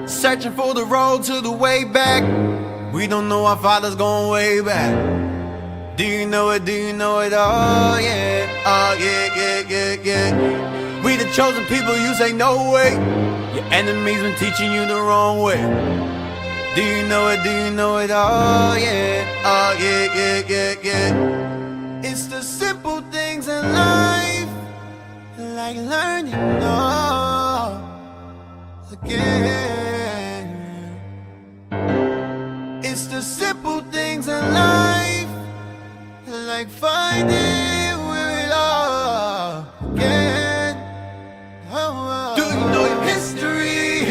Searching for the road to the way back. We don't know our father's going way back. Do you know it? Do you know it? Oh yeah, oh yeah. We the chosen people, you say no way. Your enemies been teaching you the wrong way. Do you know it? Do you know it? Oh yeah. It's the simple things in life, like learning again. It's the simple things in life, like finding where it all began. Do you know your history?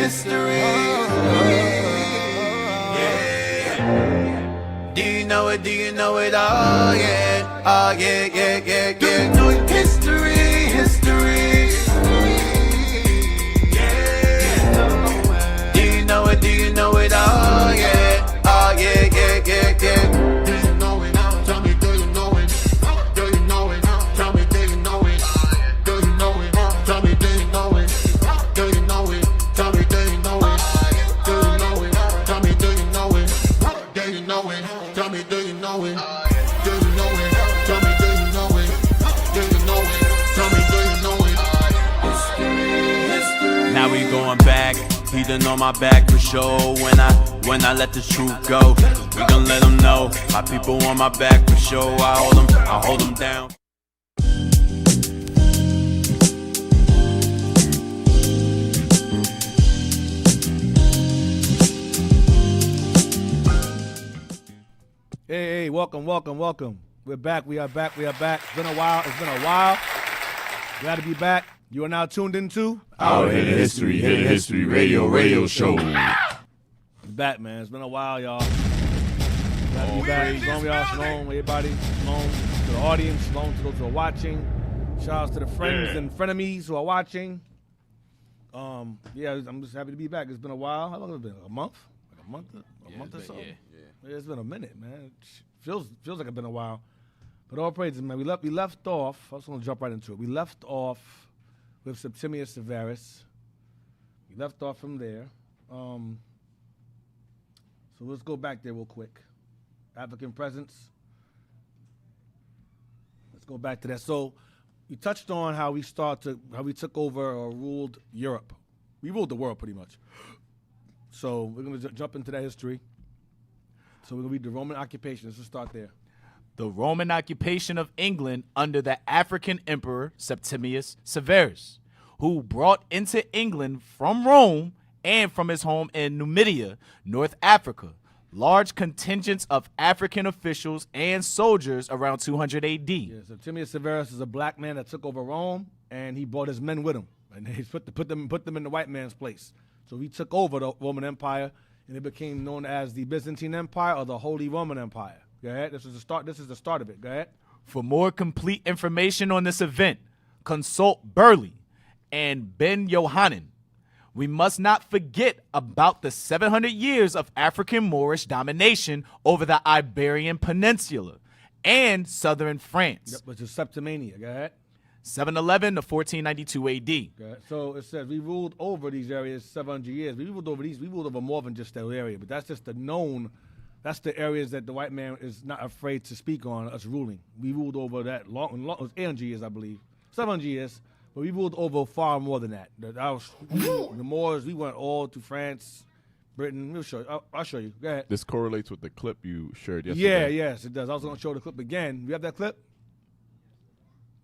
Yeah. Do you know it? Do you know it? Oh yeah. Do you know your history? Yeah. Do you know it? Do you know it? Oh yeah. Do you know it? Tell me, do you know it? Do you know it? Tell me, do you know it? Do you know it? Tell me, do you know it? Do you know it? Tell me, do you know it? Do you know it? Tell me, do you know it? Do you know it? Tell me, do you know it? Do you know it? Tell me, do you know it? Do you know it? Tell me, do you know it? History. Now we going back. He done on my back for sure. When I let the truth go, we gon' let them know. My people on my back for sure. I hold them down. Hey, welcome. We're back. We are back. It's been a while. Glad to be back. You are now tuned into Our Hidden History radio show. Back, man. It's been a while, y'all. Glad to be back. Shalom, y'all. Shalom, everybody. Shalom to the audience. Shalom to those who are watching. Shout outs to the friends and frenemies who are watching. I'm just happy to be back. It's been a while. How long has it been? A month? Like a month or so? Yeah. It's been a minute, man. Feels like it's been a while. But all praises, man. We left off. I was going to jump right into it. We left off with Septimius Severus. We left off from there. So let's go back there real quick. African presence. Let's go back to that. So we touched on how we took over or ruled Europe. We ruled the world pretty much. So we're going to jump into that history. So we're going to read the Roman occupation. Let's just start there. The Roman occupation of England under the African emperor Septimius Severus, who brought into England from Rome and from his home in Numidia, North Africa, large contingents of African officials and soldiers around 200 AD. Yeah, Septimius Severus is a black man that took over Rome, and he brought his men with him, and he put them in the white man's place. So he took over the Roman Empire, and it became known as the Byzantine Empire or the Holy Roman Empire. Go ahead. This is the start of it. Go ahead. For more complete information on this event, consult Burley and Ben Yohanan. We must not forget about the 700 years of African Moorish domination over the Iberian Peninsula and southern France. Yep, which is Septimania. Go ahead. 711 to 1492 AD. Go ahead. So it says we ruled over these areas 700 years. We ruled over more than just that area, but that's just the known. That's the areas that the white man is not afraid to speak on us ruling. We ruled over that long it was 800 years, I believe. 700 years. But we ruled over far more than that. The Moors, we went all to France, Britain. I'll show you. Go ahead. This correlates with the clip you shared yesterday. Yeah, yes, it does. I was going to show the clip again. We have that clip?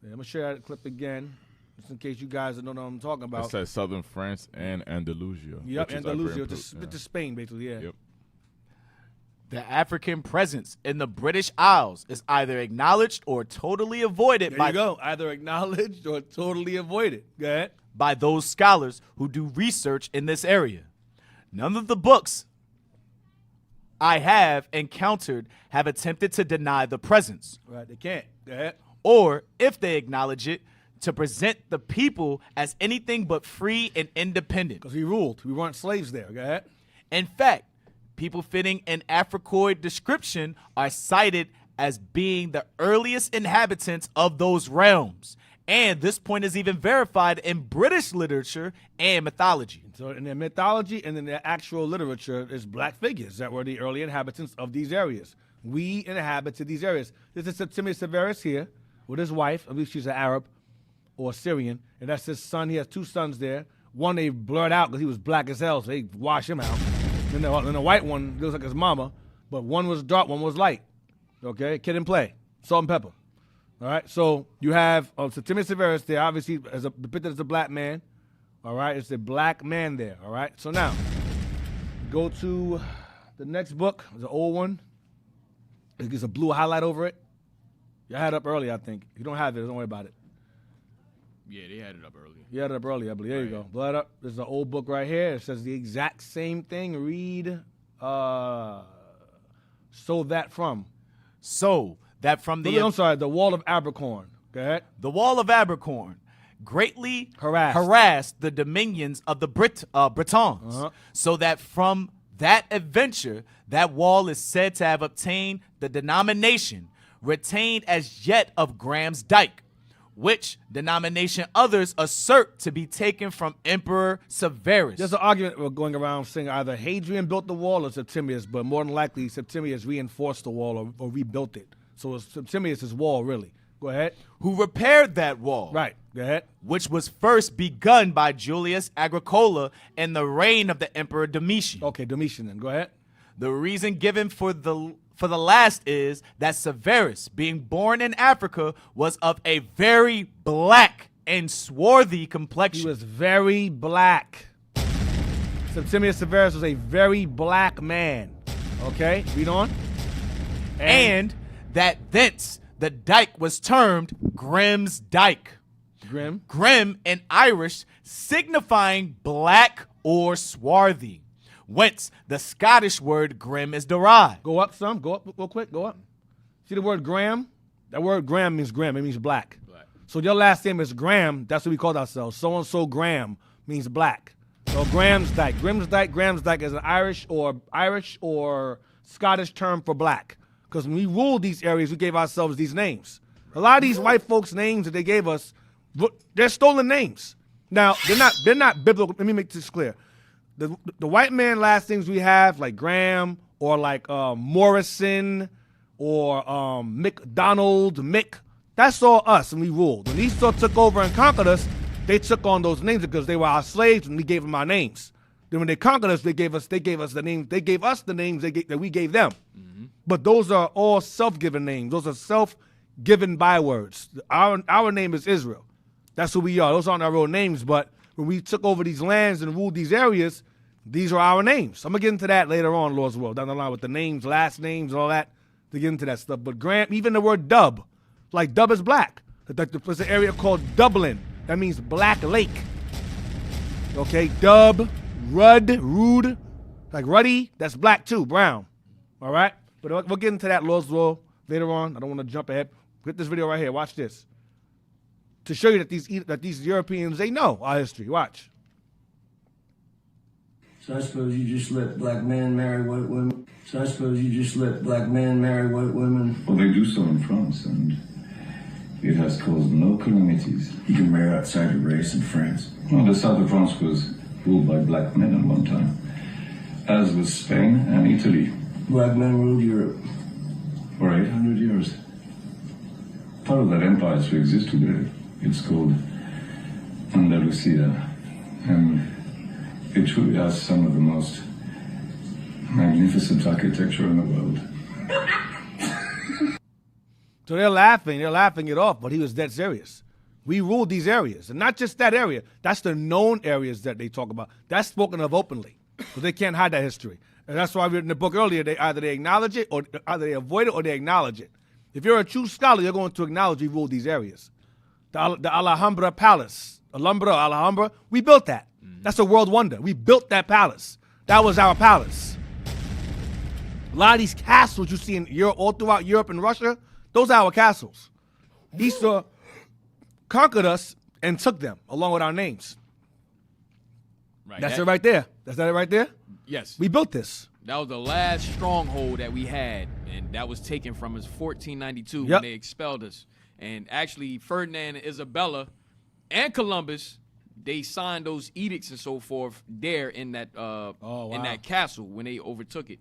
Yeah, I'm going to share that clip again, just in case you guys don't know what I'm talking about. It says southern France and Andalusia. Yep, Andalusia, to Spain, basically, yeah. Yep. The African presence in the British Isles is either acknowledged or totally avoided There you go. Either acknowledged or totally avoided. Go ahead. by those scholars who do research in this area. None of the books I have encountered have attempted to deny the presence. Right, they can't. Go ahead. Or, if they acknowledge it, to present the people as anything but free and independent. Because we ruled. We weren't slaves there. Go ahead. In fact, people fitting an Africoid description are cited as being the earliest inhabitants of those realms. And this point is even verified in British literature and mythology. So in their mythology and in their actual literature, there's black figures that were the early inhabitants of these areas. We inhabited these areas. This is Septimius Severus here with his wife. I believe she's an Arab or Syrian. And that's his son. He has 2 sons there. One they blurred out because he was black as hell, so they wash him out. Then the white one looks like his mama, but one was dark, one was light. Okay, kid and play, salt and pepper. All right, so you have Septimius Severus there, obviously depicted as a black man. All right, it's a black man there. All right, so now go to the next book. It's an old one. It gets a blue highlight over it. You had it up early, I think. If you don't have it, don't worry about it. Yeah, they had it up earlier. You had it up early, I believe. There you go. Blood up. There's an old book right here. It says the exact same thing. Read. So that from. So that from the. I'm sorry. The Wall of Abercorn. Go ahead. The Wall of Abercorn greatly harassed the dominions of the Britons, so that from that adventure, that wall is said to have obtained the denomination retained as yet of Graham's Dyke, which denomination others assert to be taken from Emperor Severus. There's an argument going around saying either Hadrian built the wall or Septimius, but more than likely Septimius reinforced the wall or rebuilt it. So it's Septimius' wall, really. Go ahead. Who repaired that wall. Right. Go ahead. Which was first begun by Julius Agricola in the reign of the Emperor Domitian. Okay, Domitian then. Go ahead. The reason given for the last is that Severus, being born in Africa, was of a very black and swarthy complexion. He was very black. Septimius Severus was a very black man. Okay, read on. And that thence the dike was termed Grimm's Dyke. Grim in Irish signifying black or swarthy, whence the Scottish word grim is derived. Go up some. Go up real quick. Go up. See the word Graham? That word Graham means Graham. It means black. So your last name is Graham. That's what we called ourselves. So-and-so Graham means black. So Graham's Dyke. Graham's Dyke is an Irish or Scottish term for black. Because when we ruled these areas, we gave ourselves these names. A lot of these white folks' names that they gave us, they're stolen names. Now, they're not biblical. Let me make this clear. The white man last names we have, like Graham or like Morrison or McDonald, Mick, that's all us, and we ruled. When these folks took over and conquered us, they took on those names because they were our slaves, and we gave them our names. Then when they conquered us, they gave us the names. They gave us the names that we gave them. Mm-hmm. But those are all self-given names. Those are self-given bywords. Our name is Israel. That's who we are. Those aren't our real names, but when we took over these lands and ruled these areas, these are our names. I'm going to get into that later on, Lord's will, down the line with the names, last names, and all that, to get into that stuff. But Grant, even the word dub, like dub is black. There's an area called Dublin. That means Black Lake. Okay, dub, rude, like ruddy, that's black too, brown. All right? But we'll get into that, Lord's will, later on. I don't want to jump ahead. Get this video right here. Watch this. To show you that these Europeans, they know our history. Watch. So I suppose you just let black men marry white women? Well, they do so in France, and it has caused no calamities. You can marry outside your race in France. Well, the south of France was ruled by black men at one time, as was Spain and Italy. Black men ruled Europe For 800 years. Part of that empire still exists today. It's called Andalusia, and it truly has some of the most magnificent architecture in the world. So they're laughing it off, but he was dead serious. We ruled these areas, and not just that area. That's the known areas that they talk about. That's spoken of openly, because they can't hide that history. And that's why I read in the book earlier, they acknowledge it, or either they avoid it, or they acknowledge it. If you're a true scholar, you're going to acknowledge we ruled these areas. The Alhambra Palace, Alhambra, we built that. That's a world wonder. We built that palace. That was our palace. A lot of these castles you see in Europe, all throughout Europe and Russia, those are our castles. These are conquered us and took them along with our names. Right. That's it right there. That's that it right there? Yes. We built this. That was the last stronghold that we had, and that was taken from us 1492 Yep. when they expelled us. And actually, Ferdinand and Isabella and Columbus, they signed those edicts and so forth there in that in that castle when they overtook it.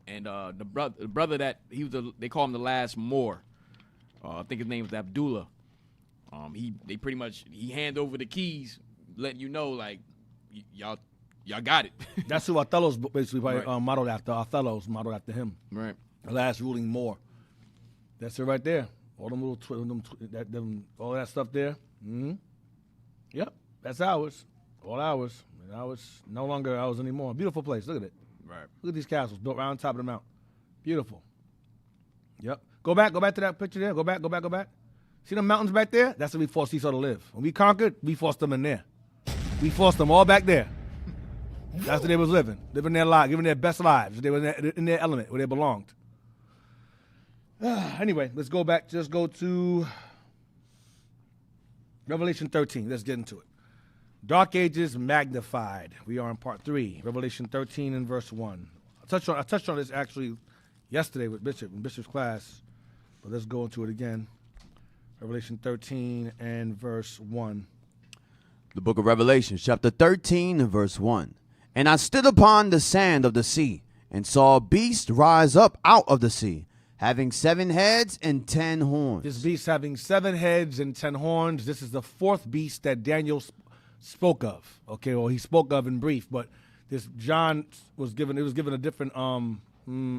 And the brother that he was they call him the last Moor. I think his name was Abdullah. They pretty much he handed over the keys, letting you know like y'all got it. That's who Othello's basically Right. modeled after. Othello's modeled after him. Right. The last ruling Moor. That's it right there. All them little all that stuff there. Mm-hmm. Yep, that's ours. All ours. And ours, no longer ours anymore. Beautiful place. Look at it. Right. Look at these castles built right on top of the mountain. Beautiful. Yep. Go back to that picture there. Go back. See the mountains back there? That's where we forced Esau to live. When we conquered, we forced them in there. We forced them all back there. That's where they was living their lives, living their best lives. They were in their element, where they belonged. Anyway, let's go back. Just go to Revelation 13. Let's get into it. Dark Ages Magnified. We are in part 3. Revelation 13 and verse 1. I touched on this actually yesterday with Bishop in Bishop's class, but let's go into it again. Revelation 13 and verse 1. The book of Revelation, chapter 13 and verse 1. And I stood upon the sand of the sea, and saw a beast rise up out of the sea, having 7 heads and 10 horns. This beast having 7 heads and 10 horns. This is the 4th beast that Daniel spoke of. Okay, well, he spoke of in brief, but this John was given a different, I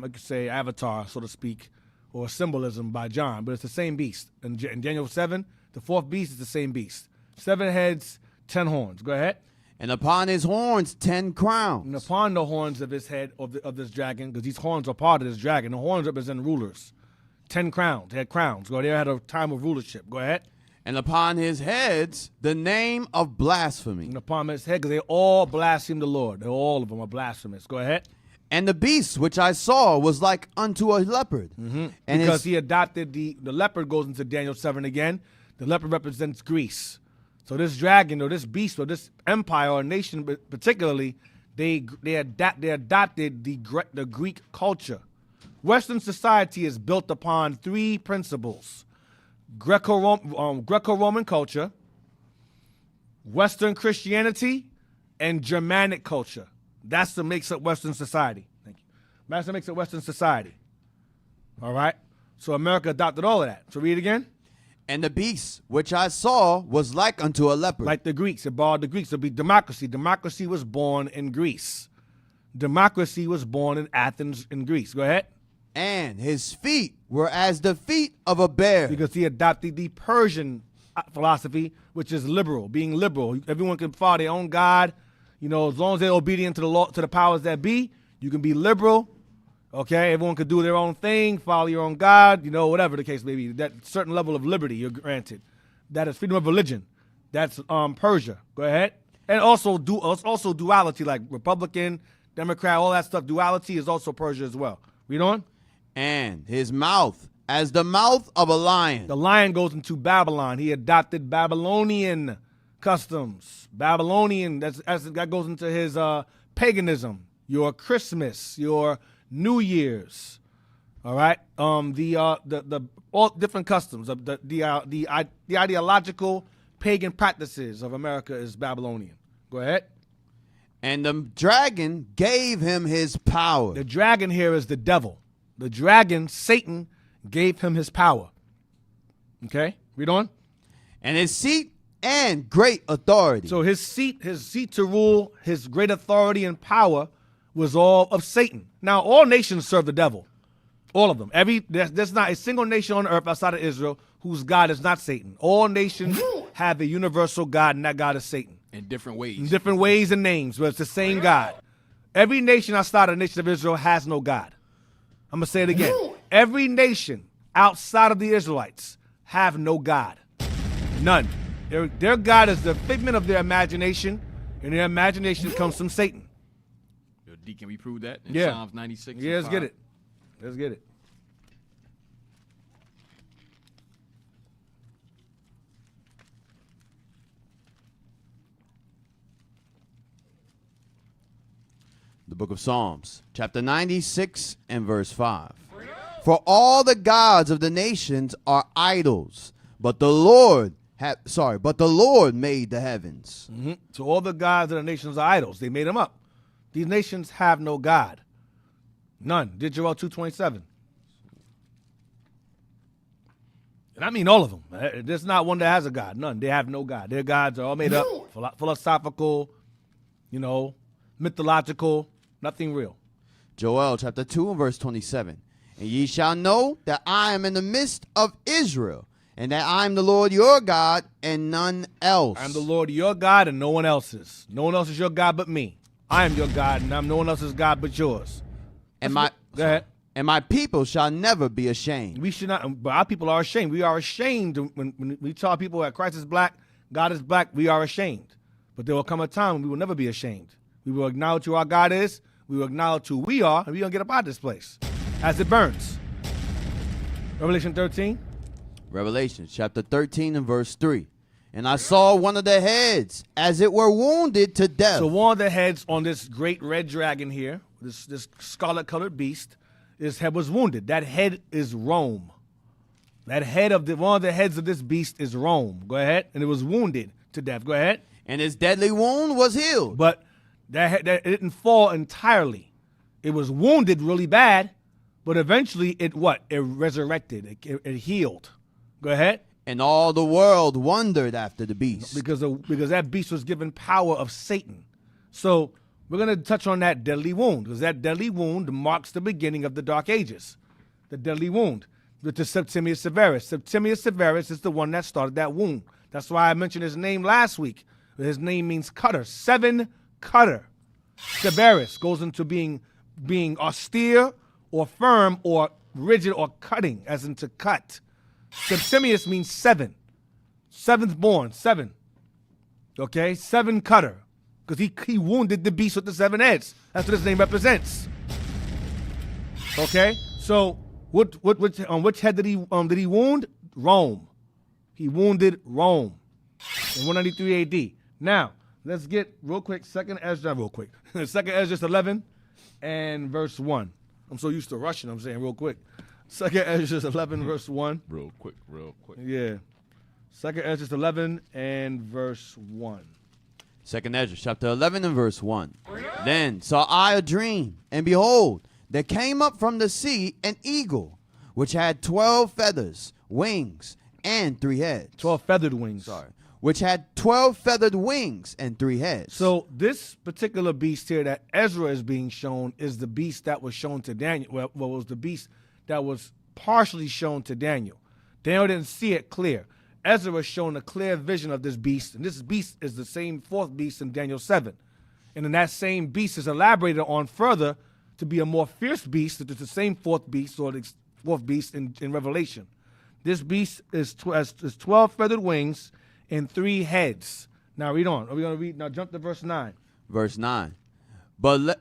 could say, avatar, so to speak, or symbolism by John, but it's the same beast. In Daniel 7, the 4th beast is the same beast. 7 heads, 10 horns. Go ahead. And upon his horns 10 crowns. And upon the horns of his head, of this dragon, because these horns are part of this dragon, the horns represent rulers. 10 crowns. They had crowns. They had a time of rulership. Go ahead. And upon his heads the name of blasphemy. And upon his head, because they all blaspheme the Lord. All of them are blasphemous. Go ahead. And the beast which I saw was like unto a leopard. Mm-hmm. And because he adopted the leopard goes into Daniel 7 again. The leopard represents Greece. So this dragon or this beast or this empire or nation particularly, they adopted the Greek culture. Western society is built upon 3 principles: Greco-Roman culture, Western Christianity, and Germanic culture. That's what makes up Western society. Thank you. That's what makes up Western society. All right? So America adopted all of that. So read again. And the beast which I saw was like unto a leopard. Like the Greeks. It borrowed the Greeks. It'll be democracy. Democracy was born in Greece. Democracy was born in Athens in Greece. Go ahead. And his feet were as the feet of a bear. Because he adopted the Persian philosophy, which is liberal, being liberal. Everyone can follow their own God. You know, as long as they're obedient to the law, to the powers that be, you can be liberal. Okay, everyone could do their own thing, follow your own God, you know, whatever the case may be. That certain level of liberty you're granted. That is freedom of religion. That's Persia. Go ahead. And also duality, like Republican, Democrat, all that stuff. Duality is also Persia as well. Read on. And his mouth as the mouth of a lion. The lion goes into Babylon. He adopted Babylonian customs. Babylonian, that goes into his paganism. Your Christmas, your New Year's, all right. The all different customs of the ideological pagan practices of America is Babylonian. Go ahead. And the dragon gave him his power. The dragon here is the devil. The dragon, Satan, gave him his power. Okay, read on. And his seat and great authority. So his seat to rule, his great authority and power was all of Satan. Now, all nations serve the devil. All of them. There's not a single nation on earth outside of Israel whose God is not Satan. All nations have a universal God, and that God is Satan. In different ways. In different ways and names, but it's the same God. Every nation outside of the nation of Israel has no God. I'm going to say it again. Every nation outside of the Israelites have no God. None. Their God is the figment of their imagination, and their imagination comes from Satan. D, can we prove that in Yeah. Psalms 96? Yeah, let's get it. Let's get it. The book of Psalms, chapter 96 and verse 5. For all the gods of the nations are idols, but the Lord made the heavens. Mm-hmm. So all the gods of the nations are idols. They made them up. These nations have no God. None. Did Joel 2:27. And I mean all of them. There's not one that has a God. None. They have no God. Their gods are all made up, philosophical, mythological, nothing real. Joel chapter 2 and verse 27. And ye shall know that I am in the midst of Israel, and that I am the Lord your God, and none else. I'm the Lord your God, and no one else's. No one else is your God but me. I am your God, and I'm no one else's God but yours. Go ahead. And my people shall never be ashamed. We should not, but our people are ashamed. We are ashamed when we tell people that Christ is black, God is black, we are ashamed. But there will come a time when we will never be ashamed. We will acknowledge who our God is, we will acknowledge who we are, and we're going to get up out of this place as it burns. Revelation 13. Revelation chapter 13 and verse 3. And I saw one of the heads as it were wounded to death. So one of the heads on this great red dragon here, this scarlet-colored beast, his head was wounded. That head is Rome. That head of one of the heads of this beast is Rome. Go ahead. And it was wounded to death. Go ahead. And his deadly wound was healed. But that it didn't fall entirely. It was wounded really bad, but eventually it resurrected. It healed. Go ahead. And all the world wondered after the beast. Because that beast was given power of Satan. So we're going to touch on that deadly wound, because that deadly wound marks the beginning of the Dark Ages. The deadly wound with the Septimius Severus. Septimius Severus is the one that started that wound. That's why I mentioned his name last week. His name means cutter. 7 cutter. Severus goes into being austere or firm or rigid or cutting, as in to cut. Septimius means 7. 7th born, 7. Okay, 7 cutter. Because he wounded the beast with the 7 heads. That's what his name represents. Okay, so which head did he wound? Rome. He wounded Rome in 193 AD. Now, let's get real quick, 2nd Ezra 11 and verse 1. I'm so used to rushing, I'm saying real quick. 2nd Ezra 11 verse 1. Real quick. Yeah. 2nd Ezra 11 and verse 1. 2nd Ezra chapter 11 and verse 1. Then saw I a dream, and behold, there came up from the sea an eagle, which had 12 feathers, wings, and 3 heads. 12 feathered wings. Which had 12 feathered wings and 3 heads. So this particular beast here that Ezra is being shown is the beast that was shown to Daniel. Well, was the beast that was partially shown to Daniel. Daniel didn't see it clear. Ezra was shown a clear vision of this beast, and this beast is the same 4th beast in Daniel 7. And then that same beast is elaborated on further to be a more fierce beast, that is the same 4th beast or the 4th beast in Revelation. This beast has 12 feathered wings and 3 heads. Now read on. Are we going to read? Now jump to verse 9. Verse 9. But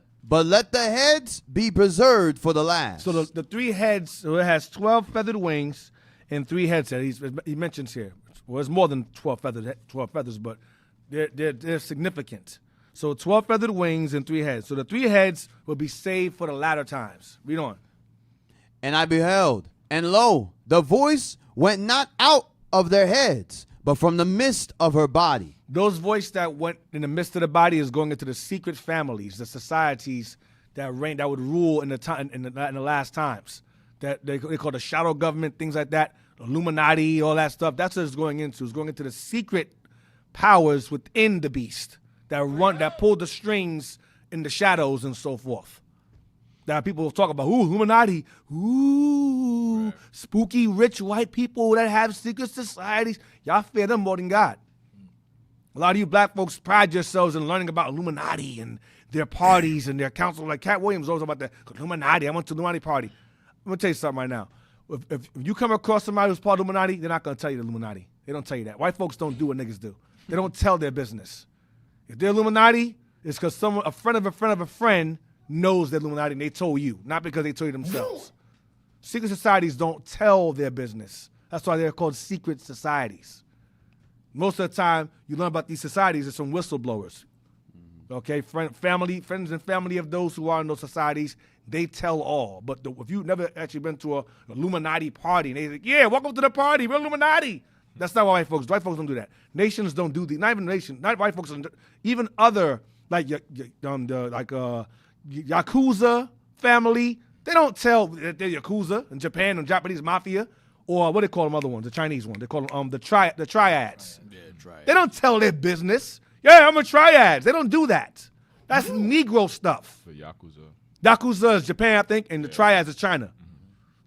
let the heads be preserved for the last. So the 3 heads, so it has 12 feathered wings and 3 heads that he mentions here. Well, it's more than 12 feathers, but they're significant. So 12 feathered wings and 3 heads. So the 3 heads will be saved for the latter times. Read on. And I beheld, and lo, the voice went not out of their heads, but from the midst of her body. Those voice that went in the midst of the body is going into the secret families, the societies that would rule in the last times. That they call the shadow government, things like that, Illuminati, all that stuff. That's what it's going into. It's going into the secret powers within the beast that pull the strings in the shadows and so forth. That people talk about, Illuminati, spooky rich white people that have secret societies. Y'all fear them more than God. A lot of you black folks pride yourselves in learning about Illuminati and their parties and their council. Like Cat Williams always about the Illuminati. I went to the Illuminati party. I'm going to tell you something right now. If you come across somebody who's part of Illuminati, they're not going to tell you the Illuminati. They don't tell you that. White folks don't do what niggas do. They don't tell their business. If they're Illuminati, it's because a friend of a friend of a friend knows they're Illuminati and they told you, not because they told you themselves. Secret societies don't tell their business. That's why they're called secret societies. Most of the time, you learn about these societies, it's from whistleblowers. Okay, friends and family of those who are in those societies, they tell all. But if you've never actually been to a Illuminati party, and they say, yeah, welcome to the party, we're Illuminati. That's not what white folks do. White folks don't do that. Nations don't do not even nations, not white folks, even other, like Yakuza family, they don't tell that they're Yakuza in Japan and Japanese mafia, or what they call them other ones, the Chinese one. They call them the triads. Yeah, triads. They don't tell their business. Yeah, I'm a triad. They don't do that. That's Negro stuff. The Yakuza. Yakuza is Japan, I think, and the triads is China.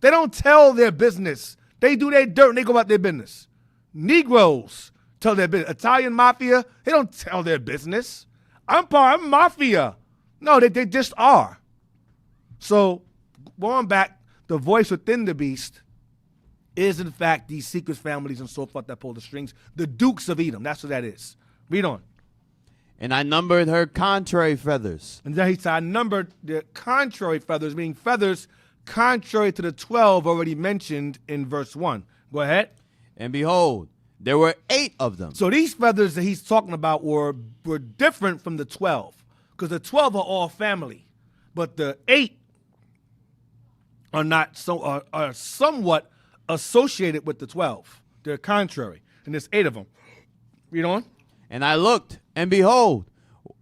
They don't tell their business. They do their dirt and they go about their business. Negroes tell their business. Italian mafia, they don't tell their business. I'm mafia. No, they just are. So, going back, the voice within the beast is, in fact, these secret families and so forth that pull the strings. The Dukes of Edom, that's what that is. Read on. And I numbered her contrary feathers. And then he said, I numbered the contrary feathers, meaning feathers contrary to the 12 already mentioned in verse 1. Go ahead. And behold, there were 8 of them. So these feathers that he's talking about were different from the 12, because the 12 are all family, but the 8 are not are somewhat associated with the 12. They're contrary, and there's 8 of them. Read on. And I looked, and behold,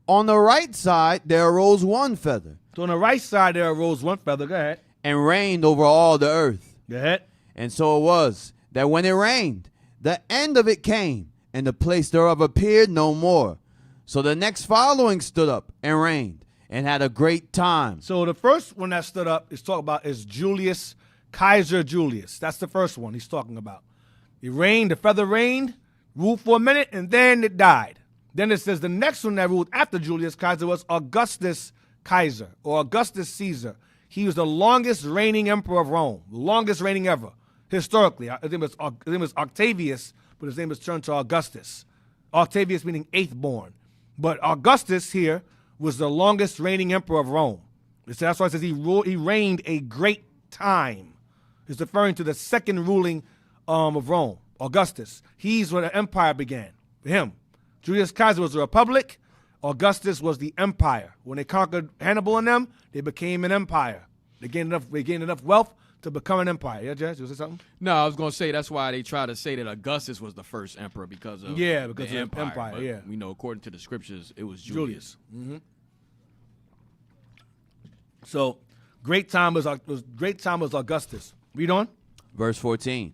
on the right side there arose one feather. So on the right side there arose one feather. Go ahead. And reigned over all the earth. Go ahead. And so it was, that when it rained, the end of it came, and the place thereof appeared no more. So the next following stood up and reigned, and had a great time. So the first one that stood up is talking about is Julius, Kaiser Julius. That's the first one he's talking about. He reigned, the feather reigned, ruled for a minute, and then it died. Then it says the next one that ruled after Julius Caesar was Augustus Caesar, or Augustus Caesar. He was the longest reigning emperor of Rome, the longest reigning ever, historically. His name was Octavius, but his name was turned to Augustus. Octavius meaning 8th born. But Augustus here was the longest reigning emperor of Rome. That's why it says he reigned a great time. It's referring to the second ruling of Rome, Augustus. He's where the empire began, him. Julius Caesar was a republic. Augustus was the empire. When they conquered Hannibal and them, they became an empire. They gained enough wealth to become an empire. Yeah, Jess, you say something? No, I was going to say that's why they try to say that Augustus was the first emperor because of the of empire. But yeah, we know according to the scriptures it was Julius. Mm-hmm. So, great time was Augustus. Read on. Verse 14.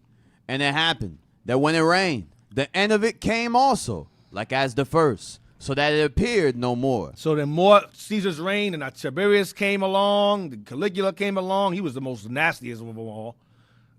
And it happened that when it rained, the end of it came also, like as the first, so that it appeared no more. So then more Caesar's reign, and Tiberius came along, the Caligula came along. He was the most nastiest of them all.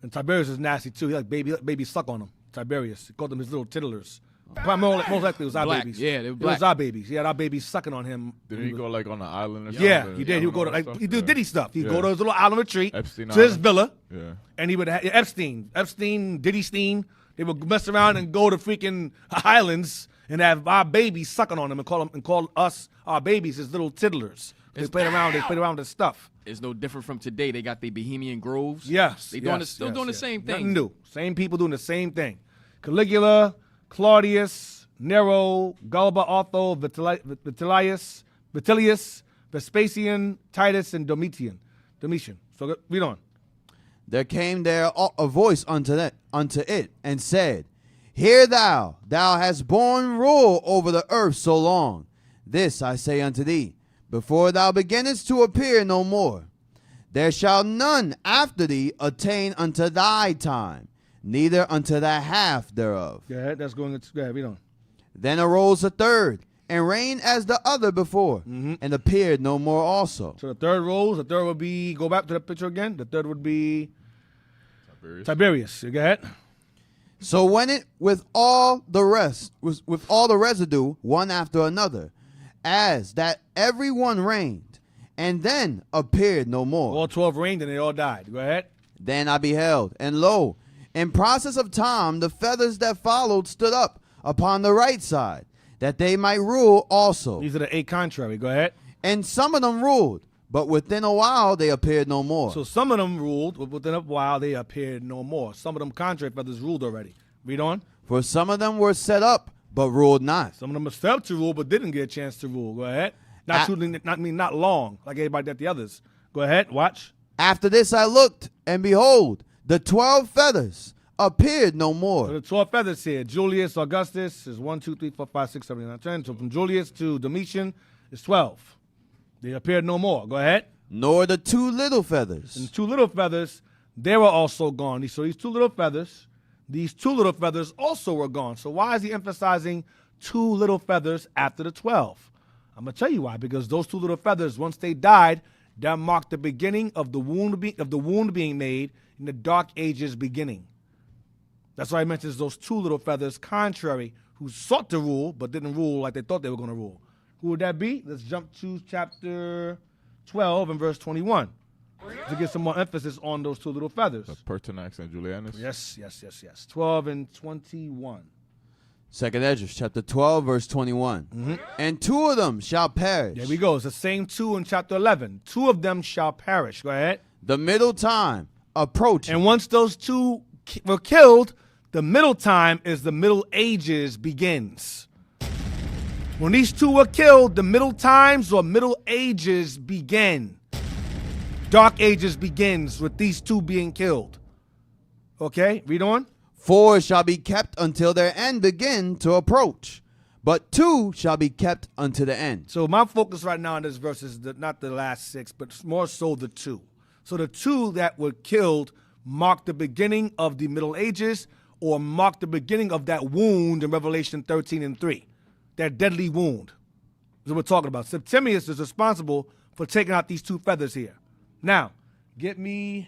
And Tiberius is nasty too. He like baby suck on him. Tiberius. He called them his little tittlers. Most likely it was our Black. babies. Yeah, they were It black. was our babies. He had our babies sucking on him. Did he go like on an island or something? Yeah, he did. He would go to he did Diddy stuff. He'd go to his little island retreat, Epstein to his Island. villa, Yeah. and he would have Epstein, Diddy Steen. They would mess around and go to freaking islands and have our babies sucking on them and call us our babies his little tiddlers. They played around with this stuff. It's no different from today. They got their Bohemian Groves. Yes, They doing yes, still yes, doing the yes. same Nothing thing. new. Same people doing the same thing. Caligula, Claudius, Nero, Galba, Otho, Vitellius, Vespasian, Titus, and Domitian. So read on. There came there a voice unto it, and said, Hear thou hast borne rule over the earth so long. This I say unto thee, before thou beginnest to appear no more. There shall none after thee attain unto thy time, neither unto the half thereof. Yeah, that's going into read on. Then arose a third, and reigned as the other before, and appeared no more also. So the third rose, the third would be, go back to the picture again. The third would be Tiberius. Go ahead. So went it with all the residue, one after another, as that every one reigned, and then appeared no more. All 12 reigned and they all died. Go ahead. Then I beheld, and lo, in process of time, the feathers that followed stood up upon the right side, that they might rule also. These are the 8 contrary. Go ahead. And some of them ruled, but within a while they appeared no more. So some of them ruled, but within a while they appeared no more. Some of them contrary feathers ruled already. Read on. For some of them were set up but ruled not. Some of them accepted to rule, but didn't get a chance to rule. Go ahead. Not long, like everybody that the others. Go ahead, watch. After this I looked, and behold, the 12 feathers appeared no So more. the 12 feathers here. Julius Augustus is 1, 2, 3, 4, 5, 6, 7, 8, 9, 10. So from Julius to Domitian is 12. They appeared no more. Go ahead. Nor the 2 little feathers. And 2 little feathers, they were also gone. So these 2 little feathers also were gone. So why is he emphasizing 2 little feathers after the 12? I'm going to tell you why. Because those 2 little feathers, once they died, that marked the beginning of the wound being made in the Dark Ages beginning. That's why he mentions those 2 little feathers, contrary, who sought to rule, but didn't rule like they thought they were going to rule. Who would that be? Let's jump to chapter 12 and verse 21 to get some more emphasis on those 2 little feathers. Pertinax and Julianus. Yes. 12 and 21. Second Esdras, chapter 12, verse 21. And 2 of them shall perish. There we go. It's the same 2 in chapter 11. 2 of them shall perish. Go ahead. The middle time approaching. And once those 2 were killed, the middle time is the Middle Ages begins. When these 2 were killed, the Middle Times or Middle Ages begin. Dark Ages begins with these 2 being killed. Okay, read on. 4 shall be kept until their end begin to approach, but 2 shall be kept unto the end. So my focus right now in this verse is not the last 6, but more so the 2. So the 2 that were killed mark the beginning of the Middle Ages or mark the beginning of that wound in Revelation 13 and 3. That deadly wound is what we're talking about. Septimius is responsible for taking out these 2 feathers here. Now, get me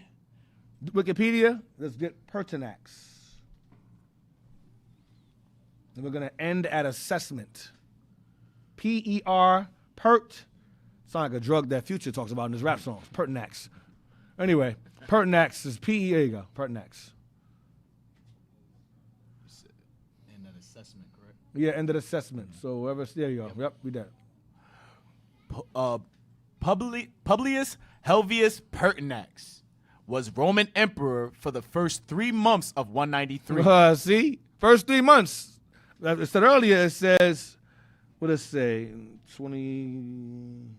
Wikipedia. Let's get Pertinax. And we're going to end at assessment. P-E-R, Pert. Sounds like a drug that Future talks about in his rap songs. Pertinax. Anyway, Pertinax is P-E. There you go. Pertinax. And an assessment, correct? Yeah, end of assessment. So whoever, there you go. Yep, we done. Publius Helvius Pertinax was Roman emperor for the first 3 months of 193. See? First 3 months. Like I said earlier, it says, what does it say? 20,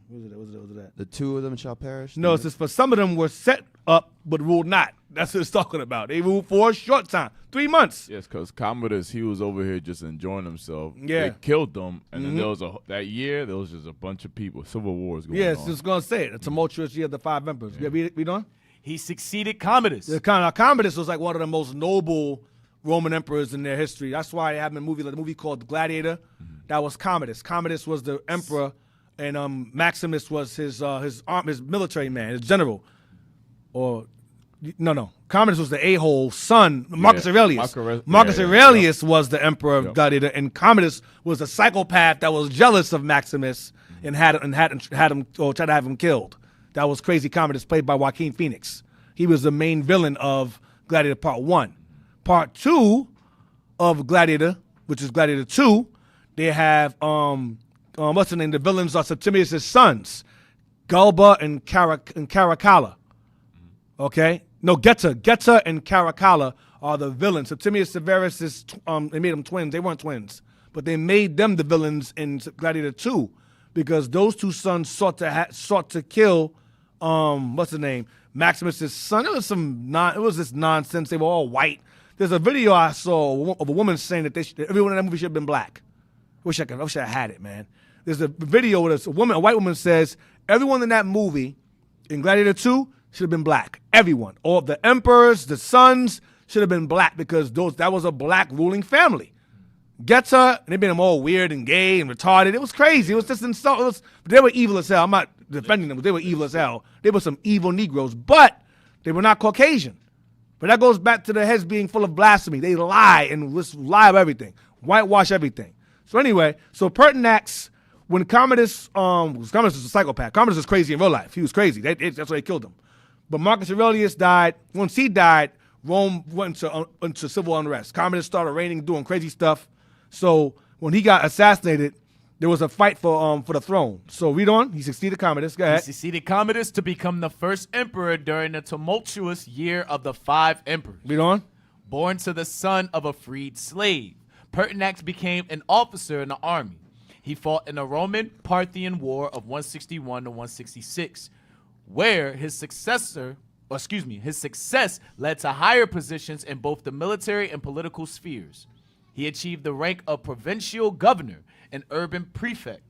what was it? The 2 of them shall perish. No, it says, for some of them were set up but ruled not. That's what it's talking about. They ruled for a short time. 3 months. Yes, because Commodus, he was over here just enjoying himself. Yeah. They killed them, and then there was that year, there was just a bunch of people, civil wars going Yes, on. just going to say it. A tumultuous year of the 5 emperors. Yeah, read on? He succeeded Commodus. Commodus was like one of the most noble Roman emperors in their history. That's why they have a movie called Gladiator. That was Commodus. Commodus was the emperor, and Maximus was his military man, his general. Or no. Commodus was the a-hole son, Marcus Aurelius. Marcus Aurelius was the emperor of Gladiator, and Commodus was a psychopath that was jealous of Maximus and tried to have him killed. That was crazy Commodus, played by Joaquin Phoenix. He was the main villain of Gladiator Part 1. Part 2 of Gladiator, which is Gladiator 2, they have what's the name? The villains are Septimius' sons, Galba and Caracalla. Okay? No, Geta and Caracalla are the villains. Septimius Severus is they made them twins. They weren't twins, but they made them the villains in Gladiator 2 because those 2 sons sought to kill what's the name? Maximus' son. It was this nonsense. They were all white. There's a video I saw of a woman saying that everyone in that movie should have been black. I wish I had it, man. There's a video where a white woman says everyone in that movie in Gladiator 2 should have been black. Everyone. All the emperors, the sons should have been black because that was a black ruling family. Geta, and they made them all weird and gay and retarded. It was crazy. It was just insult. They were evil as hell. I'm not defending them, but they were evil as hell. They were some evil Negroes, but they were not Caucasian. But that goes back to their heads being full of blasphemy. They lie and just lie about everything, whitewash everything. So anyway, Pertinax, when Commodus was a psychopath. Commodus was crazy in real life. He was crazy. That's why they killed him. But Marcus Aurelius died. Once he died, Rome went into civil unrest. Commodus started reigning, doing crazy stuff. So when he got assassinated, there was a fight for the throne. So read on. He succeeded Commodus. Go ahead. He succeeded Commodus to become the first emperor during the tumultuous year of the 5 emperors. Read on. Born to the son of a freed slave, Pertinax became an officer in the army. He fought in the Roman-Parthian War of 161 to 166, where his success led to higher positions in both the military and political spheres. He achieved the rank of provincial governor and urban prefect.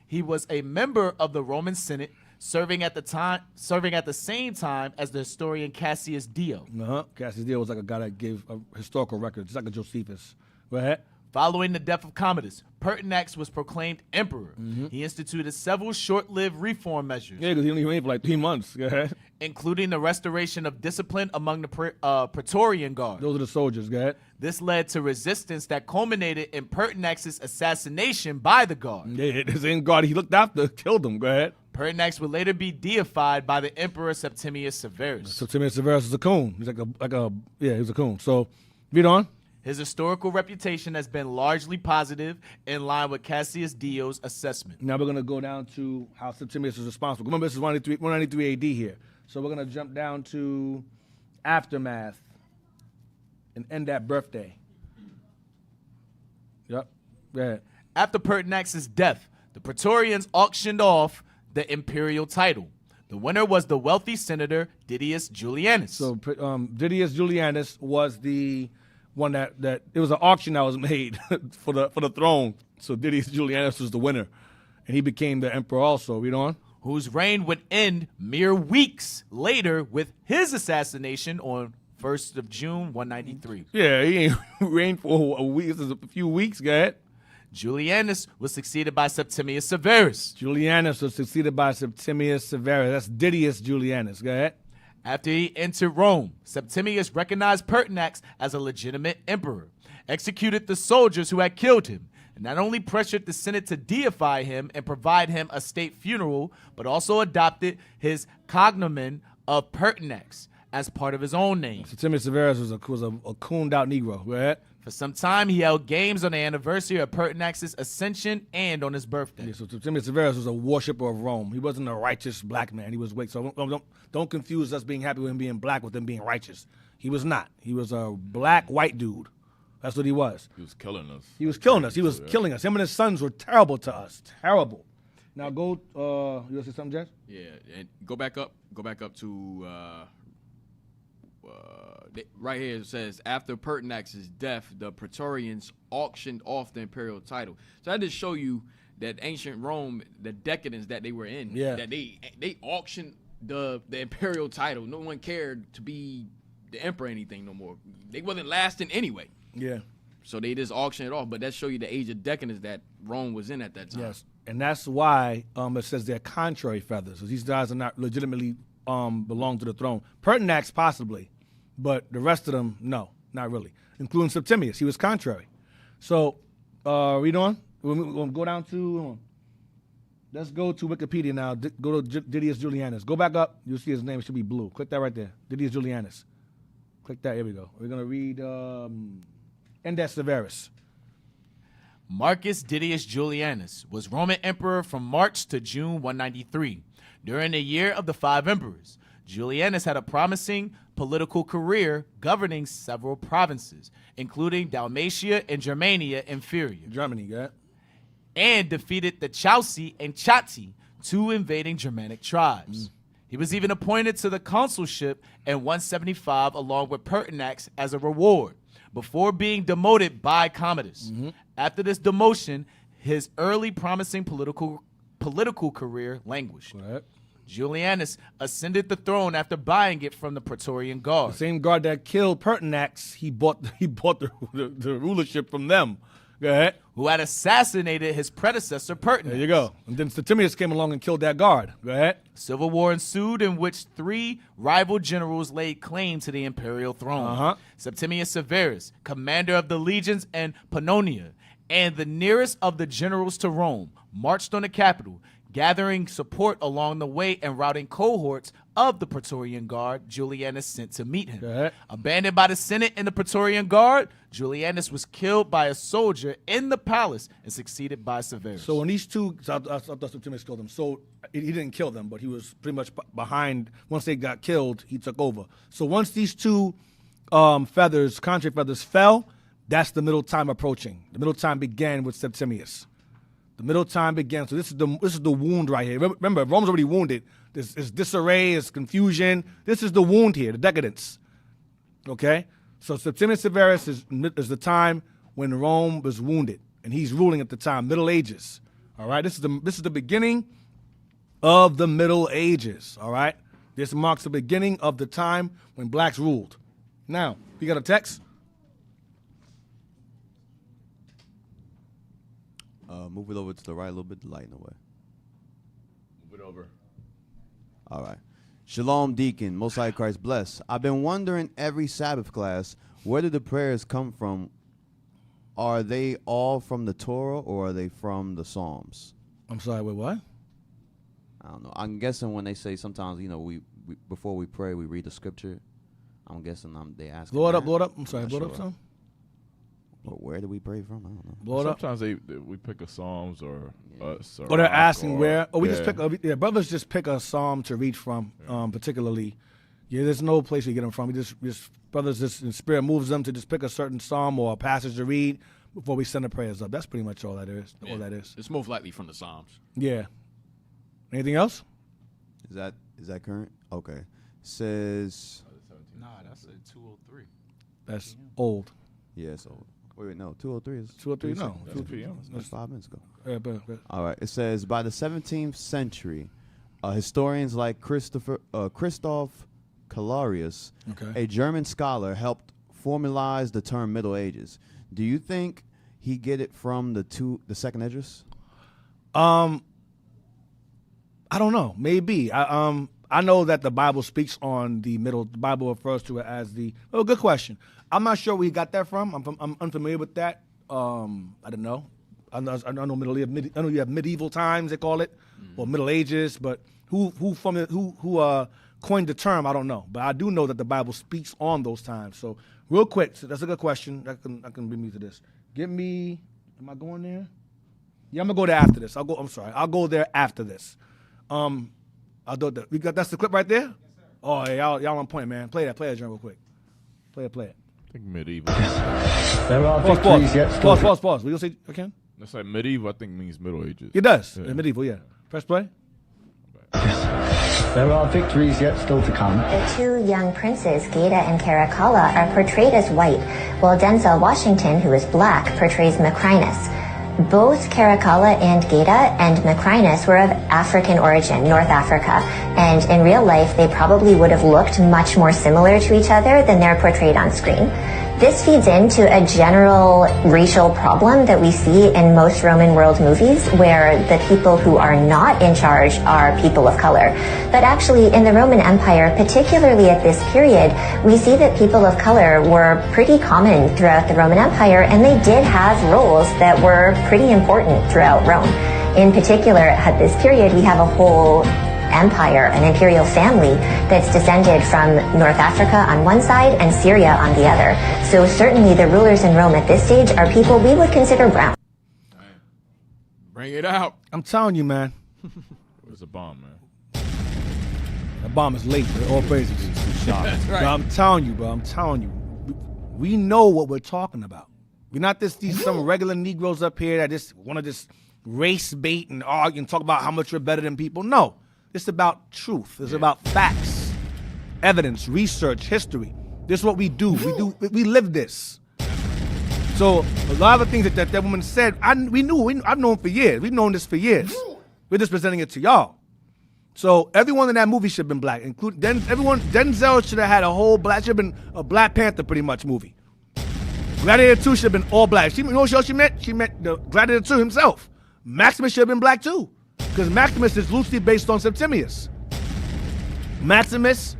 He was a member of the Roman Senate, serving at the same time as the historian Cassius Dio. Cassius Dio was like a guy that gave a historical record, just like a Josephus. Go ahead. Following the death of Commodus, Pertinax was proclaimed emperor. He instituted several short-lived reform measures. Yeah, because he only reigned for like 3 months. Go ahead. Including the restoration of discipline among the Praetorian Guard. Those are the soldiers. Go ahead. This led to resistance that culminated in Pertinax's assassination by the Guard. Yeah, the same guard he looked after killed him. Go ahead. Pertinax would later be deified by the Emperor Septimius Severus. Septimius Severus is a coon. He's he was a coon. So, read on. His historical reputation has been largely positive, in line with Cassius Dio's assessment. Now we're going to go down to how Septimius is responsible. Remember, this is 193 AD here. So we're going to jump down to aftermath and end that birthday. Yep. Go ahead. After Pertinax's death, the Praetorians auctioned off the imperial title. The winner was the wealthy senator Didius Julianus. So Didius Julianus was the one that it was an auction that was made for the throne. So Didius Julianus was the winner, and he became the emperor also. Read on. Whose reign would end mere weeks later with his assassination on 1st of June, 193. Yeah, he ain't reigned for a week. This is a few weeks. Go ahead. Julianus was succeeded by Septimius Severus. Julianus was succeeded by Septimius Severus. That's Didius Julianus. Go ahead. After he entered Rome, Septimius recognized Pertinax as a legitimate emperor, executed the soldiers who had killed him, and not only pressured the Senate to deify him and provide him a state funeral, but also adopted his cognomen of Pertinax as part of his own name. Septimius Severus was a cooned out Negro. Go ahead. For some time, he held games on the anniversary of Pertinax's ascension and on his birthday. Yeah, so Septimius Severus was a worshiper of Rome. He wasn't a righteous black man. He was weak. So don't confuse us being happy with him being black with him being righteous. He was not. He was a black white dude. That's what he was. He was killing us. He was killing us. He was killing us. Him and his sons were terrible to us. Terrible. Now go. You want to say something, Jess? Yeah, and go back up to right here. It says after Pertinax's death, the Praetorians auctioned off the imperial title. So I just show you that ancient Rome, the decadence that they were in. Yeah. That they auctioned the imperial title. No one cared to be the emperor or anything no more. They wasn't lasting anyway. Yeah. So they just auctioned it off. But that show you the age of decadence that Rome was in at that time. Yes. And that's why it says they're contrary feathers. These guys are not legitimately belong to the throne. Pertinax possibly, but the rest of them, no, not really, including Septimius. He was contrary. So read on. We'll go down to, let's go to Wikipedia now. Go to Didius Julianus. Go back up. You'll see his name. It should be blue. Click that right there. Didius Julianus. Click that. Here we go. We're going to read Index Severus. Marcus Didius Julianus was Roman emperor from March to June 193. During the year of the 5 emperors, Julianus had a promising political career governing several provinces, including Dalmatia and Germania Inferior. Germany, yeah. And defeated the Chauci and Chatti, 2 invading Germanic tribes. He was even appointed to the consulship in 175 along with Pertinax as a reward, before being demoted by Commodus. After this demotion, his early promising political career languished. Right. Julianus ascended the throne after buying it from the Praetorian Guard. The same guard that killed Pertinax, he bought the rulership from them. Go ahead. Who had assassinated his predecessor, Pertinax. There you go. And then Septimius came along and killed that guard. Go ahead. Civil war ensued in which 3 rival generals laid claim to the imperial throne. Septimius Severus, commander of the legions in Pannonia, and the nearest of the generals to Rome, marched on the capital, gathering support along the way and routing cohorts of the Praetorian Guard Julianus sent to meet him. Abandoned by the Senate and the Praetorian Guard, Julianus was killed by a soldier in the palace and succeeded by Severus. So when these two, I thought Septimius killed them. So he didn't kill them, but he was pretty much behind. Once they got killed, he took over. So once these two contrary feathers fell, That's the middle time approaching. The middle time began with Septimius. The middle time began. So this is the wound right here. Remember, Rome's already wounded. There's disarray, there's confusion. This is the wound here, the decadence. Okay? So Septimius Severus is the time when Rome was wounded, and he's ruling at the time, Middle Ages. All right? This is the beginning of the Middle Ages. All right? This marks the beginning of the time when blacks ruled. Now, you got a text? Move it over to the right a little bit, the light in the way. Move it over. All right. Shalom, Deacon. Most High Christ bless. I've been wondering every Sabbath class, where do the prayers come from? Are they all from the Torah or are they from the Psalms? I'm sorry, wait, what? I don't know. I'm guessing when they say sometimes, we before we pray, we read the scripture. I'm guessing they ask. Blow it up. I'm sorry, blow it up some. But where do we pray from? I don't know. Blow it up. Sometimes we pick a Psalms or us. Or they're asking where. Or we just pick. Brothers just pick a psalm to read from, particularly. Yeah, there's no place we get them from. We just brothers just in spirit moves them to just pick a certain psalm or a passage to read before we send the prayers up. That's pretty much all that is. Yeah. All that is. It's most likely from the Psalms. Yeah. Anything else? Is that current? Okay. Says. Nah, that's a 203. That's old. Yeah, so. Wait, no. 203 is. 203, no. That's PM. That's 5 minutes ago. But All right. It says by the 17th century, historians like Christoph Calarius, Okay. a German scholar, helped formalize the term Middle Ages. Do you think he get it from the second Esdras? I don't know. Maybe. I know that the Bible speaks on the middle. The Bible refers to it as the. Oh, good question. I'm not sure where he got that from. I'm unfamiliar with that. I don't know. I know I know you have medieval times, they call it, or Middle Ages. But who coined the term? I don't know. But I do know that the Bible speaks on those times. So real quick, so that's a good question. That can bring me to this. Am I going there? Yeah, I'm gonna go there after this. I'll go there after this. I'll do that. That's the clip right there? Yes, sir. Oh, yeah, y'all on point, man. Play that real quick. Play it. I think medieval. There are victories yet still. Pause. Will you say again? That's like medieval. I think means Middle Ages. It does. Yeah. Medieval, yeah. Press play. There are victories yet still to come. The two young princes, Gaeta and Caracalla, are portrayed as white, while Denzel Washington, who is black, portrays Macrinus. Both Caracalla and Gaeta and Macrinus were of African origin, North Africa, and in real life they probably would have looked much more similar to each other than they're portrayed on screen. This feeds into a general racial problem that we see in most Roman world movies, where the people who are not in charge are people of color. But actually, in the Roman Empire, particularly at this period, we see that people of color were pretty common throughout the Roman Empire, and they did have roles that were pretty important throughout Rome. In particular, at this period, we have a whole empire, an imperial family that's descended from North Africa on one side and Syria on the other. So certainly the rulers in Rome at this stage are people we would consider brown. Bring it out. I'm telling you, man. It was a bomb, man. That bomb is late. All praises. That's right. But I'm telling you, bro. We know what we're talking about. We're not some regular Negroes up here that just want to just race bait and argue and talk about how much we're better than people. No. It's about truth. It's about facts, evidence, research, history. This is what we do. We live this. So a lot of the things that woman said, I've known for years. We've known this for years. We're just presenting it to y'all. So everyone in that movie should have been black, including Denzel should have had a whole black. Should have been a Black Panther pretty much movie. Gladiator 2 should have been all black. You know what else she meant? She meant the Gladiator 2 himself. Maximus should have been black too. Because Maximus is loosely based on Septimius. Maximus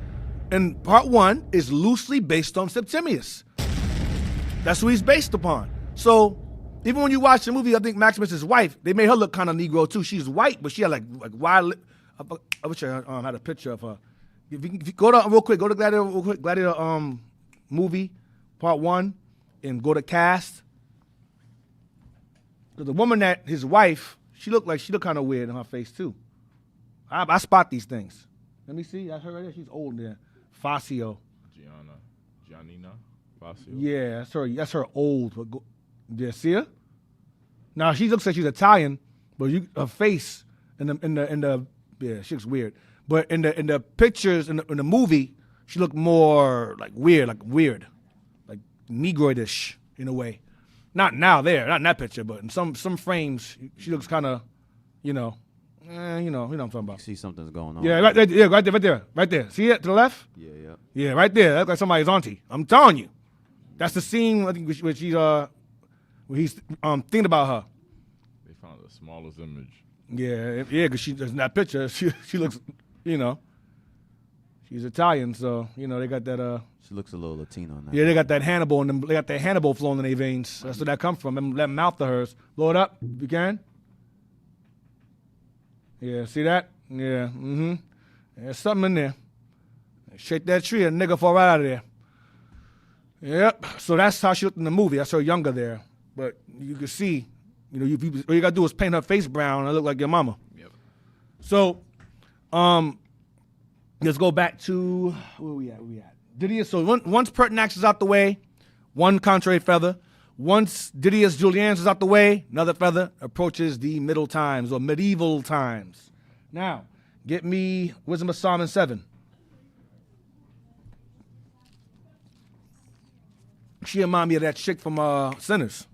in part 1 is loosely based on Septimius. That's who he's based upon. So even when you watch the movie, I think Maximus' wife, they made her look kind of Negro too. She's white, but she had like wild. I wish I had a picture of her. If you go to real quick, go to Gladiator real quick. Gladiator movie part 1, and go to cast. Because the woman that his wife. She looked kind of weird in her face too. I spot these things. Let me see. That's her right there. She's old there. Facio. Giannina. Fazio. Yeah, that's her old. But yeah, see her? Now she looks like she's Italian, but her face in the yeah, she looks weird. But in the pictures in the movie, she looked more like weird, like Negroidish in a way. Not not in that picture, but in some frames, she looks kind of, you know what I'm talking about. See something's going on. Yeah, right there. See it to the left? Yeah, right there. That's like somebody's auntie. I'm telling you, that's the scene. I think where he's thinking about her. They found the smallest image. Yeah, because in that picture, she looks, she's Italian, so they got that. She looks a little Latino now. Yeah, they got that Hannibal, and they got that Hannibal flowing in their veins. That's where that comes from. That mouth of hers. Blow it up, if you can. Yeah, see that? Yeah, There's something in there. Shake that tree, a nigga fall right out of there. Yep. So that's how she looked in the movie. That's her younger there, but you can see. All you gotta do is paint her face brown and look like your mama. Yep. So, let's go back to where we at. Didius. So once Pertinax is out the way, one contrary feather. Once Didius Julianus is out the way, another feather approaches the middle times or medieval times. Now, get me Wisdom of Solomon 7. She remind me of that chick from Sinners.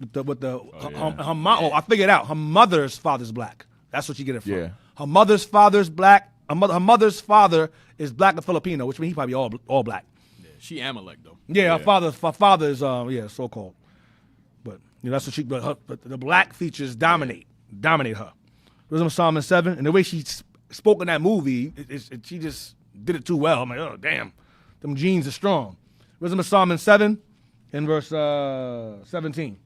I figured out. Her mother's father's black. That's what you get it from. Yeah. Her mother's father's black. Her mother's father is black and Filipino, which means he probably all black. Yeah, she Amalek though. Yeah, her father is so called. But that's what she. But the black features dominate her. Wisdom of Solomon 7, and the way she spoke in that movie, she just did it too well. I'm like, oh damn, them genes are strong. Wisdom of Solomon 7, in verse 17.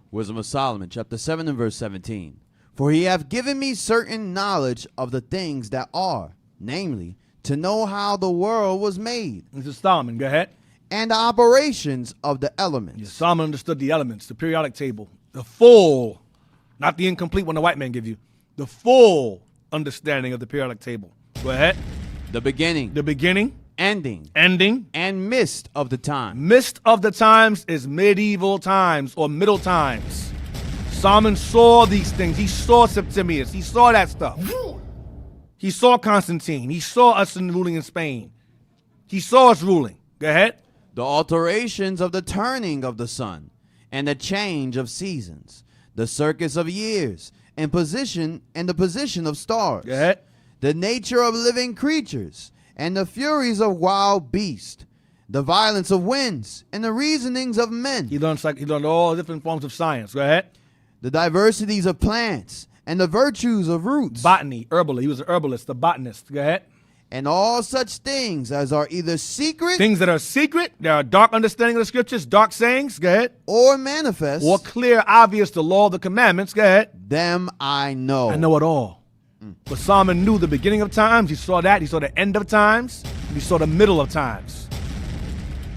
Wisdom of Solomon, chapter 7 and verse 17. For he hath given me certain knowledge of the things that are, namely, to know how the world was made. This is Solomon. Go ahead. And the operations of the elements. Yeah, Solomon understood the elements, the periodic table, the full, not the incomplete one the white man give you, the full understanding of the periodic table. Go ahead. The beginning. Ending. And midst of the time. Midst of the times is medieval times or middle times. Solomon saw these things. He saw Septimius. He saw that stuff. He saw Constantine. He saw us ruling in Spain. He saw us ruling. Go ahead. The alterations of the turning of the sun and the change of seasons, the circus of years and the position of stars. Go ahead. The nature of living creatures and the furies of wild beasts, the violence of winds and the reasonings of men. He learned all different forms of science. Go ahead. The diversities of plants and the virtues of roots. Botany, herbal. He was an herbalist, a botanist. Go ahead. And all such things as are either secret. Things that are secret. There are dark understanding of the scriptures, dark sayings. Go ahead. Or manifest. Or clear, obvious, the law of the commandments. Go ahead. Them I know. I know it all. But Solomon knew the beginning of times. He saw that. He saw the end of times. He saw the middle of times.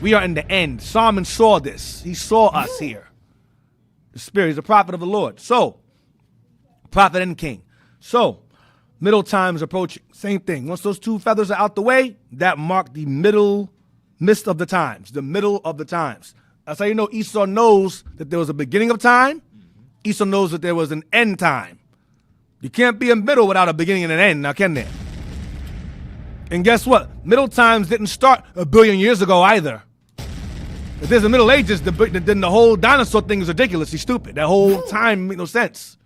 We are in the end. Solomon saw this. He saw us here. The Spirit is the prophet of the Lord. So, prophet and king. So, middle times approaching. Same thing. Once those two feathers are out the way, that marked the midst of the times. The middle of the times. That's how you know Esau knows that there was a beginning of time. Esau knows that there was an end time. You can't be a middle without a beginning and an end, now can there? And guess what? Middle times didn't start 1 billion years ago either. If there's the Middle Ages, then the whole dinosaur thing is ridiculously stupid. That whole time made no sense.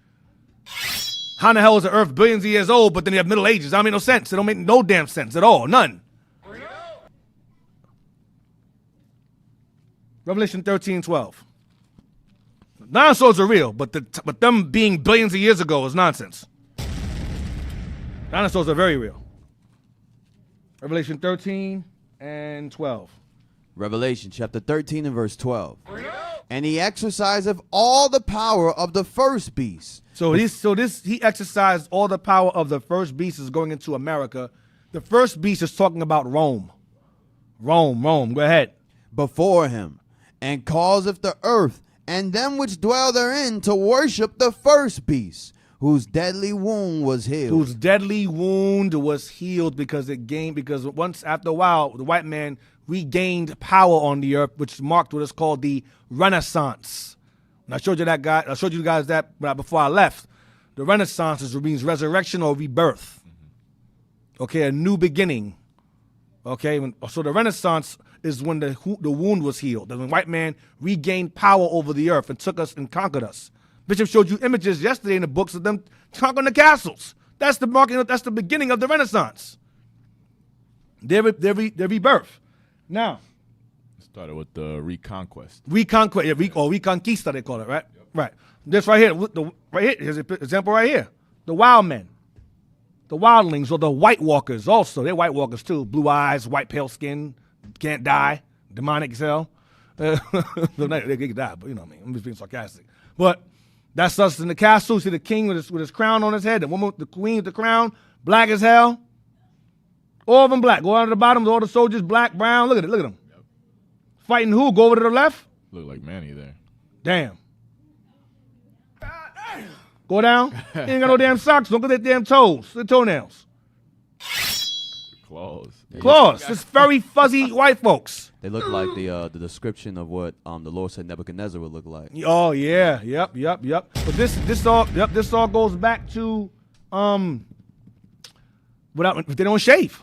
How in the hell is the Earth billions of years old, but then you have Middle Ages? That don't make no sense. It don't make no damn sense at all. None. Revelation 13:12. Dinosaurs are real, but them being billions of years ago is nonsense. Dinosaurs are very real. Revelation 13 and 12. Revelation chapter 13 and verse 12. And he exerciseth all the power of the first beast. He exercised all the power of the first beast is going into America. The first beast is talking about Rome. Rome. Go ahead. Before him, and causeth the earth and them which dwell therein to worship the first beast, whose deadly wound was healed. Whose deadly wound was healed because once after a while, the white man regained power on the earth, which marked what is called the Renaissance. And I showed you guys that before I left. The Renaissance means resurrection or rebirth. Okay, a new beginning. Okay, so the Renaissance is when the wound was healed. And the white man regained power over the earth and took us and conquered us. Bishop showed you images yesterday in the books of them conquering the castles. That's the beginning of the Renaissance. Their rebirth. Now, started with the reconquest. Reconquista, they call it, right? Yep. Right. This right here, here's an example right here. The wild men. The wildlings or the white walkers also. They're white walkers too. Blue eyes, white pale skin, can't die, demonic as hell. They can die, but you know what I mean. I'm just being sarcastic. But that's us in the castle. See the king with his crown on his head, the woman, the queen with the crown, black as hell. All of them black. Go down to the bottom, all the soldiers, black, brown. Look at them. Yep. Fighting who? Go over to the left. Look like Manny there. Damn. Go down. You ain't got no damn socks. Don't get their damn toes, the toenails. Claws. Just very fuzzy white folks. They look like the description of what the Lord said Nebuchadnezzar would look like. Oh yeah, yep. But this all goes back to if they don't shave.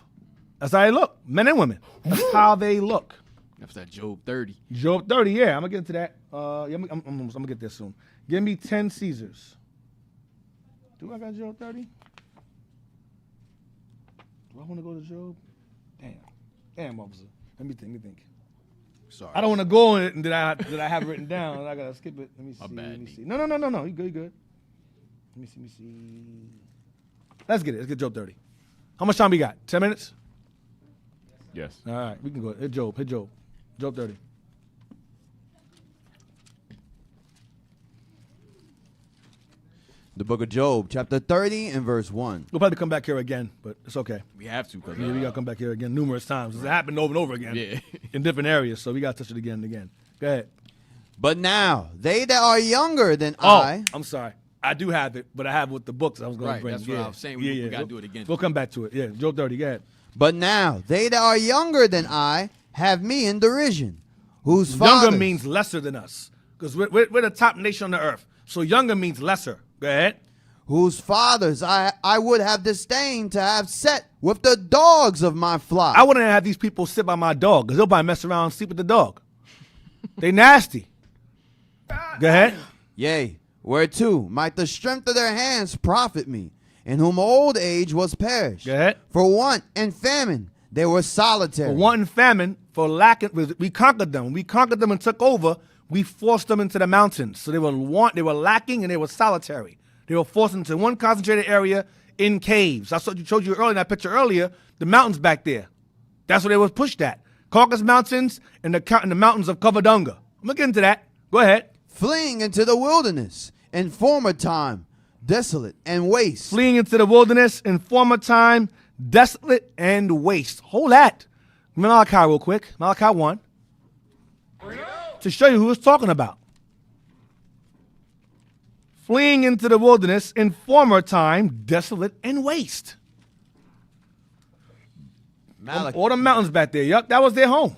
That's how they look, men and women. That's how they look. That's that Job 30. Job 30, yeah. I'm gonna get into that. I'm gonna get there soon. Give me 10 Caesars. Do I got Job 30? Do I want to go to Job? Damn, officer. Let me think. Sorry. I don't want to go on it and did I have it written down? I gotta skip it. Let me see. My bad, Let me see. No. You good. Let me see. Let's get it. Let's get Job 30. How much time we got? 10 minutes? Yes. All right, we can go. Hit Job. Job 30. The book of Job, chapter 30 and verse 1. We'll probably come back here again, but it's okay. We have to. Cause Yeah, we got to come back here again numerous times. It's happened over and over again. Yeah. In different areas, so we got to touch it again and again. Go ahead. But now, they that are younger than I. I'm sorry. I do have it, but I have with the books I was going to bring. That's what I was saying. We got to do it again. We'll come back to it. Yeah, Job 30, go ahead. But now, they that are younger than I have me in derision, whose fathers. Younger means lesser than us, because we're the top nation on the earth. So younger means lesser. Go ahead. Whose fathers I would have disdained to have set with the dogs of my flock. I wouldn't have these people sit by my dog, because they'll probably mess around and sleep with the dog. They nasty. Go ahead. Yea, whereto might the strength of their hands profit me, in whom old age was perished. Go ahead. For want and famine, they were solitary. For want and famine, for lacking, we conquered them. When we conquered them and took over, we forced them into the mountains. So they were lacking, and they were solitary. They were forced into one concentrated area in caves. I showed you earlier in that picture earlier, the mountains back there. That's where they were pushed at. Caucasus Mountains and the mountains of Covadonga. I'm going to get into that. Go ahead. Fleeing into the wilderness in former time, desolate and waste. Fleeing into the wilderness in former time, desolate and waste. Hold that. Malachi real quick. Malachi 1. To show you who it's talking about. Fleeing into the wilderness in former time, desolate and waste. All the mountains back there. Yup, that was their home.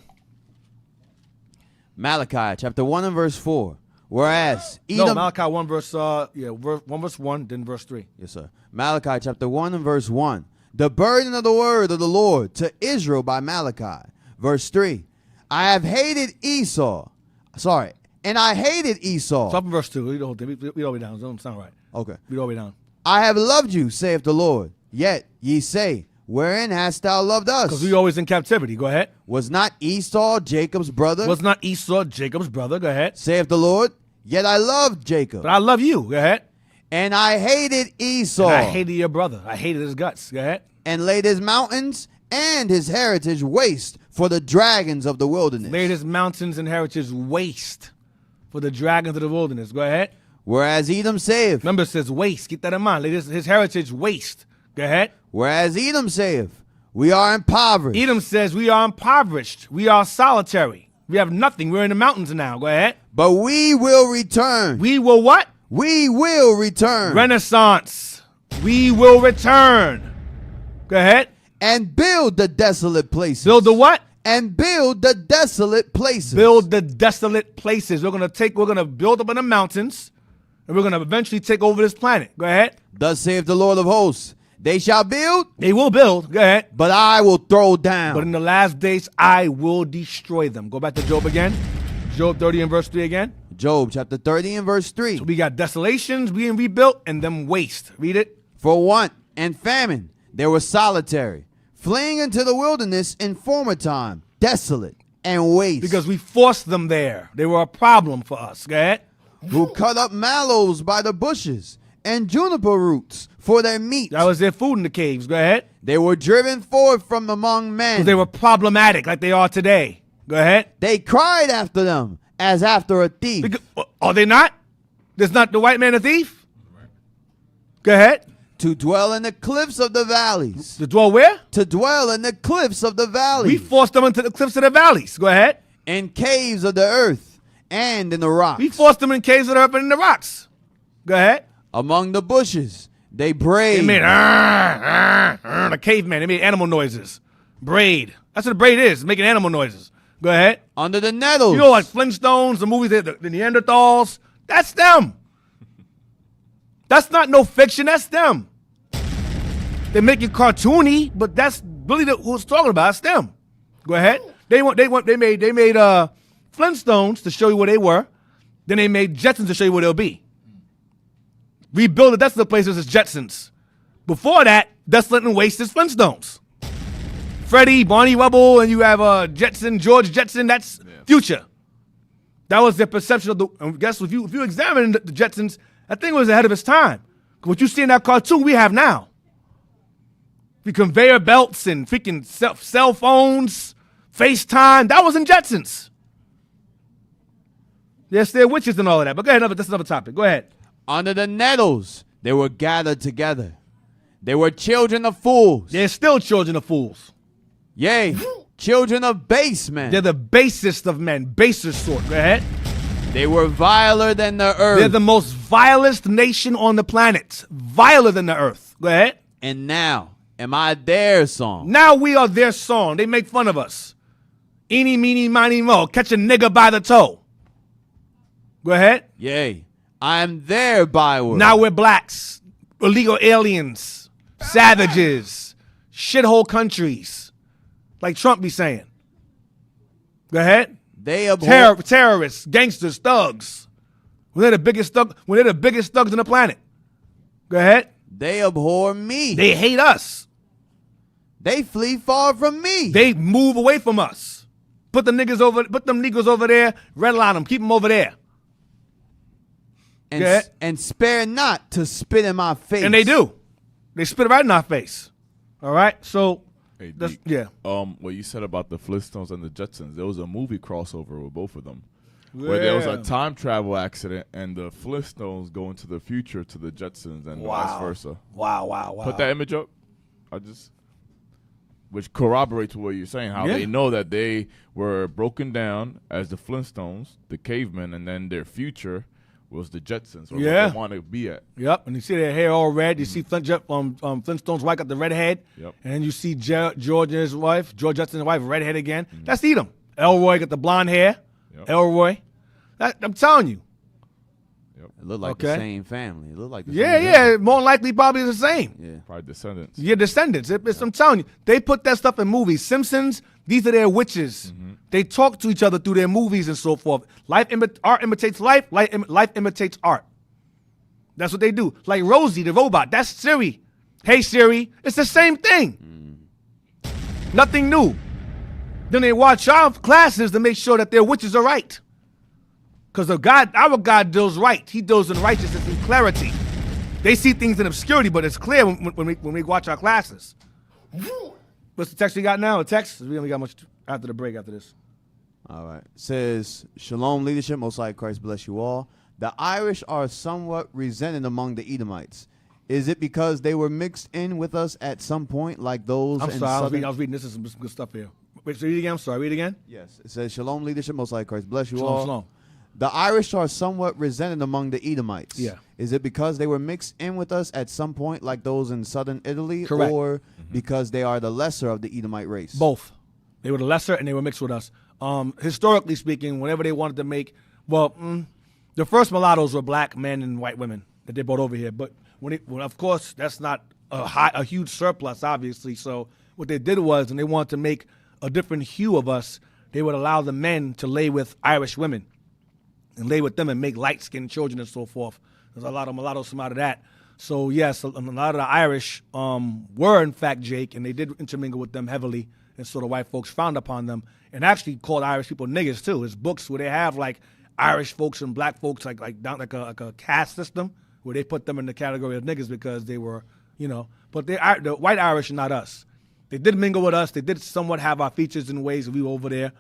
Malachi chapter 1 and verse 4. Whereas Edom. Malachi 1 verse 1, then verse 3. Yes, sir. Malachi chapter 1 and verse 1. The burden of the word of the Lord to Israel by Malachi. Verse 3. I have hated Esau. Sorry. And I hated Esau. Stop in verse 2. Read the whole thing. Read all the way down. It don't sound right. Okay. Read all the way down. I have loved you, saith the Lord. Yet ye say, wherein hast thou loved us? Because we always in captivity. Go ahead. Was not Esau Jacob's brother? Was not Esau Jacob's brother? Go ahead. Saith the Lord. Yet I loved Jacob. But I love you. Go ahead. And I hated Esau. And I hated your brother. I hated his guts. Go ahead. And laid his mountains and his heritage waste for the dragons of the wilderness. Laid his mountains and heritage waste for the dragons of the wilderness. Go ahead. Whereas Edom saith. Remember, it says waste. Keep that in mind. Laid his heritage waste. Go ahead. Whereas Edom saith, we are impoverished. Edom says we are impoverished. We are solitary. We have nothing. We're in the mountains now. Go ahead. But we will return. We will what? We will return. Renaissance. We will return. Go ahead. And build the desolate places. Build the what? And build the desolate places. Build the desolate places. We're gonna build up in the mountains, and we're gonna eventually take over this planet. Go ahead. Thus saith the Lord of hosts, they shall build. They will build. Go ahead. But I will throw down. But in the last days, I will destroy them. Go back to Job again. Job 30 and verse 3 again. Job chapter 30 and verse 3. So we got desolations being rebuilt and them waste. Read it. For want and famine, they were solitary, fleeing into the wilderness in former time, desolate and waste. Because we forced them there. They were a problem for us. Go ahead. Who cut up mallows by the bushes and juniper roots for their meat. That was their food in the caves. Go ahead. They were driven forth from among men. Because they were problematic like they are today. Go ahead. They cried after them as after a thief. Are they not? There's not the white man a thief? Go ahead. To dwell in the cliffs of the valleys. To dwell where? To dwell in the cliffs of the valleys. We forced them into the cliffs of the valleys. Go ahead. In caves of the earth and in the rocks. We forced them in caves of the earth and in the rocks. Go ahead. Among the bushes, they brayed. They made the caveman. They made animal noises. Braid. That's what a braid is, making animal noises. Go ahead. Under the nettles. You know, like Flintstones, the movies, the Neanderthals. That's them. That's not no fiction. That's them. They make it cartoony, but that's really who's talking about. It's them. Go ahead. They made Flintstones to show you where they were. Then they made Jetsons to show you where they'll be. Rebuild the desolate places as Jetsons. Before that, desolate and waste is Flintstones. Freddie, Barney Rubble, and you have Jetson, George Jetson. That's future. That was their perception of the. And guess if you examine the Jetsons, that thing was ahead of its time. What you see in that cartoon, we have now. The conveyor belts and freaking cell phones, FaceTime. That was in Jetsons. Yes, they're witches and all of that. But go ahead, that's another topic. Go ahead. Under the nettles, they were gathered together. They were children of fools. They're still children of fools. Yea, children of base men. They're the basest of men, baser sort. Go ahead. They were viler than the earth. They're the most vilest nation on the planet. Viler than the earth. Go ahead. And now, am I their song? Now we are their song. They make fun of us. Eeny, meeny, miny, mo. Catch a nigga by the toe. Go ahead. Yea, I am their byword. Now we're blacks, illegal aliens, savages, shithole countries. Like Trump be saying. Go ahead. They abhor terrorists, gangsters, thugs. When they're the biggest thugs on the planet. Go ahead. They abhor me. They hate us. They flee far from me. They move away from us. Put them Negroes over there, redline them, keep them over there. And spare not to spit in my face. And they do. They spit right in our face. All right? So, Hey, yeah. What you said about the Flintstones and the Jetsons, there was a movie crossover with both of them. Where there was a time travel accident and the Flintstones go into the future to the Jetsons and vice versa. Wow. Put that image up. Which corroborates what you're saying, how they know that they were broken down as the Flintstones, the cavemen, and then their future was the Jetsons, or what they want to be at. Yep, and you see their hair all red. You see Flintstone's wife got the red head. Yep. And then you see George Jetson's wife, redhead again. That's Edom. Elroy got the blonde hair. Yep. Elroy. I'm telling you. Yep. It looked like the same family. It looked like the same family. More likely probably the same. Yeah. Probably descendants. Yeah, descendants. I'm telling you, they put that stuff in movies. Simpsons, these are their witches. Mm-hmm. They talk to each other through their movies and so forth. Art imitates life. Life imitates art. That's what they do. Like Rosie, the robot. That's Siri. Hey, Siri. It's the same thing. Nothing new. Then they watch our classes to make sure that their witches are right. Because our God deals right. He deals in righteousness and clarity. They see things in obscurity, but it's clear when we watch our classes. What's the text we got now? A text? We only got much after the break after this. All right. It says, Shalom leadership, Most High Christ bless you all. The Irish are somewhat resented among the Edomites. Is it because they were mixed in with us at some point, like those I'm in sorry, I was reading. This is some good stuff here. Wait, so read it again? I'm sorry, read it again? Yes. It says, Shalom leadership, Most High Christ bless you Shalom, all. shalom. The Irish are somewhat resented among the Edomites. Yeah. Is it because they were mixed in with us at some point, like those in southern Italy? Correct. Or because they are the lesser of the Edomite race? Both. They were the lesser and they were mixed with us. Historically speaking, whenever they wanted to make, the first mulattoes were black men and white women that they brought over here. But when of course, that's not a huge surplus, obviously. So what they did was, and they wanted to make a different hue of us, they would allow the men to lay with Irish women and lay with them and make light-skinned children and so forth. There's a lot of mulattoes come out of that. So yes, a lot of the Irish were in fact Jake, and they did intermingle with them heavily, and so the white folks frowned upon them, and actually called Irish people niggers too. There's books where they have like Irish folks and black folks like a caste system where they put them in the category of niggers because they were, but the white Irish are not us. They did mingle with us. They did somewhat have our features in ways we were over there,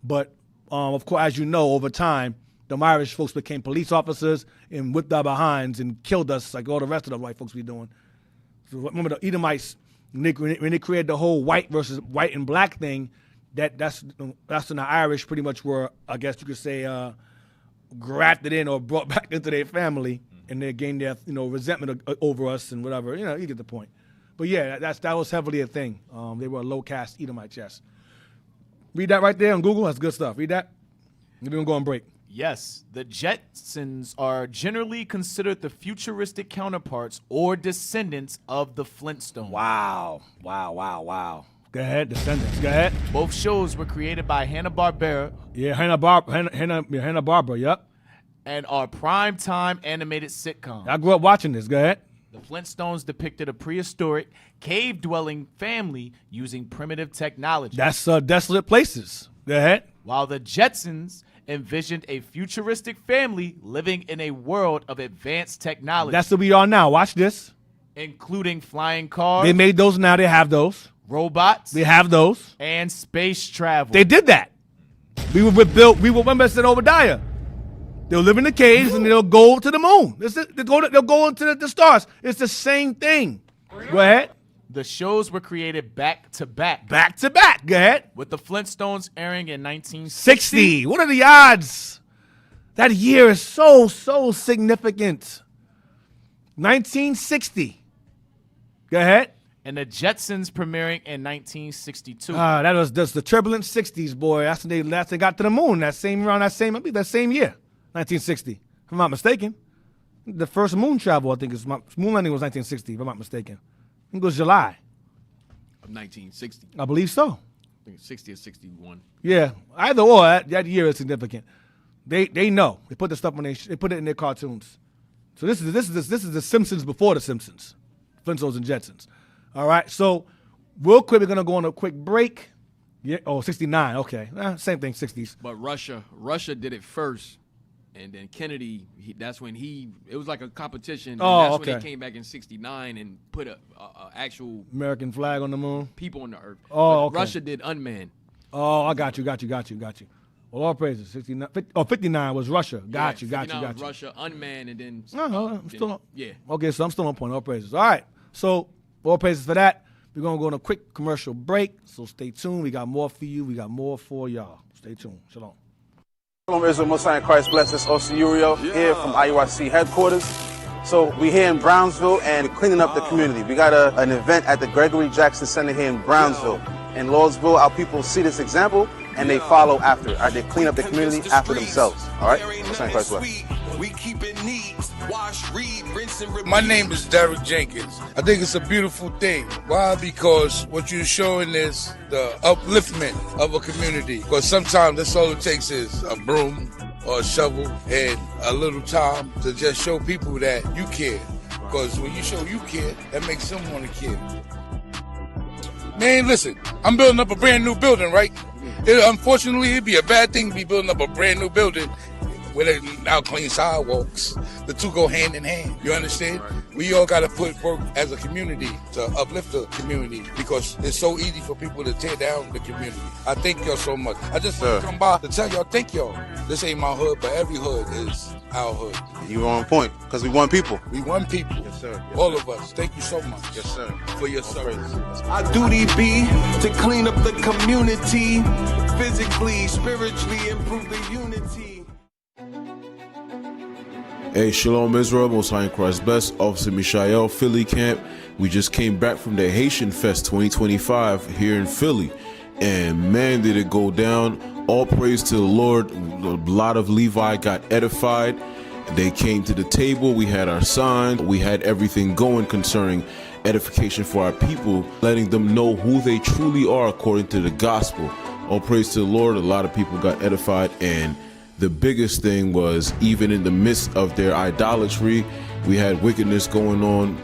but of course, as you know, over time, the Irish folks became police officers and whipped our behinds and killed us like all the rest of the white folks be doing. So remember the Edomites, when they created the whole white versus white and black thing, that's when the Irish pretty much were, I guess you could say, grafted in or brought back into their family, and they gained their resentment over us and whatever. You get the point. But yeah, that was heavily a thing. They were a low caste Edomite chess. Read that right there on Google. That's good stuff. Read that. We're gonna go on break. Yes, the Jetsons are generally considered the futuristic counterparts or descendants of the Flintstones. Wow. Go ahead, Descendants. Go ahead. Both shows were created by Hanna-Barbera. Yeah, Hanna-Barbera, yep. And are primetime animated sitcoms. I grew up watching this. Go ahead. The Flintstones depicted a prehistoric, cave-dwelling family using primitive technology. That's desolate places. Go ahead. While the Jetsons envisioned a futuristic family living in a world of advanced technology. That's what we are now. Watch this. Including flying cars. They made those now. They have those. Robots. They have those. And space travel. They did that. We were remember I said Obadiah. They'll live in the caves and they'll go to the moon. They'll go into the stars. It's the same thing. Go ahead. The shows were created back to back. Back to back. Go ahead. With the Flintstones airing in 1960. 60. What are the odds? That year is so significant. 1960. Go ahead. And the Jetsons premiering in 1962. That was just the turbulent 60s, boy. That's when they got to the moon. That same year, 1960, if I'm not mistaken. The first moon travel, I think, moon landing was 1960, if I'm not mistaken. I think it was July. Of 1960. I believe so. I think it's 60 or 61. Yeah, either or, that year is significant. They know. They put the stuff they put it in their cartoons. So this is the Simpsons before the Simpsons, Flintstones and Jetsons. All right, so real quick, we're gonna go on a quick break. Yeah, 69. Okay, same thing, 60s. But Russia did it first, and then Kennedy. That's when it was like a competition. And that's when they came back in '69 and put a actual American flag on the moon. People on the earth. Oh, okay. Russia did unmanned. Oh, I got you. Well, all praises. 69. 59 was Russia. Got you. Was Russia unmanned, and then I'm still. Yeah. Okay, so I'm still on point. All praises. All right. So all praises for that. We're gonna go on a quick commercial break. So stay tuned. We got more for you. We got more for y'all. Stay tuned. Shalom. Shalom, Israel, Messiah, Christ bless us. Osiurio here from IUIC headquarters. So we're here in Brownsville and cleaning up the community. We got an event at the Gregory Jackson Center here in Brownsville. In Lordsville, our people see this example and they follow after. They clean up the community after themselves. All right? Messiah, Christ bless. We keep it neat. Wash, read, rinse, and repeat. My name is Derek Jenkins. I think it's a beautiful thing. Why? Because what you're showing is the upliftment of a community. Because sometimes that's all it takes is a broom or a shovel and a little time to just show people that you care. Because when you show you care, that makes them want to care. Man, listen, I'm building up a brand new building, right? Unfortunately, it'd be a bad thing to be building up a brand new building with now clean sidewalks. The two go hand in hand. You understand? We all got to put work as a community to uplift the community because it's so easy for people to tear down the community. I thank y'all so much. I just want to come by to tell y'all thank y'all. This ain't my hood, but every hood is our hood. You on point because we want people. We want people. Yes, sir. Yes, all sir. of us. Thank you so much. Yes, sir. For your service. Our duty be to clean up the community, physically, spiritually, improve the unity. Hey, Shalom Israel, Most High in Christ bless. Officer Mishael, Philly camp. We just came back from the Haitian Fest 2025 here in Philly. And man, did it go down. All praise to the Lord. A lot of Levi got edified. They came to the table. We had our sign. We had everything going concerning edification for our people, letting them know who they truly are according to the gospel. All praise to the Lord. A lot of people got edified, and the biggest thing was, even in the midst of their idolatry, we had wickedness going on,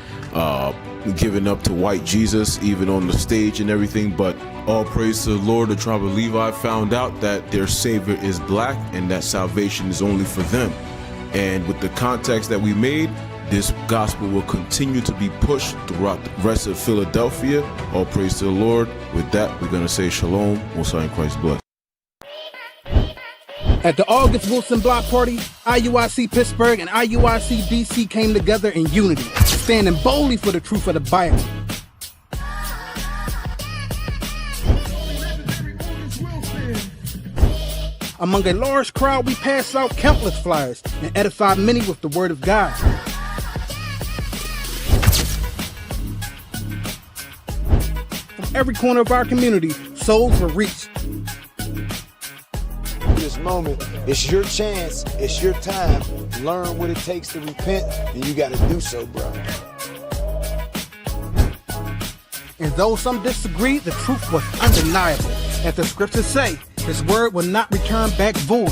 giving up to white Jesus, even on the stage and everything. But all praise to the Lord. The tribe of Levi found out that their Savior is black and that salvation is only for them. And with the context that we made, this gospel will continue to be pushed throughout the rest of Philadelphia. All praise to the Lord. With that, we're going to say shalom. Most High in Christ bless. At the August Wilson Block Party, IUIC Pittsburgh and IUIC DC came together in unity, standing boldly for the truth of the Bible. Among a large crowd, we passed out countless flyers and edified many with the word of God. From every corner of our community, souls were reached. This moment, it's your chance, it's your time. Learn what it takes to repent, and you got to do so, bro. And though some disagree, the truth was undeniable. As the scriptures say, his word will not return back void.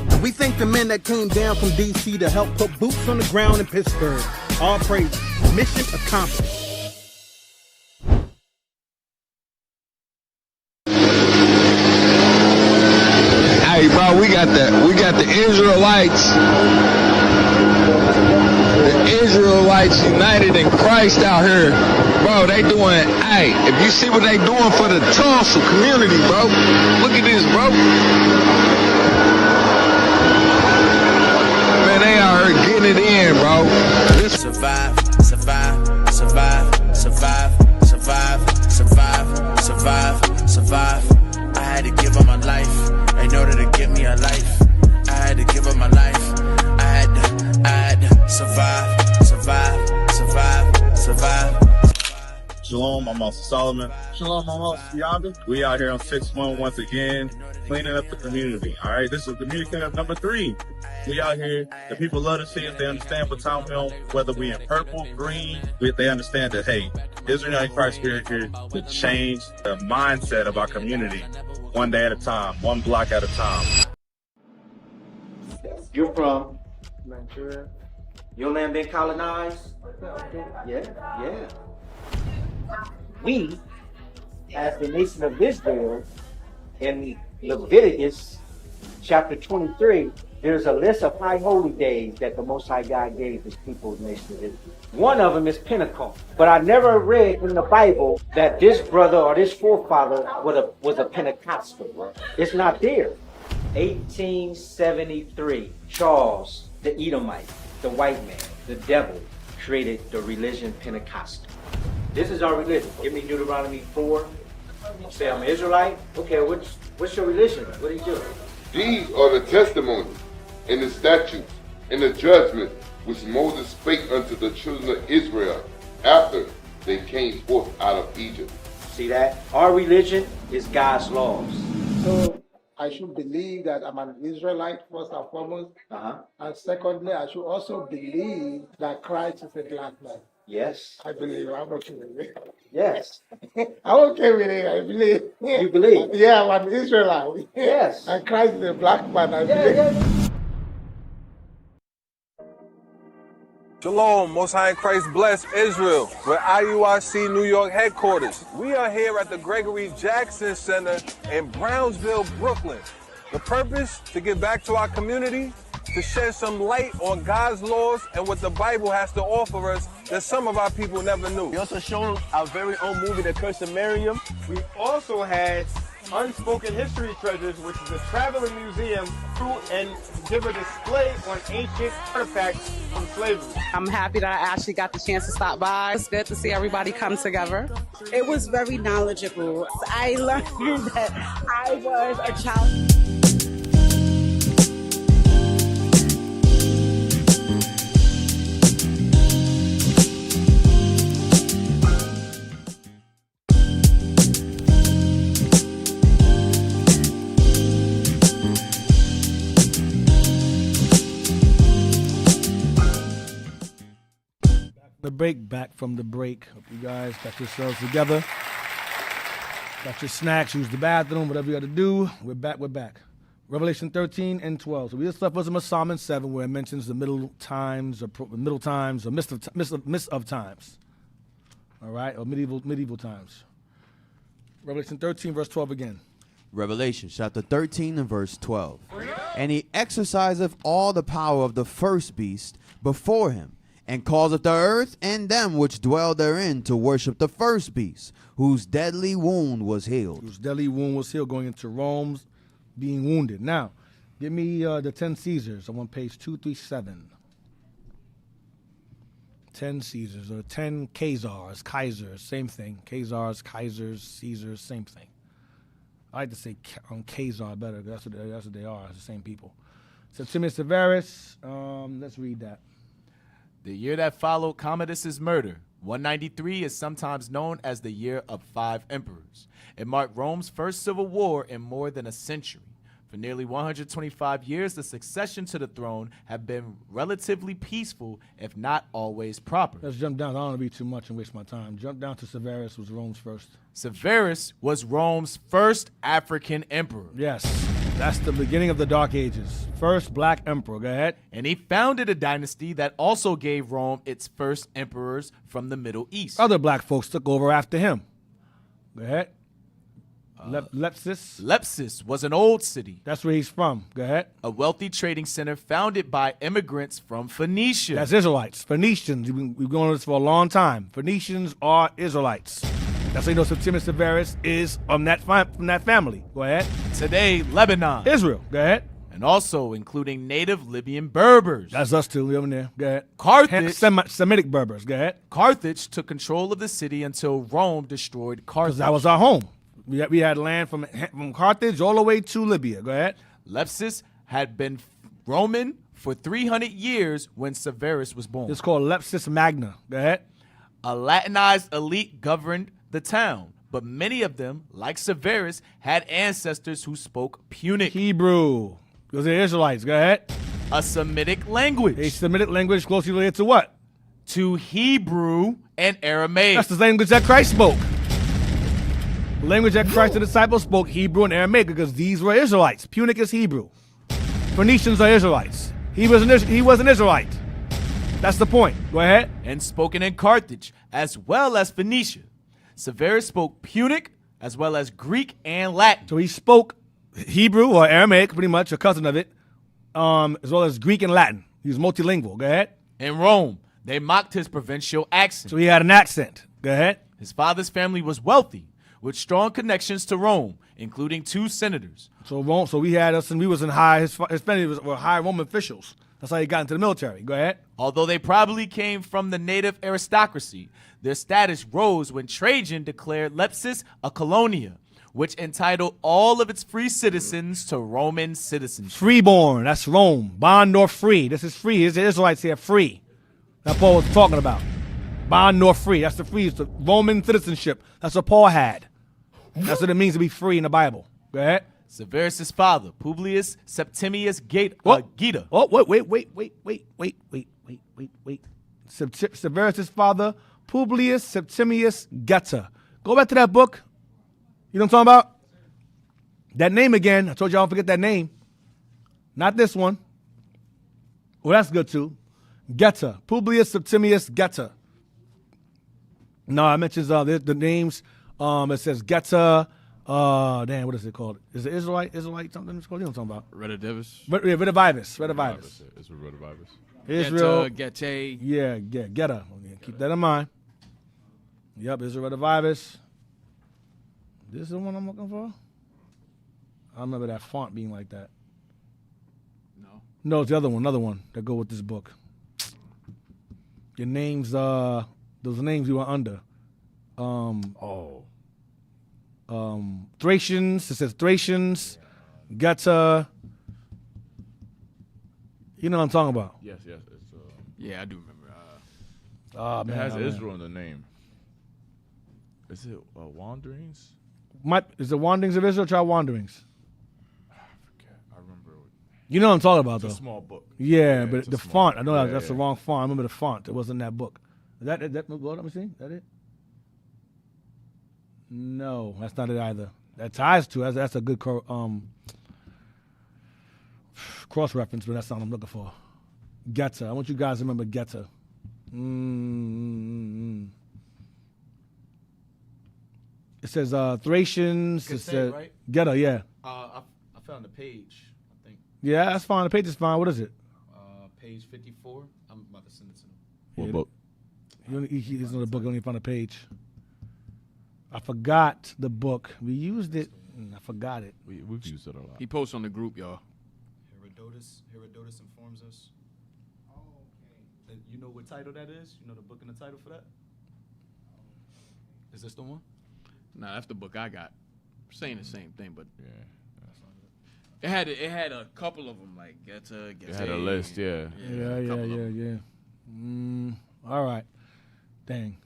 And we thank the men that came down from DC to help put boots on the ground in Pittsburgh. All praise. Mission accomplished. Hey, bro, we got the Israelites. The Israelites united in Christ out here. Bro, they doing, hey, if you see what they doing for the Tulsa community, bro. Look at this, bro. Man, they out here getting it in, bro. Survive, survive, survive, survive, survive, survive, survive, survive. I had to give up my life in order to give me a life. I had to give up my life. I had to survive, survive, survive, survive. Shalom, I'm Officer Solomon. Shalom, I'm Officer Yonder. We out here on 6-1 once again, cleaning up the community. All right, this is community cleanup number 3. We out here, the people love to see us. They understand what time we're on, whether we in purple, green, they understand that, hey, Israel in Christ Spirit here to change the mindset of our community one day at a time, one block at a time. You're from Nigeria. Your land been colonized? Yeah. We, as the nation of Israel, in Leviticus chapter 23, there's a list of high holy days that the Most High God gave his people, the nation of Israel. One of them is Pentecost. But I never read in the Bible that this brother or this forefather was a Pentecostal. It's not there. 1873, Charles, the Edomite, the white man, the devil, created the religion Pentecostal. This is our religion. Give me Deuteronomy 4. You say I'm an Israelite. Okay, what's your religion? What do you do? These are the testimonies and the statutes and the judgment which Moses spake unto the children of Israel after they came forth out of Egypt. See that? Our religion is God's laws. So I should believe that I'm an Israelite first and foremost. And secondly, I should also believe that Christ is a black man. Yes. I believe. I'm okay with it. Yes. I'm okay with it. I believe. You believe? Yeah, I'm an Israelite. Yes. And Christ is a black man. I believe. Yeah. Shalom, Most High in Christ bless Israel. We're IUIC New York headquarters. We are here at the Gregory Jackson Center in Brownsville, Brooklyn. The purpose, to give back to our community, to shed some light on God's laws and what the Bible has to offer us that some of our people never knew. We also showed our very own movie, The Curse of Miriam. We also had Unspoken History Treasures, which is a traveling museum and give a display on ancient artifacts from slavery. I'm happy that I actually got the chance to stop by. It's good to see everybody come together. It was very knowledgeable. I learned that I was a child. The break, back from the break. Hope you guys got yourselves together. Got your snacks, use the bathroom, whatever you got to do. We're back. Revelation 13 and 12. So we just left with Psalm and 7 where it mentions the middle times or midst of times. All right, or medieval times. Revelation 13, verse 12 again. Revelation chapter 13 and verse 12. And he exerciseth all the power of the first beast before him, and causeth the earth and them which dwell therein to worship the first beast, whose deadly wound was healed. Whose deadly wound was healed, going into Rome, being wounded. Now, give me the 10 Caesars. I'm on page 237. 10 Caesars, or 10 Kaisers, same thing. Kaisers, Caesars, same thing. I like to say Kaisar better, because that's what they are, it's the same people. Septimius Severus, let's read that. The year that followed Commodus's murder, 193, is sometimes known as the year of 5 emperors. It marked Rome's first civil war in more than a century. For nearly 125 years, the succession to the throne had been relatively peaceful, if not always proper. Let's jump down. I don't want to read too much and waste my time. Jump down to Severus, was Rome's first. Severus was Rome's first African emperor. Yes, that's the beginning of the Dark Ages. First black emperor. Go ahead. And he founded a dynasty that also gave Rome its first emperors from the Middle East. Other black folks took over after him. Go ahead. Lepsis. Lepsis was an old city. That's where he's from. Go ahead. A wealthy trading center founded by immigrants from Phoenicia. That's Israelites. Phoenicians. We've been going on this for a long time. Phoenicians are Israelites. That's how you know Septimius Severus is from that family. Go ahead. Today, Lebanon. Israel. Go ahead. And also including native Libyan Berbers. That's us too. We over there. Go ahead. Carthage. Semitic Berbers. Go ahead. Carthage took control of the city until Rome destroyed Carthage. Because that was our home. We had land from Carthage all the way to Libya. Go ahead. Lepsis had been Roman for 300 years when Severus was born. It's called Lepsis Magna. Go ahead. A Latinized elite governed the town, but many of them, like Severus, had ancestors who spoke Punic. Hebrew. Because they're Israelites. Go ahead. A Semitic language. A Semitic language closely related to what? To Hebrew and Aramaic. That's the language that Christ spoke. The language that Christ and the disciples spoke, Hebrew and Aramaic, because these were Israelites. Punic is Hebrew. Phoenicians are Israelites. He was an Israelite. That's the point. Go ahead. And spoken in Carthage, as well as Phoenicia. Severus spoke Punic, as well as Greek and Latin. So he spoke Hebrew or Aramaic, pretty much, a cousin of it, as well as Greek and Latin. He was multilingual. Go ahead. In Rome, they mocked his provincial accent. So he had an accent. Go ahead. His father's family was wealthy, with strong connections to Rome, including 2 senators. So we had us, and we was in high. His family were high Roman officials. That's how he got into the military. Go ahead. Although they probably came from the native aristocracy, their status rose when Trajan declared Lepsis a colonia, which entitled all of its free citizens to Roman citizenship. Freeborn. That's Rome. Bond nor free. This is free. Here's the Israelites here. Free. That's Paul was talking about. Bond nor free. That's the free. It's the Roman citizenship. That's what Paul had. That's what it means to be free in the Bible. Go ahead. Severus' father, Publius Septimius Geta. Oh, wait. Severus' father, Publius Septimius Geta. Go back to that book. You know what I'm talking about? That name again. I told you I don't forget that name. Not this one. Well, that's good too. Geta. Publius Septimius Geta. No, I mentioned the names. It says Geta. Damn, what is it called? Is it Israelite something it's called? You know what I'm talking about? Redivivus. Redivivus. It's Redivivus. Israel. Geta. Yeah, Geta. Keep that in mind. Yep, Israel Redivivus. This is the one I'm looking for? I remember that font being like that. No, it's the other one, another one that go with this book. Your names, those names you were under. Thracians, it says Thracians, Geta. You know what I'm talking about? Yes. Yeah, I do remember. It has Israel in the name. Is it Wanderings? Is it Wanderings of Israel? Try Wanderings. I forget. I remember. You know what I'm talking about, though. It's a small book. Yeah, but the font, I know that's the wrong font. I remember the font. It wasn't that book. Well, let me see. Is that it? No, that's not it either. That ties to. That's a good cross reference, but that's not what I'm looking for. Geta. I want you guys to remember Geta. It says Thracians. It says right? Geta, yeah. I found the page, I think. Yeah, that's fine. The page is fine. What is it? Page 54. I'm about to send it to them. What book? He's on the book. I don't even find a page. I forgot the book. We used it. I forgot it. We've used it a lot. He posts on the group, y'all. Herodotus informs us. Oh, okay. You know what title that is? You know the book and the title for that? Is this the one? Nah, that's the book I got. Saying the same thing, but yeah, it had a couple of them like Geta. It had a list, yeah. Yeah. All right. Dang.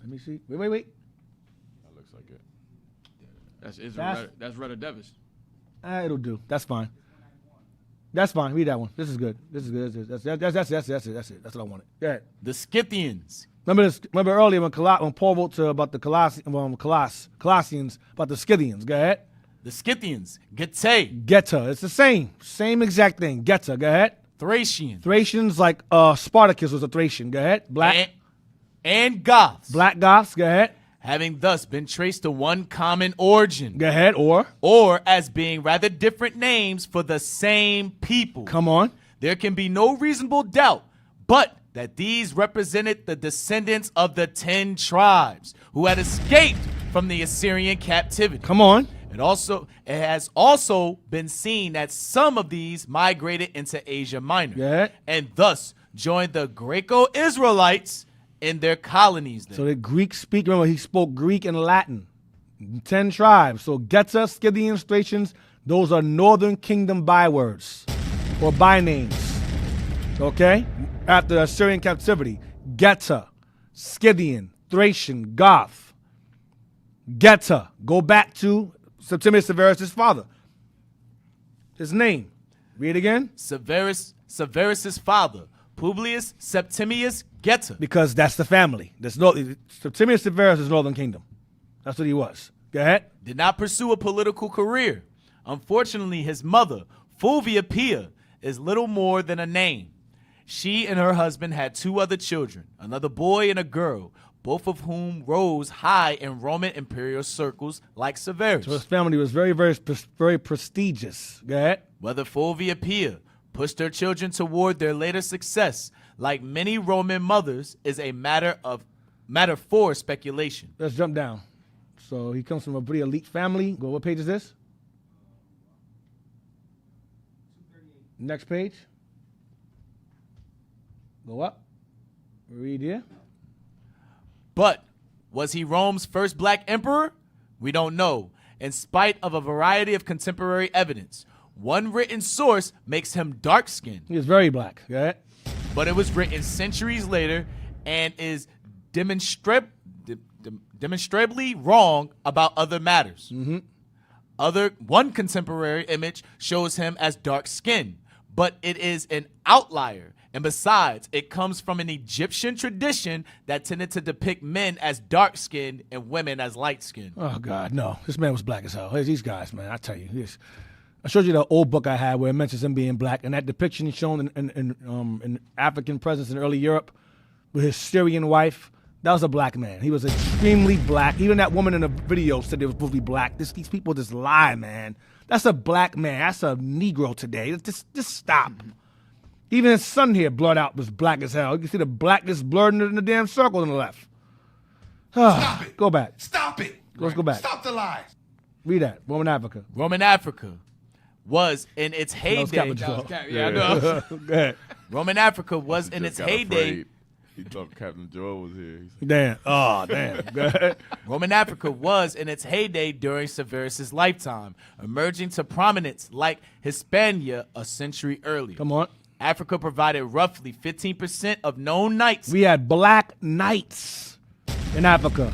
Let me see. Wait. That looks like it. That's Rudder Davis. It'll do. That's fine. That's fine. Read that one. This is good. That's it. That's what I wanted. Go ahead. The Scythians. Remember earlier when Paul wrote about the Colossians about the Scythians. Go ahead. The Scythians. Getae. Geta. It's the same exact thing. Geta. Go ahead. Thracians. Thracians like Spartacus was a Thracian. Go ahead. Black. And Goths. Black Goths. Go ahead. Having thus been traced to one common origin. Go ahead. Or as being rather different names for the same people. Come on. There can be no reasonable doubt but that these represented the descendants of the 10 tribes who had escaped from the Assyrian captivity. Come on. It has also been seen that some of these migrated into Asia Minor and thus joined the Greco-Israelites in their colonies there. So the Greek speak, remember he spoke Greek and Latin. 10 tribes. So Geta, Scythians, Thracians, those are northern kingdom bywords or bynames. Okay? After the Assyrian captivity. Geta, Scythian, Thracian, Goth. Geta. Go back to Septimius Severus' father. His name. Read again. Severus' father. Publius Septimius Geta. Because that's the family. Septimius Severus is Northern Kingdom. That's what he was. Go ahead. Did not pursue a political career. Unfortunately, his mother, Fulvia Pia, is little more than a name. She and her husband had 2 other children, another boy and a girl, both of whom rose high in Roman imperial circles like Severus. So his family was very, very, very prestigious. Go ahead. Whether Fulvia Pia pushed her children toward their later success, like many Roman mothers, is a matter for speculation. Let's jump down. So he comes from a pretty elite family. Go, what page is this? Next page. Go up. Read here. But was he Rome's first black emperor? We don't know, in spite of a variety of contemporary evidence. One written source makes him dark-skinned. He is very black. Go ahead. But it was written centuries later and is demonstrably wrong about other matters. One contemporary image shows him as dark-skinned, but it is an outlier. And besides, it comes from an Egyptian tradition that tended to depict men as dark-skinned and women as light-skinned. Oh, God, no. This man was black as hell. These guys, man, I tell you. I showed you the old book I had where it mentions him being black, and that depiction shown in African presence in early Europe with his Syrian wife, that was a black man. He was extremely black. Even that woman in the video said they were supposed to be black. These people just lie, man. That's a black man. That's a Negro today. Just stop. Even his son here, blurred out, was black as hell. You can see the blackness blurred in the damn circle on the left. Stop it. Go back. Stop it. Let's go back. Stop the lies. Read that. Roman Africa. Roman Africa was in its heyday. Go ahead. Roman Africa was in its heyday. He thought Captain Joel was here. Damn. Oh, damn. Go ahead. Roman Africa was in its heyday during Severus' lifetime, emerging to prominence like Hispania a century earlier. Come on. Africa provided roughly 15% of known knights. We had black knights in Africa.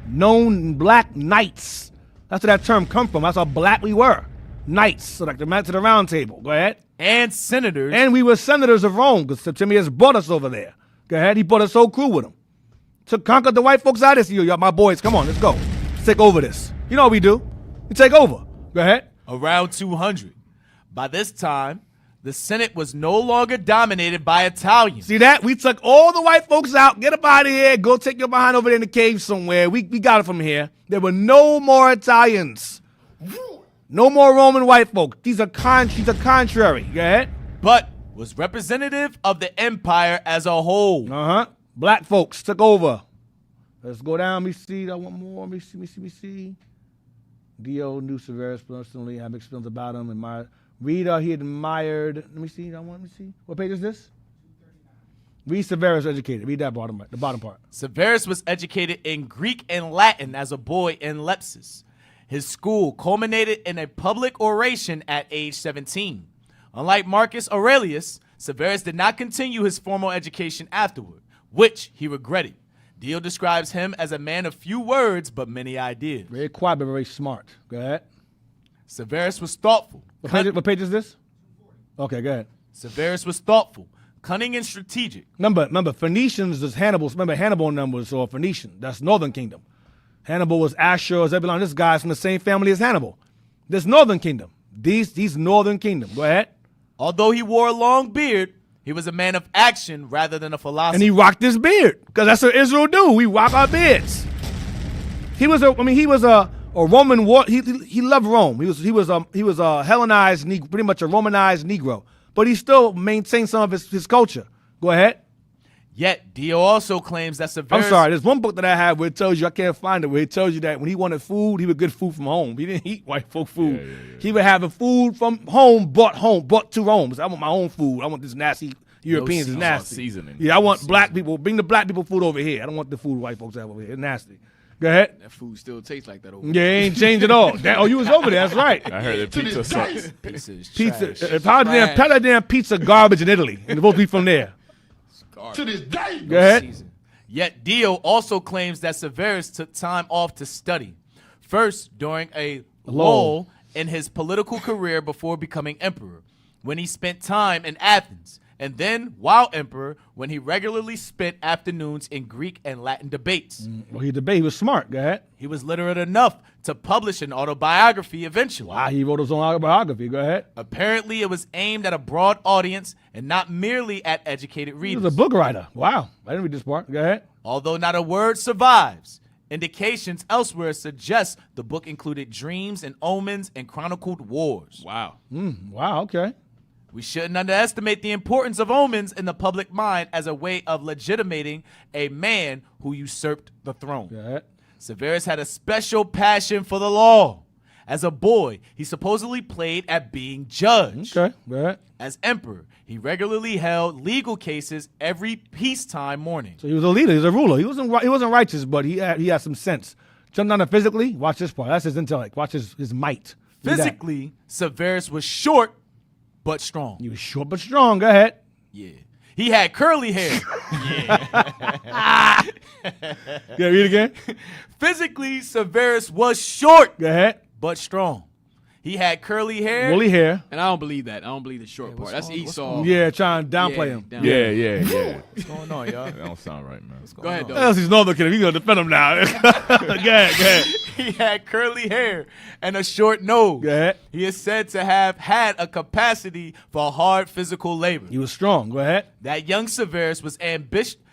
Known black knights. That's where that term come from. That's how black we were. Knights. So like the Knights of the Round Table. Go ahead. And senators. And we were senators of Rome because Septimius brought us over there. Go ahead. He brought his whole crew with him. Conquered the white folks out of this. Y'all, my boys, come on, let's go. Let's take over this. You know what we do. We take over. Go ahead. Around 200. By this time, the Senate was no longer dominated by Italians. See that? We took all the white folks out. Get up out of here. Go take your behind over there in the cave somewhere. We got it from here. There were no more Italians. No more Roman white folk. These are contrary. Go ahead. But was representative of the empire as a whole. Black folks took over. Let's go down. Let me see. I want more. Let me see. Dio knew Severus personally. I have experience about him. And my reader, he admired. Let me see. What page is this? Read Severus educated. Read that the bottom part. Severus was educated in Greek and Latin as a boy in Lepsis. His school culminated in a public oration at age 17. Unlike Marcus Aurelius, Severus did not continue his formal education afterward, which he regretted. Dio describes him as a man of few words but many ideas. Very quiet but very smart. Go ahead. Severus was thoughtful. What page is this? Okay, go ahead. Severus was thoughtful, cunning and strategic. Remember, Phoenicians is Hannibal's. Remember, Hannibal numbers or Phoenician. That's Northern Kingdom. Hannibal was Ashur, Zebulon. This guy's from the same family as Hannibal. This Northern Kingdom. These Northern Kingdom. Go ahead. Although he wore a long beard, he was a man of action rather than a philosopher. And he rocked his beard because that's what Israel do. We rock our beards. He was a Roman war. He loved Rome. He was a Hellenized Negro, pretty much a Romanized Negro. But he still maintained some of his culture. Go ahead. Yet Dio also claims that Severus. I'm sorry. There's one book that I have where it tells you, I can't find it, where it tells you that when he wanted food, he would get food from home. He didn't eat white folk food. Yeah. He would have the food from home brought to Rome. So I want my own food. I want this nasty Europeans. It's nasty. Seasoning. Yeah, I want black people. Bring the black people food over here. I don't want the food white folks have over here. It's nasty. Go ahead. That food still tastes like that over there. there. Yeah, ain't changed at all. You was over there. That's right. I heard the pizza sucks. Pizza. How damn pizza garbage in Italy? And supposed to be from there. To this day. Go ahead. Yet Dio also claims that Severus took time off to study. First, during a lull in his political career before becoming emperor, when he spent time in Athens, and then while emperor, when he regularly spent afternoons in Greek and Latin debates. Well, he was smart. Go ahead. He was literate enough to publish an autobiography eventually. Wow, he wrote his own autobiography. Go ahead. Apparently, it was aimed at a broad audience and not merely at educated readers. He was a book writer. Wow. I didn't read this part. Go ahead. Although not a word survives, indications elsewhere suggest the book included dreams and omens and chronicled wars. Wow. Wow, okay. We shouldn't underestimate the importance of omens in the public mind as a way of legitimating a man who usurped the throne. Go ahead. Severus had a special passion for the law. As a boy, he supposedly played at being judge. Okay, go ahead. As emperor, he regularly held legal cases every peacetime morning. So he was a leader. He was a ruler. He wasn't righteous, but he had some sense. Jumped down to physically. Watch this part. That's his intellect. Watch his might. Physically, Severus was short but strong. He was short but strong. Go ahead. Yeah. He had curly hair. Yeah, read it again. Physically, Severus was short. Go ahead. But strong. He had curly hair. Woolly hair. And I don't believe that. I don't believe the short part. That's Esau. Yeah, trying to downplay him. Yeah. What's going on, y'all? That don't sound right, man. Go ahead, What else he's Northern Kingdom? He's going to defend him now. Go ahead. He had curly hair and a short nose. Go ahead. He is said to have had a capacity for hard physical labor. He was strong. Go ahead. That young Severus was ambitious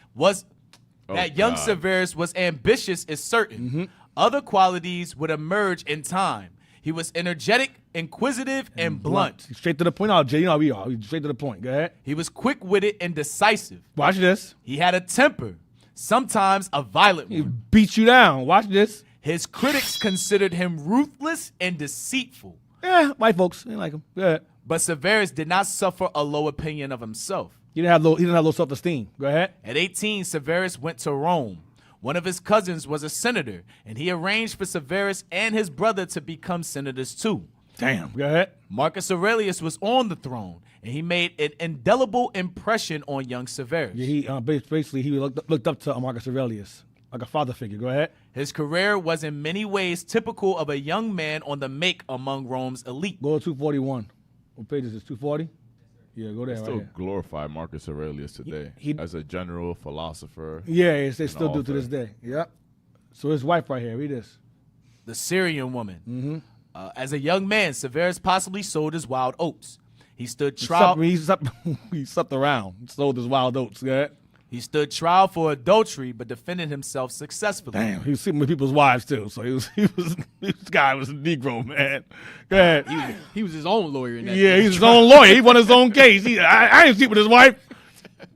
is certain. Mm-hmm. Other qualities would emerge in time. He was energetic, inquisitive, and blunt. Straight to the point. Oh, Jay, you know how we are. Straight to the point. Go ahead. He was quick-witted and decisive. Watch this. He had a temper, sometimes a violent one. He beat you down. Watch this. His critics considered him ruthless and deceitful. Yeah, white folks ain't like him. Go ahead. But Severus did not suffer a low opinion of himself. He didn't have low self-esteem. Go ahead. At 18, Severus went to Rome. One of his cousins was a senator, and he arranged for Severus and his brother to become senators too. Damn. Go ahead. Marcus Aurelius was on the throne, and he made an indelible impression on young Severus. Yeah, he basically he looked up to Marcus Aurelius like a father figure. Go ahead. His career was in many ways typical of a young man on the make among Rome's elite. Go to 241. What page is this? 240? Yeah, go there. They right still here. glorify Marcus Aurelius today as a general philosopher. Yeah, yes, they and still do to author. this day. Yep. So his wife right here. Read this. The Syrian woman. As a young man, Severus possibly sowed his wild oats. He stood trial. He supped around, sold his wild oats. Yeah. He stood trial for adultery, but defended himself successfully. Damn, he was sleeping with people's wives too. So this guy was a Negro, man. Go ahead. He was his own lawyer in that. Yeah, he's his own lawyer. He won his own case. I ain't sleep with his wife.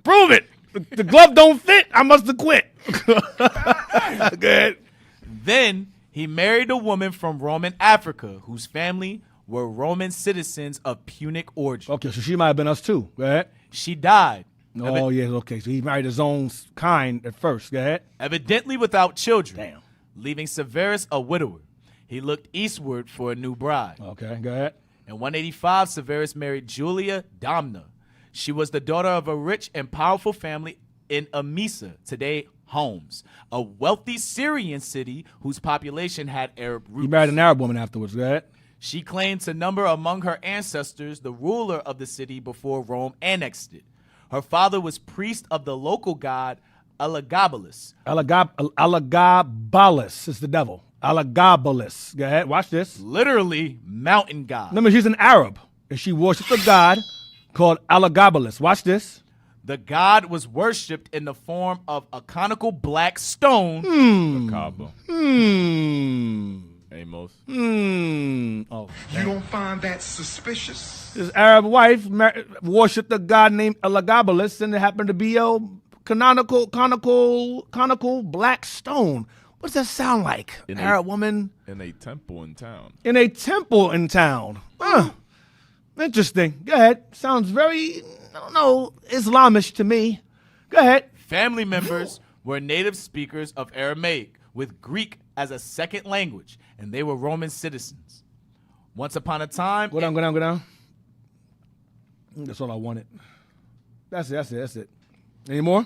Prove it. The glove don't fit. I must have quit. Go ahead. Then he married a woman from Roman Africa whose family were Roman citizens of Punic origin. Okay, so she might have been us too. Go ahead. She died. Oh, yeah, okay. So he married his own kind at first. Go ahead. Evidently without children. Damn. Leaving Severus a widower. He looked eastward for a new bride. Okay, go ahead. In 185, Severus married Julia Domna. She was the daughter of a rich and powerful family in Emesa, today Homs, a wealthy Syrian city whose population had Arab roots. He married an Arab woman afterwards. Go ahead. She claimed to number among her ancestors the ruler of the city before Rome annexed it. Her father was priest of the local god Elagabalus. Elagabalus is the devil. Elagabalus. Go ahead. Watch this. Literally mountain god. Remember, she's an Arab, and she worshipped a god called Elagabalus. Watch this. The god was worshipped in the form of a conical black stone. Kaaba. Amos. Oh, You don't find that suspicious? his Arab wife worshipped a god named Elagabalus, and it happened to be a conical black stone. What does that sound like? Arab woman in a temple in town. In a temple in town. Interesting. Go ahead. Sounds very, I don't know, Islamish to me. Go ahead. Family members were native speakers of Aramaic with Greek as a second language, and they were Roman citizens. Once upon a time... Go down. That's all I wanted. That's it. Any more?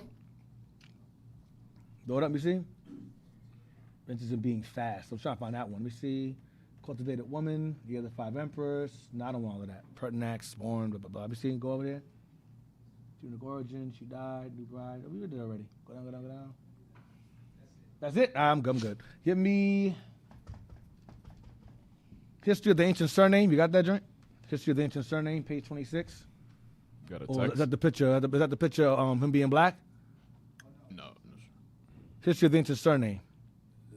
Throw it up, you see? Adventures in Being Fast. I'm trying to find that one. Let me see. Cultivated Woman, The Other Five Emperors. No, I don't want all of that. Pertinax, Born, blah, blah, blah. Let me see. Go over there. Punic Origin, She Died, New Bride. Oh, we did it already. Go down. That's it? I'm good. Give me History of the Ancient Surname. You got that joint? History of the Ancient Surname, page 26. Got a Or text? is that the picture? Is that the picture of him being black? No. History of the Ancient Surname.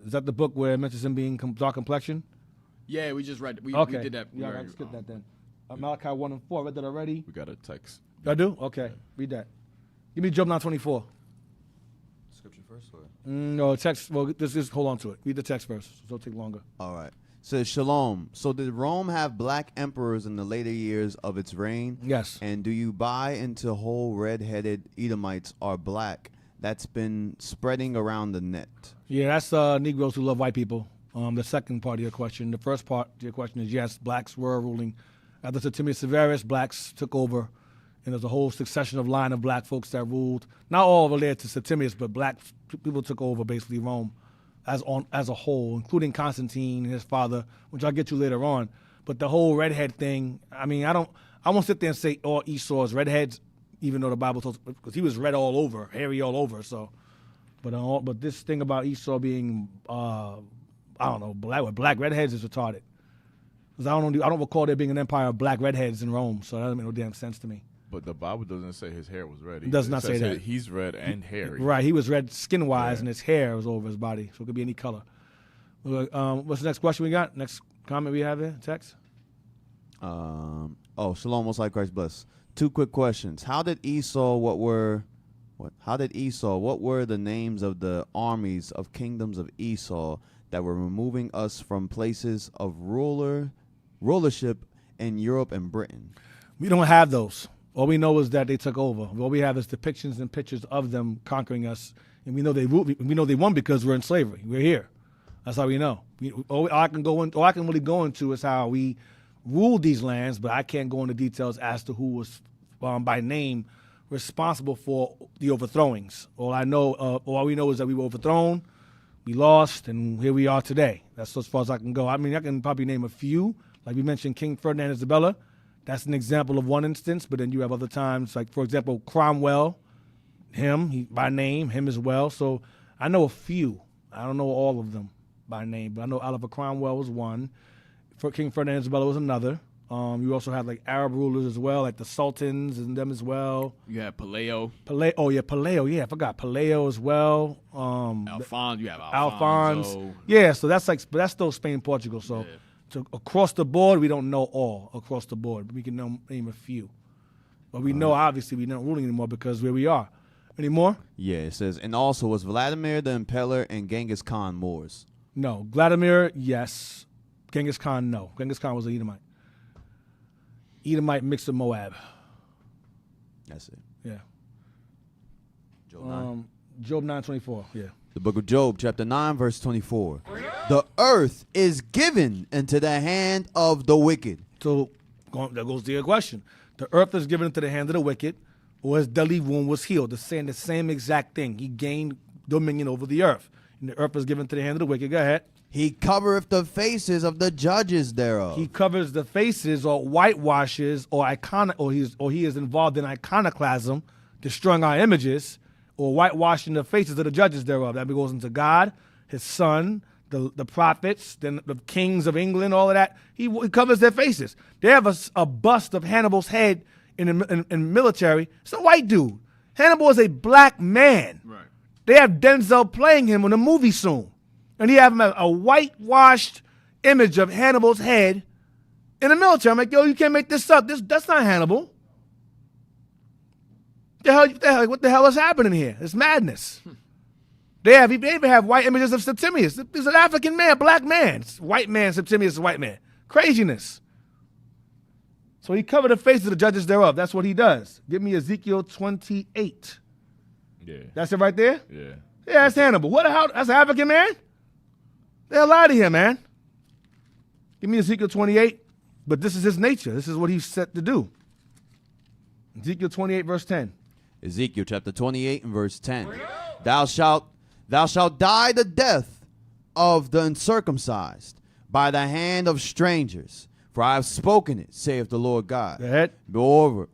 Is that the book where it mentions him being dark complexion? Yeah, we just read. We did that. Yeah, I skipped that then. Malachi 1 and 4. I read that already. We got a text. I do? Okay. Read that. Give me Job 9:24. Scripture first, or? No, text. Well, just hold on to it. Read the text first. So it'll take longer. All right. Says Shalom. So did Rome have black emperors in the later years of its reign? Yes. And do you buy into whole red-headed Edomites are black? That's been spreading around the net. Yeah, that's Negroes who love white people. The second part of your question. The first part of your question is yes, blacks were ruling. After Septimius Severus, blacks took over, and there's a whole succession of line of black folks that ruled. Not all related to Septimius, but black people took over basically Rome as a whole, including Constantine and his father, which I'll get to later on. But the whole redhead thing, I mean, I won't sit there and say all Esau is redheads, even though the Bible tells, because he was red all over, hairy all over. So, but this thing about Esau being I don't know, black redheads is retarded. Because I don't recall there being an empire of black redheads in Rome, so that doesn't make no damn sense to me. But the Bible doesn't say his hair was red. It does not say that. He's red and hairy. Right, he was red skin-wise, and his hair was over his body, so it could be any color. What's the next question we got? Next comment we have here? Text? Shalom, most high Christ bless. 2 quick questions. How did Esau, what were the names of the armies of kingdoms of Esau that were removing us from places of rulership in Europe and Britain? We don't have those. All we know is that they took over. All we have is depictions and pictures of them conquering us, and we know they won because we're in slavery. We're here. That's how we know. All I can really go into is how we ruled these lands, but I can't go into details as to who was by name responsible for the overthrowings. All we know is that we were overthrown, we lost, and here we are today. That's as far as I can go. I mean, I can probably name a few. Like we mentioned, King Ferdinand Isabella, That's an example of one instance, but then you have other times, like, for example, Cromwell, he by name, him as well. So I know a few. I don't know all of them by name, but I know Oliver Cromwell was one. King Ferdinand Isabella was another. You also had like Arab rulers as well, like the Sultans and them as well. You had Pelayo. Pelayo. Yeah, I forgot Pelayo as well. Alfonso. You have Alphonse. Yeah, so that's but that's still Spain, Portugal. So, across the board, we don't know all across the board. We can name a few, but we know obviously we're not ruling anymore because where we are. Any more? Yeah, it says, and also was Vladimir the Impaler and Genghis Khan Moors? No, Vladimir, yes. Genghis Khan, no. Genghis Khan was an Edomite. Edomite mixed with Moab. That's it. Yeah. Job 9. Job 9:24. Yeah. The book of Job, chapter 9, verse 24. The earth is given into the hand of the wicked. So that goes to your question. The earth is given into the hand of the wicked, or his deadly wound was healed. It's saying the same exact thing. He gained dominion over the earth. And the earth is given to the hand of the wicked. Go ahead. He covereth the faces of the judges thereof. He covers the faces or whitewashes or he is involved in iconoclasm, destroying our images, or whitewashing the faces of the judges thereof. That goes into God, his son, the prophets, then the kings of England, all of that. He covers their faces. They have a bust of Hannibal's head in military. It's a white dude. Hannibal is a black man. Right. They have Denzel playing him in a movie soon. And he have him a whitewashed image of Hannibal's head in the military. I'm like, yo, you can't make this up. That's not Hannibal. What the hell is happening here? It's madness. They even have white images of Septimius. He's an African man, black man. It's white man, Septimius is white man. Craziness. So he covered the faces of the judges thereof. That's what he does. Give me Ezekiel 28. Yeah. That's it right there? Yeah. Yeah, that's Hannibal. What the hell? That's an African man? The hell out of here, man. Give me Ezekiel 28. But this is his nature. This is what he's set to do. Ezekiel 28, verse 10. Ezekiel chapter 28 and verse 10. Thou shalt die the death of the uncircumcised by the hand of strangers. For I have spoken it, saith the Lord God. Go ahead.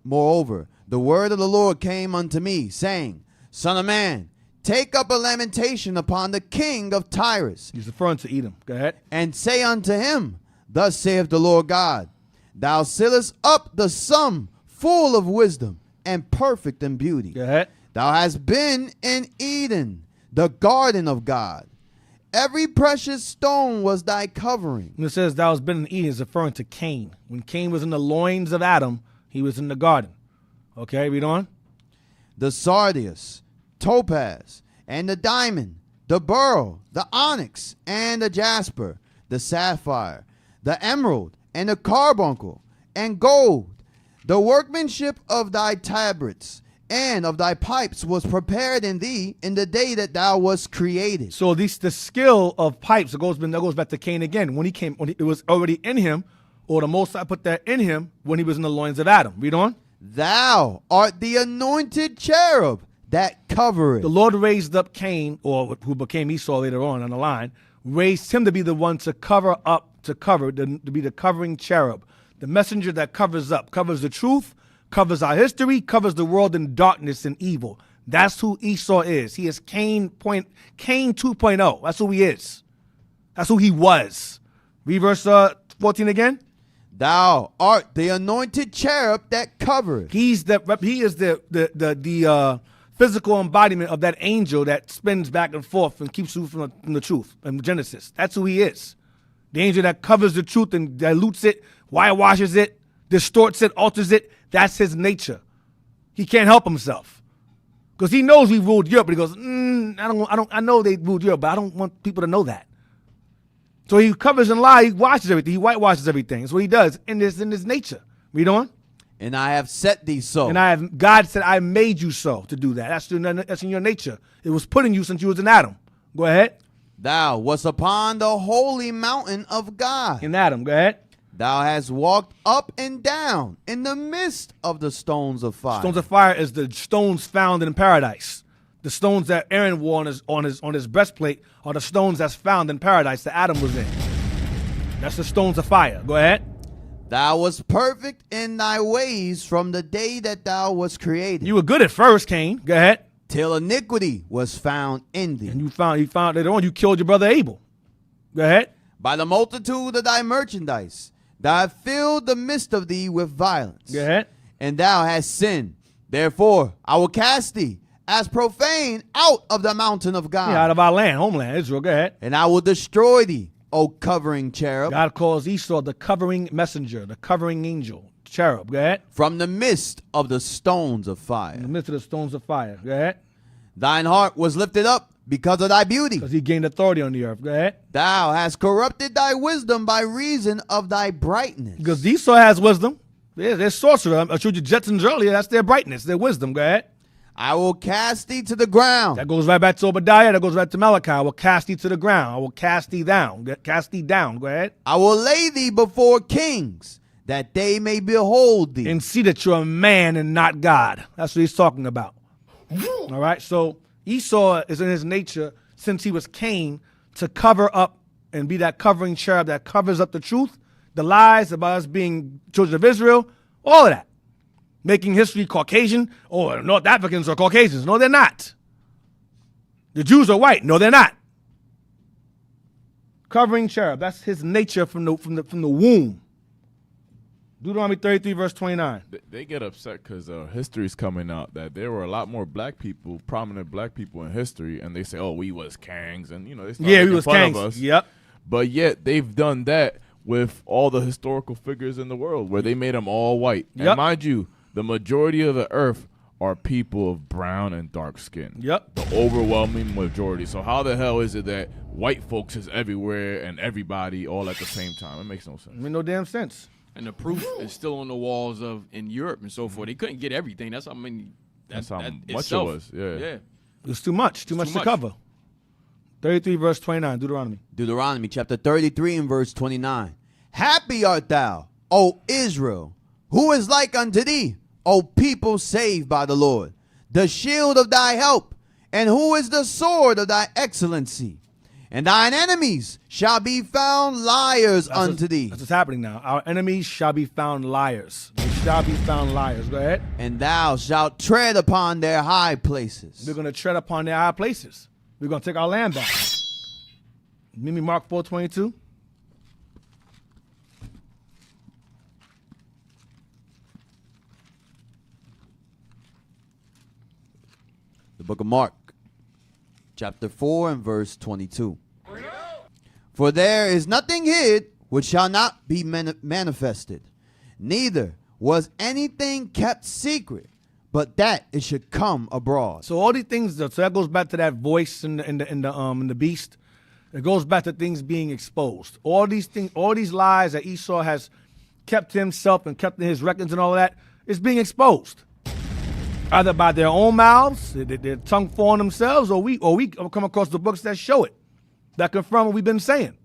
Moreover, the word of the Lord came unto me, saying, Son of man, take up a lamentation upon the king of Tyrus. He's referring to Edom. Go ahead. And say unto him, Thus saith the Lord God, Thou sealest up the sum full of wisdom and perfect in beauty. Go ahead. Thou hast been in Eden, the garden of God. Every precious stone was thy covering. When it says thou hast been in Eden, it's referring to Cain. When Cain was in the loins of Adam, he was in the garden. Okay, read on. The sardius, topaz, and the diamond, the beryl, the onyx, and the jasper, the sapphire, the emerald, and the carbuncle, and gold. The workmanship of thy tabrets and of thy pipes was prepared in thee in the day that thou wast created. So the skill of pipes, that goes back to Cain again. When it was already in him, or the Most High put that in him when he was in the loins of Adam. Read on. Thou art the anointed cherub that covereth. The Lord raised up Cain, or who became Esau later on the line, raised him to be the one to be the covering cherub. The messenger that covers up, covers the truth, covers our history, covers the world in darkness and evil. That's who Esau is. He is Cain 2.0. That's who he is. That's who he was. Read verse 14 again. Thou art the anointed cherub that covereth. He is the physical embodiment of that angel that spins back and forth and keeps you from the truth in Genesis. That's who he is. The angel that covers the truth and dilutes it, whitewashes it, distorts it, alters it. That's his nature. He can't help himself. Because he knows we ruled Europe, but he goes, I know they ruled Europe, but I don't want people to know that. So he covers and lies, he washes everything, he whitewashes everything. That's what he does in his nature. Read on. And I have set thee so. And God said, I made you so to do that. That's in your nature. It was put in you since you was in Adam. Go ahead. Thou wast upon the holy mountain of God. In Adam, go ahead. Thou hast walked up and down in the midst of the stones of fire. Stones of fire is the stones found in paradise. The stones that Aaron wore on his breastplate are the stones that's found in paradise that Adam was in. That's the stones of fire. Go ahead. Thou wast perfect in thy ways from the day that thou wast created. You were good at first, Cain. Go ahead. Till iniquity was found in thee. And you found later on you killed your brother Abel. Go ahead. By the multitude of thy merchandise, thou hast filled the midst of thee with violence. Go ahead. And thou hast sinned. Therefore, I will cast thee as profane out of the mountain of God. Yeah, out of our land, homeland, Israel. Go ahead. And I will destroy thee, O covering cherub. God calls Esau the covering messenger, the covering angel, cherub. Go ahead. From the midst of the stones of fire. In the midst of the stones of fire. Go ahead. Thine heart was lifted up because of thy beauty. Because he gained authority on the earth. Go ahead. Thou hast corrupted thy wisdom by reason of thy brightness. Because Esau has wisdom. They're sorcerer. I showed you Jetsons earlier. That's their brightness, their wisdom. Go ahead. I will cast thee to the ground. That goes right back to Obadiah. That goes right to Malachi. I will cast thee to the ground. I will cast thee down. Cast thee down. Go ahead. I will lay thee before kings, that they may behold thee. And see that you're a man and not God. That's what he's talking about. All right. So Esau is in his nature, since he was Cain, to cover up and be that covering cherub that covers up the truth, the lies about us being children of Israel, all of that. Making history Caucasian. Oh, North Africans are Caucasians. No, they're not. The Jews are white. No, they're not. Covering cherub. That's his nature from the womb. Deuteronomy 33, verse 29. They get upset because history's coming out that there were a lot more black people, prominent black people in history, and they say, "Oh, we was kangs," and they start making we was fun kangs. of us. Yep. But yet they've done that with all the historical figures in the world, where they made them all white. Yep. And mind you, the majority of the earth are people of brown and dark skin. Yep. The overwhelming majority. So how the hell is it that white folks is everywhere and everybody all at the same time? It makes no sense. It makes no damn sense. And the proof is still on the walls in Europe and so forth. They couldn't get everything. That's how many. That's how that much itself. it was. Yeah. Yeah. It was too much. Too much to cover. 33, verse 29, Deuteronomy. Deuteronomy chapter 33 and verse 29. Happy art thou, O Israel, who is like unto thee, O people saved by the Lord, the shield of thy help, and who is the sword of thy excellency. And thine enemies shall be found liars unto thee. That's what's happening now. Our enemies shall be found liars. They shall be found liars. Go ahead. And thou shalt tread upon their high places. We're going to tread upon their high places. We're going to take our land back. Meet me Mark 4:22. The book of Mark, chapter 4 and verse 22. For there is nothing hid which shall not be manifested, neither was anything kept secret, but that it should come abroad. So all these things, so that goes back to that voice in the beast. It goes back to things being exposed. All these things, all these lies that Esau has kept to himself and kept in his records and all that, is being exposed. Either by their own mouths, their tongue for themselves, or we come across the books that show it, that confirm what we've been saying.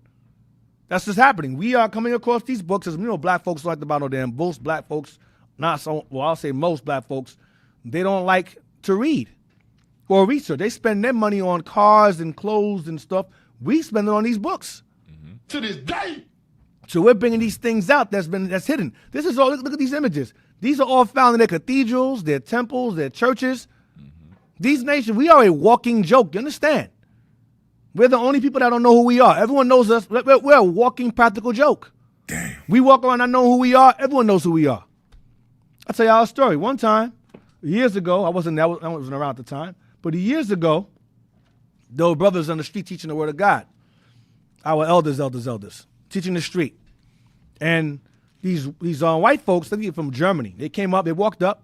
That's just happening. We are coming across these books, as black folks don't like to buy no damn books. Black folks, not so, well, I'll say most black folks, they don't like to read or research. They spend their money on cars and clothes and stuff. We spend it on these books. To this day. So we're bringing these things out that's hidden. This is all, look at these images. These are all found in their cathedrals, their temples, their churches. These nations, we are a walking joke. You understand? We're the only people that don't know who we are. Everyone knows us. We're a walking practical joke. Damn. We walk around not knowing who we are. Everyone knows who we are. I'll tell y'all a story. One time, years ago, I wasn't around at the time, but years ago, there were brothers on the street teaching the word of God. Our elders, teaching the street. And these white folks, they from Germany, they came up, they walked up,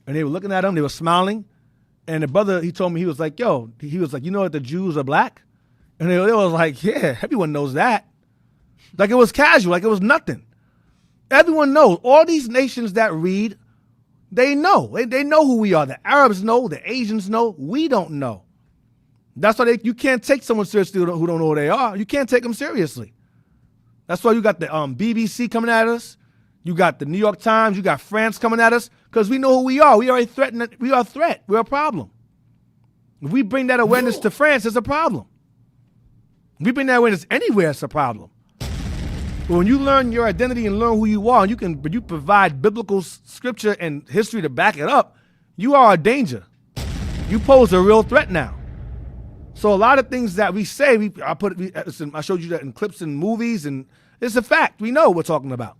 and they were looking at them, they were smiling. And the brother, he told me, he was like, you know that the Jews are black? And they was like, yeah, everyone knows that. Like it was casual, like it was nothing. Everyone knows. All these nations that read, they know. They know who we are. The Arabs know, the Asians know, we don't know. That's why you can't take someone seriously who don't know who they are. You can't take them seriously. That's why you got the BBC coming at us. You got the New York Times. You got France coming at us because we know who we are. We are a threat. We are a threat. We're a problem. If we bring that awareness to France, it's a problem. If we bring that awareness anywhere, it's a problem. But when you learn your identity and learn who you are, and you provide biblical scripture and history to back it up, you are a danger. You pose a real threat now. So a lot of things that we say, I showed you that in clips and movies, and it's a fact. We know what we're talking about.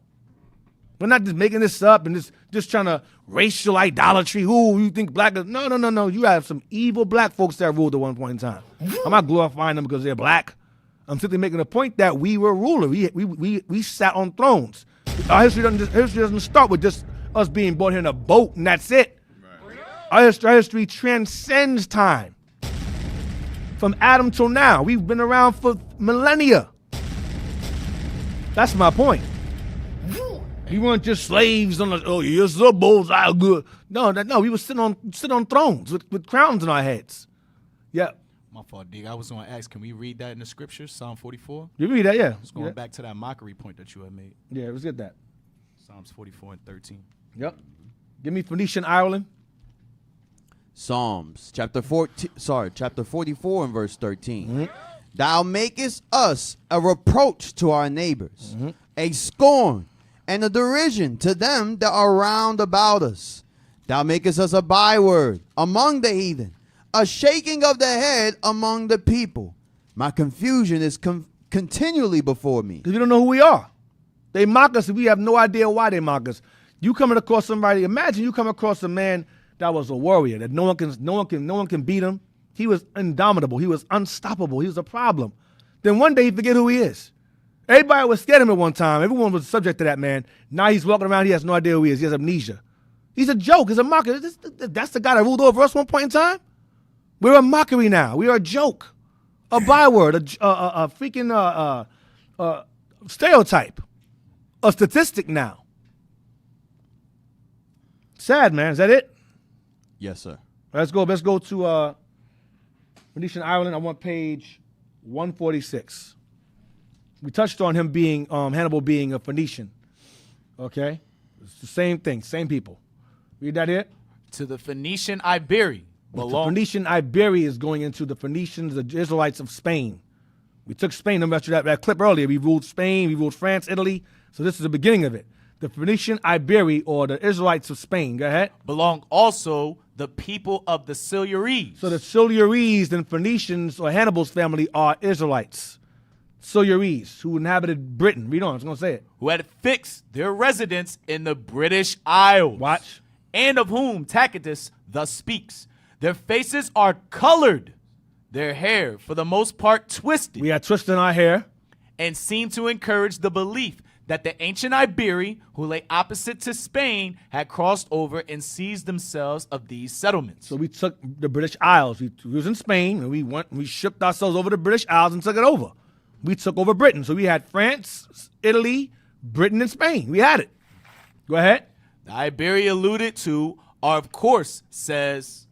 We're not just making this up and just trying to racial idolatry. Ooh, you think black is... No. You have some evil black folks that ruled at one point in time. I'm not glorifying them because they're black. I'm simply making a point that we were ruler. We sat on thrones. Our history doesn't start with just us being born here in a boat and that's it. Right. Our history transcends time. From Adam till now, we've been around for millennia. That's my point. We weren't just slaves on the, you're so bullseye good. No, we were sitting on thrones with crowns on our heads. Yeah. My fault, Dig. I was going to ask, can we read that in the scriptures, Psalm 44? You read that, yeah. It's going back to that mockery point that you had made. Yeah, let's get that. Psalms 44 and 13. Yep. Give me Phoenician Ireland. Psalms chapter 44 and verse 13. Mm-hmm. Thou makest us a reproach to our neighbors, mm-hmm. a scorn and a derision to them that are round about us. Thou makest us a byword among the heathen, a shaking of the head among the people. My confusion is continually before me. Because we don't know who we are. They mock us and we have no idea why they mock us. You coming across somebody, imagine you come across a man that was a warrior, that no one can beat him. He was indomitable. He was unstoppable. He was a problem. Then one day you forget who he is. Everybody was scared of him at one time. Everyone was subject to that man. Now he's walking around. He has no idea who he is. He has amnesia. He's a joke. He's a mockery. That's the guy that ruled over us one point in time. We're a mockery now. We are a joke, a byword, a freaking stereotype, a statistic now. Sad, man. Is that it? Yes, sir. Let's go to Venetian Ireland. I want page 146. We touched on him being Hannibal being a Phoenician. Okay, it's the same thing, same people. Read that here. To the Phoenician Iberi. The Phoenician Iberi is going into the Phoenicians, the Israelites of Spain. We took Spain. Remember that clip earlier. We ruled Spain. We ruled France, Italy. So this is the beginning of it. The Phoenician Iberi, or the Israelites of Spain. Go ahead. Belong also the people of the Silures. So the Silures and Phoenicians, or Hannibal's family, are Israelites. Silures, who inhabited Britain. Read on. I was going to say it. Who had fixed their residence in the British Isles. Watch. And of whom Tacitus thus speaks. Their faces are colored. Their hair, for the most part, twisted. We are twisting our hair. And seem to encourage the belief that the ancient Iberi, who lay opposite to Spain, had crossed over and seized themselves of these settlements. So we took the British Isles. We was in Spain, and we shipped ourselves over the British Isles and took it over. We took over Britain. So we had France, Italy, Britain, and Spain. We had it. Go ahead. The Iberi alluded to are, of course, says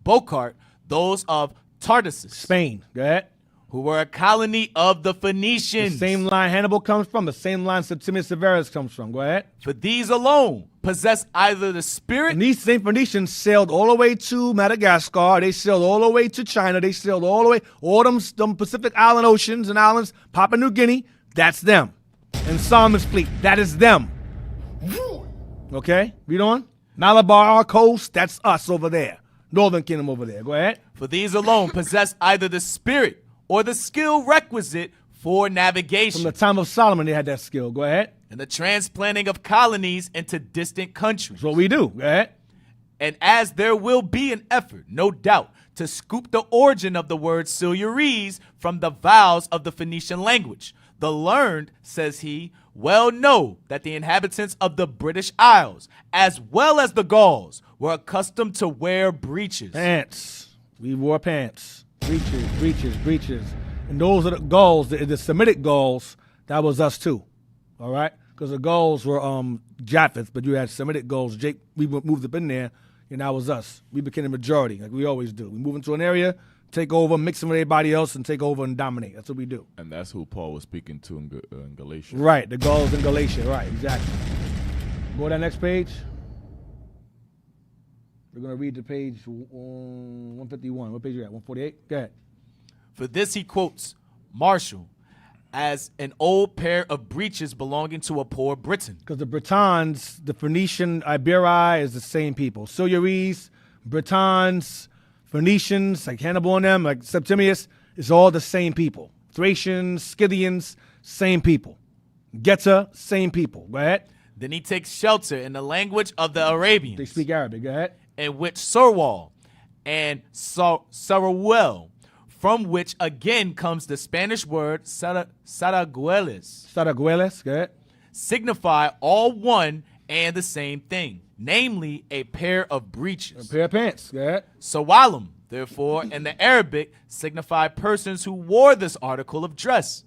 Bocart, those of Tartessus. Spain. Go ahead. Who were a colony of the Phoenicians. The same line Hannibal comes from, the same line Septimius Severus comes from. Go ahead. For these alone possess either the spirit. And these same Phoenicians sailed all the way to Madagascar. They sailed all the way to China. They sailed all the way, all them Pacific Island oceans and islands, Papua New Guinea. That's them. And Solomon's fleet. That is them. Okay, read on. Malabar coast. That's us over there. Northern Kingdom over there. Go ahead. For these alone possess either the spirit or the skill requisite for navigation. From the time of Solomon, they had that skill. Go ahead. And the transplanting of colonies into distant countries. That's what we do. Go ahead. And as there will be an effort, no doubt, to scoop the origin of the word Silures from the vowels of the Phoenician language, the learned, says he, well know that the inhabitants of the British Isles, as well as the Gauls, were accustomed to wear breeches. Pants. We wore pants. Breeches. And those are the Gauls, the Semitic Gauls, that was us too. All right? Because the Gauls were Japheth, but you had Semitic Gauls. We moved up in there, and that was us. We became the majority, like we always do. We move into an area, take over, mix with everybody else, and take over and dominate. That's what we do. And that's who Paul was speaking to in Galatia. Right, the Gauls in Galatia. Right, exactly. Go to that next page. We're going to read the page 151. What page are you at? 148? Go ahead. For this he quotes Marshall. as an old pair of breeches belonging to a poor Briton. Because the Britons, the Phoenician, Iberi is the same people. Silures, Britons, Phoenicians, like Hannibal and them, like Septimius, it's all the same people. Thracians, Scythians, same people. Geta, same people. Go ahead. Then he takes shelter in the language of the Arabians. They speak Arabic. Go ahead. In which Surwal and Sarawel, from which again comes the Spanish word Saragueles. Saragueles, go ahead. Signify all one and the same thing, namely a pair of breeches. A pair of pants, go ahead. Sawalim, therefore, in the Arabic, signify persons who wore this article of dress.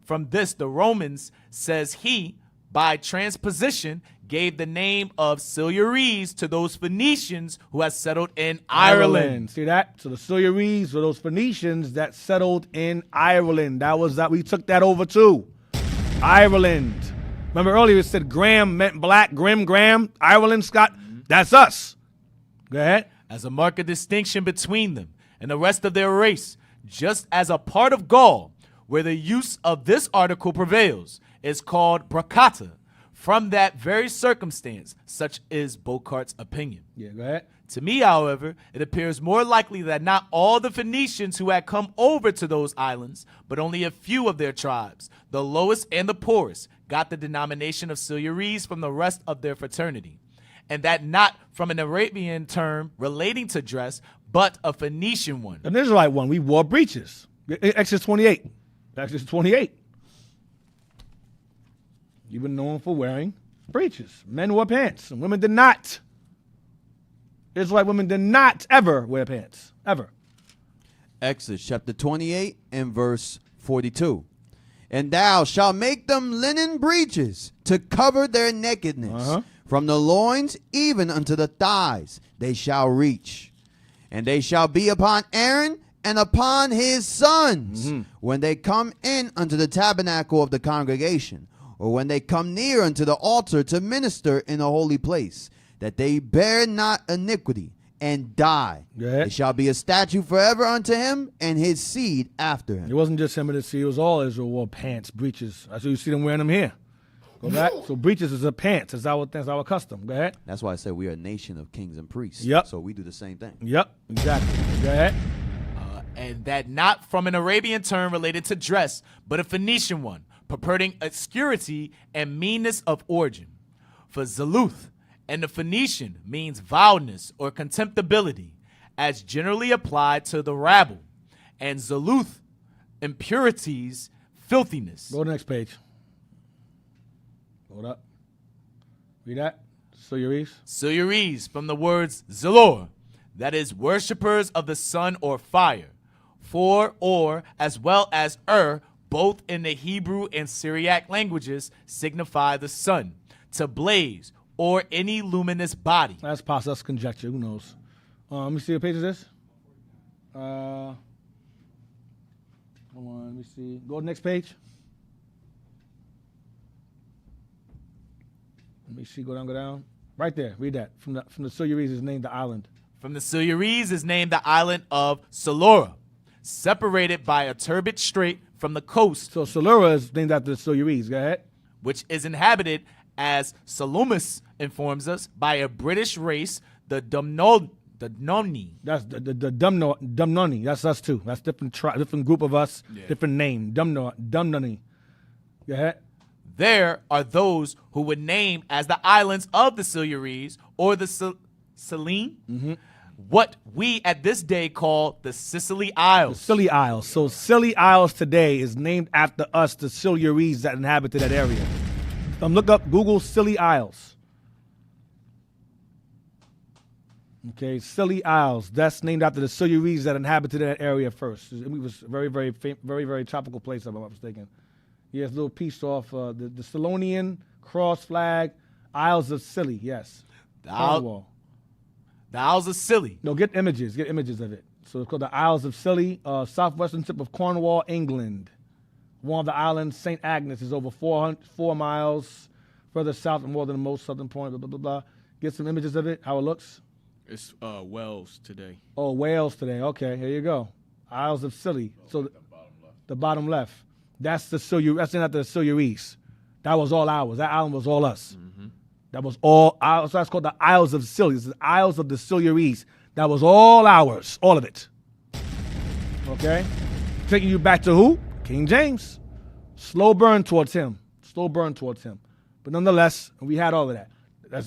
From this, the Romans, says he, by transposition, gave the name of Silures to those Phoenicians who had settled in Ireland. See that? So the Silures were those Phoenicians that settled in Ireland. That was that. We took that over too. Ireland. Remember earlier it said Graham meant black. Graham. Ireland, Scott. That's us. Go ahead. As a mark of distinction between them and the rest of their race, just as a part of Gaul, where the use of this article prevails, is called bracata. From that very circumstance, such is Bocart's opinion. Yeah, go ahead. To me, however, it appears more likely that not all the Phoenicians who had come over to those islands, but only a few of their tribes, the lowest and the poorest, got the denomination of Silures from the rest of their fraternity, and that not from an Arabian term relating to dress, but a Phoenician one. An Israelite one. We wore breeches. Exodus 28. Exodus 28. You've been known for wearing breeches. Men wore pants, and women did not. Israelite women did not ever wear pants, ever. Exodus chapter 28 and verse 42. And thou shalt make them linen breeches to cover their nakedness. From the loins even unto the thighs they shall reach. And they shall be upon Aaron and upon his sons when they come in unto the tabernacle of the congregation, or when they come near unto the altar to minister in the holy place, that they bear not iniquity and die. It shall be a statute forever unto him and his seed after him. It wasn't just him and his seed. It was all Israel wore pants, breeches. That's why you see them wearing them here. Go back. So breeches is a pants. That's our custom. Go ahead. That's why I said we are a nation of kings and priests. Yep. So we do the same thing. Yep, exactly. Go ahead. And that not from an Arabian term related to dress, but a Phoenician one, purporting obscurity and meanness of origin. For Zaluth and the Phoenician means vileness or contemptibility, as generally applied to the rabble, and Zaluth, impurities, filthiness. Go to the next page. Hold up. Read that. Silures. Silures, from the words Zalor, that is, worshippers of the sun or fire. For, or, as well as both in the Hebrew and Syriac languages, signify the sun, to blaze, or any luminous body. That's possible. That's conjecture. Who knows? Let me see what page is this. Hold on. Let me see. Go to the next page. Let me see. Go down. Right there. Read that. From the Silures is named the island. From the Silures is named the island of Salora, separated by a turbid strait from the coast. So Salora is named after the Silures. Go ahead. Which is inhabited, as Salomus informs us, by a British race, the Dumnoni. That's the Dumnoni. That's us too. That's different group of us, different name. Dumnoni. Go ahead. There are those who would name as the islands of the Silures or the Selene, what we at this day call the Sicily Isles. The Scilly Isles. So Scilly Isles today is named after us, the Silures that inhabited that area. Look up, Google Scilly Isles. Okay, Scilly Isles. That's named after the Silures that inhabited that area first. It was a very, very tropical place, if I'm not mistaken. Yeah, it's a little piece off the Solonian cross flag, Isles of Scilly, yes. The Isles of Scilly. No, get images of it. So it's called the Isles of Scilly, southwestern tip of Cornwall, England. One of the islands, St. Agnes, is over 4 miles further south and more than the most southern point, blah, blah, blah, blah. Get some images of it, how it looks. It's Wales today. Oh, Wales today. Okay, here you go. Isles of Scilly. So the bottom left. That's not the Silures. That was all ours. That island was all us. That was all ours. So that's called the Isles of Scilly. It's the Isles of the Silures. That was all ours. All of it. Okay? Taking you back to who? King James. Slow burn towards him. But nonetheless, we had all of that.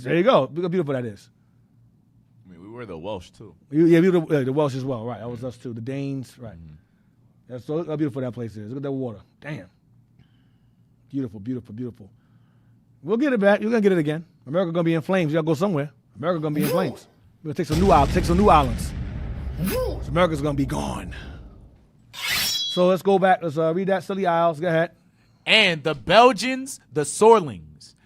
There you go. Look how beautiful that is. I mean, we were the Welsh, too. Yeah, we were the Welsh as well. Right. That was us, too. The Danes. Right. That's so look how beautiful that place is. Look at that water. Damn. Beautiful, beautiful, beautiful. We'll get it back. You're going to get it again. America going to be in flames. You got to go somewhere. America going to be in flames. We're going to take some new islands. So America's going to be gone. So let's go back. Let's read that Silly Isles. Go ahead. And the Belgians, the Sorlings,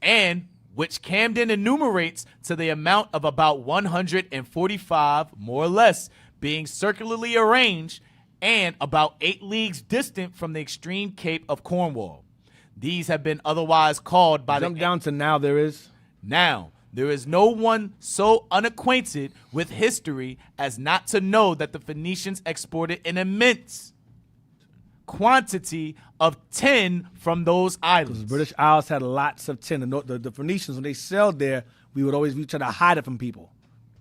and which Camden enumerates to the amount of about 145, more or less, being circularly arranged and about 8 leagues distant from the extreme Cape of Cornwall. These have been otherwise called by Jump down to now there is. Now, there is no one so unacquainted with history as not to know that the Phoenicians exported an immense quantity of tin from those islands. The British Isles had lots of tin. The Phoenicians, when they sailed there, we try to hide it from people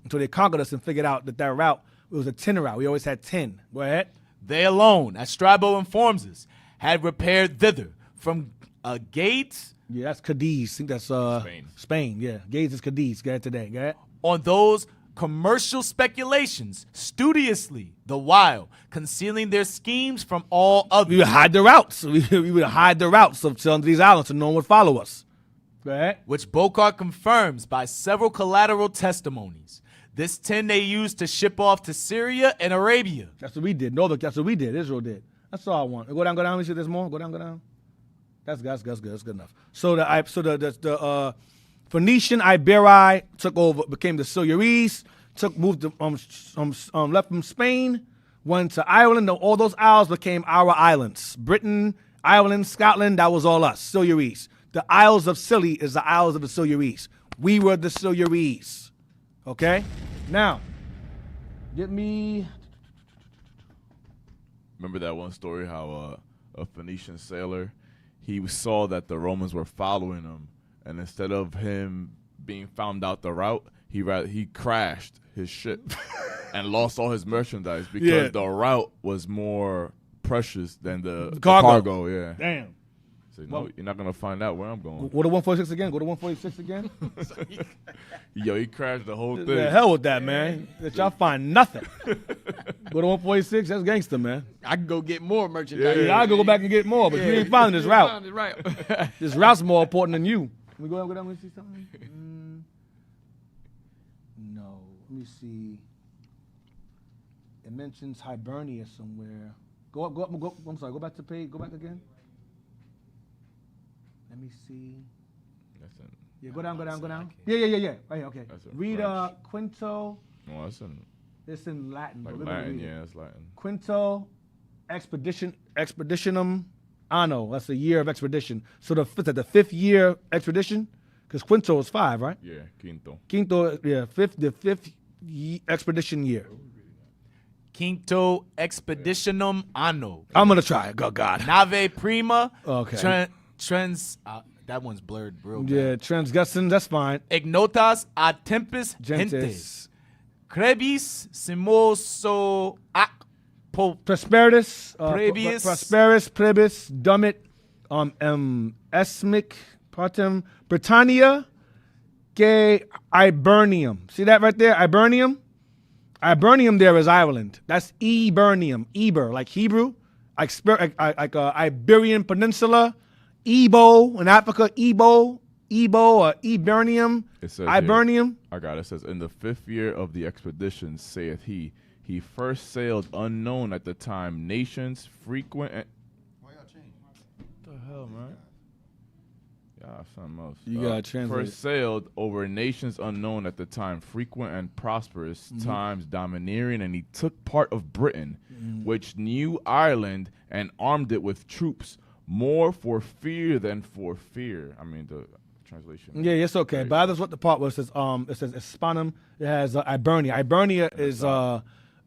until they conquered us and figured out that route, it was a tin route. We always had tin. Go ahead. They alone, as Strabo informs us, had repaired thither from Gades. Yeah, that's Cadiz. I think that's Spain. Yeah, Gades is Cadiz. Go ahead today. Go ahead. On those commercial speculations, studiously, the while, concealing their schemes from all others. We would hide the routes. We would hide the routes of some of these islands so no one would follow us. Go ahead. Which Bocart confirms by several collateral testimonies. This tin they used to ship off to Syria and Arabia. That's what we did. That's what we did. Israel did. That's all I want. Go down. Let me see. There's more. Go down. That's good. That's good enough. So the Phoenician Iberi took over, became the Silures. Left from Spain, went to Ireland. All those isles became our islands. Britain, Ireland, Scotland. That was all us. Silures. The Isles of Scilly is the Isles of the Silures. We were the Silures. Okay? Now, get me... Remember that one story how a Phoenician sailor, he saw that the Romans were following him, and instead of him being found out the route, he crashed his ship and lost all his merchandise because the route was more precious than the cargo. Yeah. Damn. So, no, you're not going to find out where I'm going. Go to 146 again. Go to 146 again. Yo, he crashed the whole thing. The hell with that, man. That y'all find nothing. Go to 146. That's gangster, man. I can go get more merchandise. Yeah, I'll go back and get more, but you ain't finding this route. This route's more important than you. Can we go down and see something? No. Let me see. It mentions Hibernia somewhere. Go up. I'm sorry. Go back to page. Go back again. Let me see. Go down. Yeah. Right here, okay. Read Quinto. Oh, it's in Latin. Like Latin, yeah, it's Latin. Quinto Expeditionum Anno. That's the year of expedition. So the 5th year expedition, because Quinto is 5, right? Yeah, Quinto. Yeah, the fifth expedition year. Quinto Expeditionum Anno. I'm gonna try it. God. Nave Prima. Okay. That one's blurred, bro. Yeah, transgressing, that's fine. Ignotas a tempus gentes. Crebis simoso ac Prosperitus. Prebius. Prosperus, Prebis, Dumit, Esmic, Partem, Britannia, Gay, Ibernium. See that right there? Ibernium? Ibernium there is Ireland. That's Ebernium. Eber, like Hebrew, like Iberian Peninsula. Ebo in Africa, Ebo or Ebernium, Ibernium. Here, I got it. It says, in the 5th year of the expedition, saith he first sailed unknown at the time, nations frequent and... Why y'all change? What the hell, man? Yeah, something else. You gotta translate. First sailed over nations unknown at the time, frequent and prosperous times, domineering, and he took part of Britain, which knew Ireland, and armed it with troops, more for fear than for fear. I mean, the translation. Yeah, it's okay. Right. But that's what the part was. It says Hispanum. It has Ibernia. Ibernia is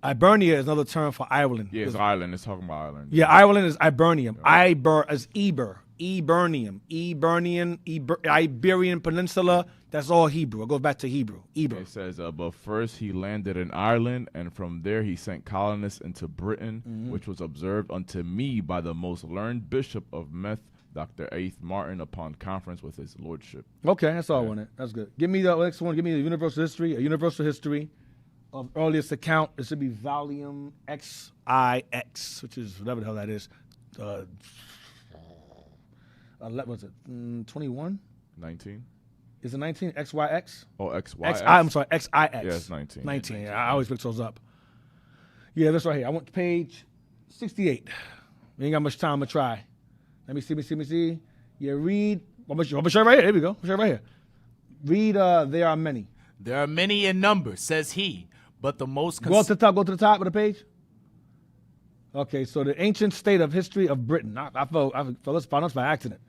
Ibernia is another term for Ireland. Yeah, it's Ireland. It's talking about Ireland. Yeah, Ireland is Ibernium. Iber is Eber. Ebernium. Iberian Peninsula. That's all Hebrew. It goes back to Hebrew. Eber. It says, but first he landed in Ireland, and from there he sent colonists into Britain, which was observed unto me by the most learned bishop of Meth, Dr. Aith Martin, upon conference with his lordship. Okay, that's all I wanted. That's good. Give me the next one. Give me the universal history. A universal history of earliest account. It should be volume XIX, which is whatever the hell that is. What was it? 21? 19. Is it 19? XYX? Oh, XYX. I'm sorry, XIX. Yeah, it's 19. 19. Yeah, I always mix those up. Yeah, that's right here. I want page 68. We ain't got much time to try. Let me see. Yeah, read. I'm going to show you right here. Here we go. I'll show you right here. Read, there are many. There are many in number, says he, but the most... Go to the top of the page. Okay, so the ancient state of history of Britain. I found this by accident.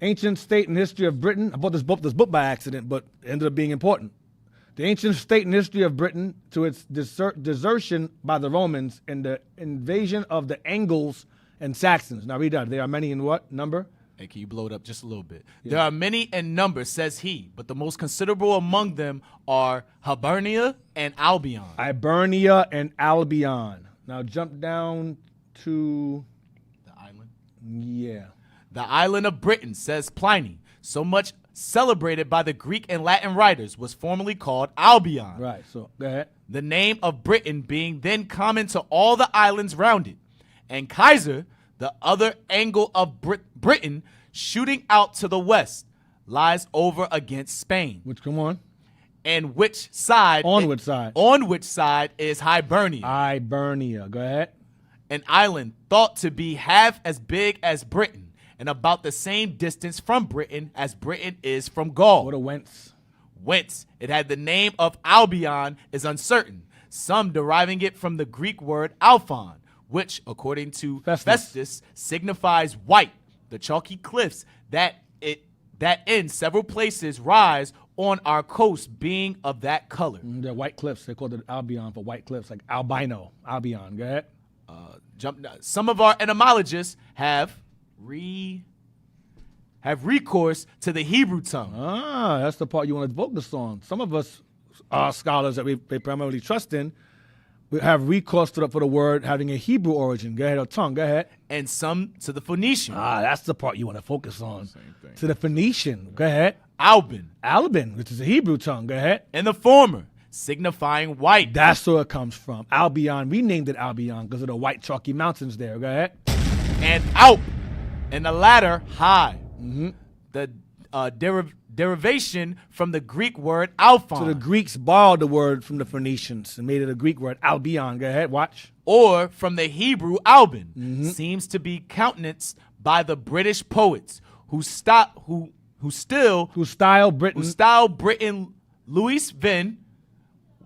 Ancient state and history of Britain. I bought this book by accident, but it ended up being important. The ancient state and history of Britain to its desertion by the Romans and the invasion of the Angles and Saxons. Now read that. There are many in what number? Hey, can you blow it up just a little bit? Yeah. There are many in number, says he, but the most considerable among them are Hibernia and Albion. Hibernia and Albion. Now jump down to... The island? Yeah. The island of Britain, says Pliny, so much celebrated by the Greek and Latin writers, was formerly called Albion. Right, so go ahead. The name of Britain being then common to all the islands round it. And Kaiser, the other angle of Britain, shooting out to the west, lies over against Spain. Which, come on. And which side? On which side? On which side is Hibernia? Hibernia. Go ahead. An island thought to be half as big as Britain, and about the same distance from Britain as Britain is from Gaul. What a whence? Whence it had the name of Albion is uncertain, some deriving it from the Greek word alphon, which, according to Festus, signifies white, the chalky cliffs that in several places rise on our coast being of that color. They're white cliffs. They call it Albion for white cliffs, like albino, Albion. Go ahead. Some of our etymologists have recourse to the Hebrew tongue. Ah, that's the part you want to focus on. Some of us scholars that we primarily trust in, we have recourse to for the word having a Hebrew origin. Go ahead, or tongue. Go ahead. And some to the Phoenician. Ah, that's the part you want to focus on. Same thing. To the Phoenician. Go ahead. Albin, which is a Hebrew tongue. Go ahead. And the former, signifying white. That's where it comes from. Albion. We named it Albion because of the white chalky mountains there. Go ahead. And Alp, and the latter high. Mm-hmm. The derivation from the Greek word alphon. So the Greeks borrowed the word from the Phoenicians and made it a Greek word, Albion. Go ahead, watch. Or from the Hebrew Albin, seems to be countenanced by the British poets who style Britain Louis Vin,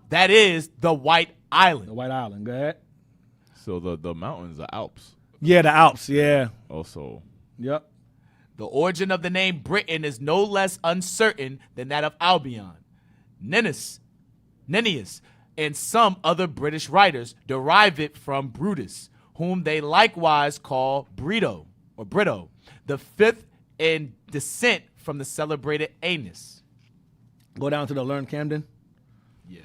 that is the White Island. The White Island. Go ahead. So the mountains, the Alps. Yeah, the Alps. Yeah. Also. Yep. The origin of the name Britain is no less uncertain than that of Albion. Nennius, and some other British writers derive it from Brutus, whom they likewise call Brito, the fifth in descent from the celebrated Aeneas. Go down to the learned Camden. Yeah.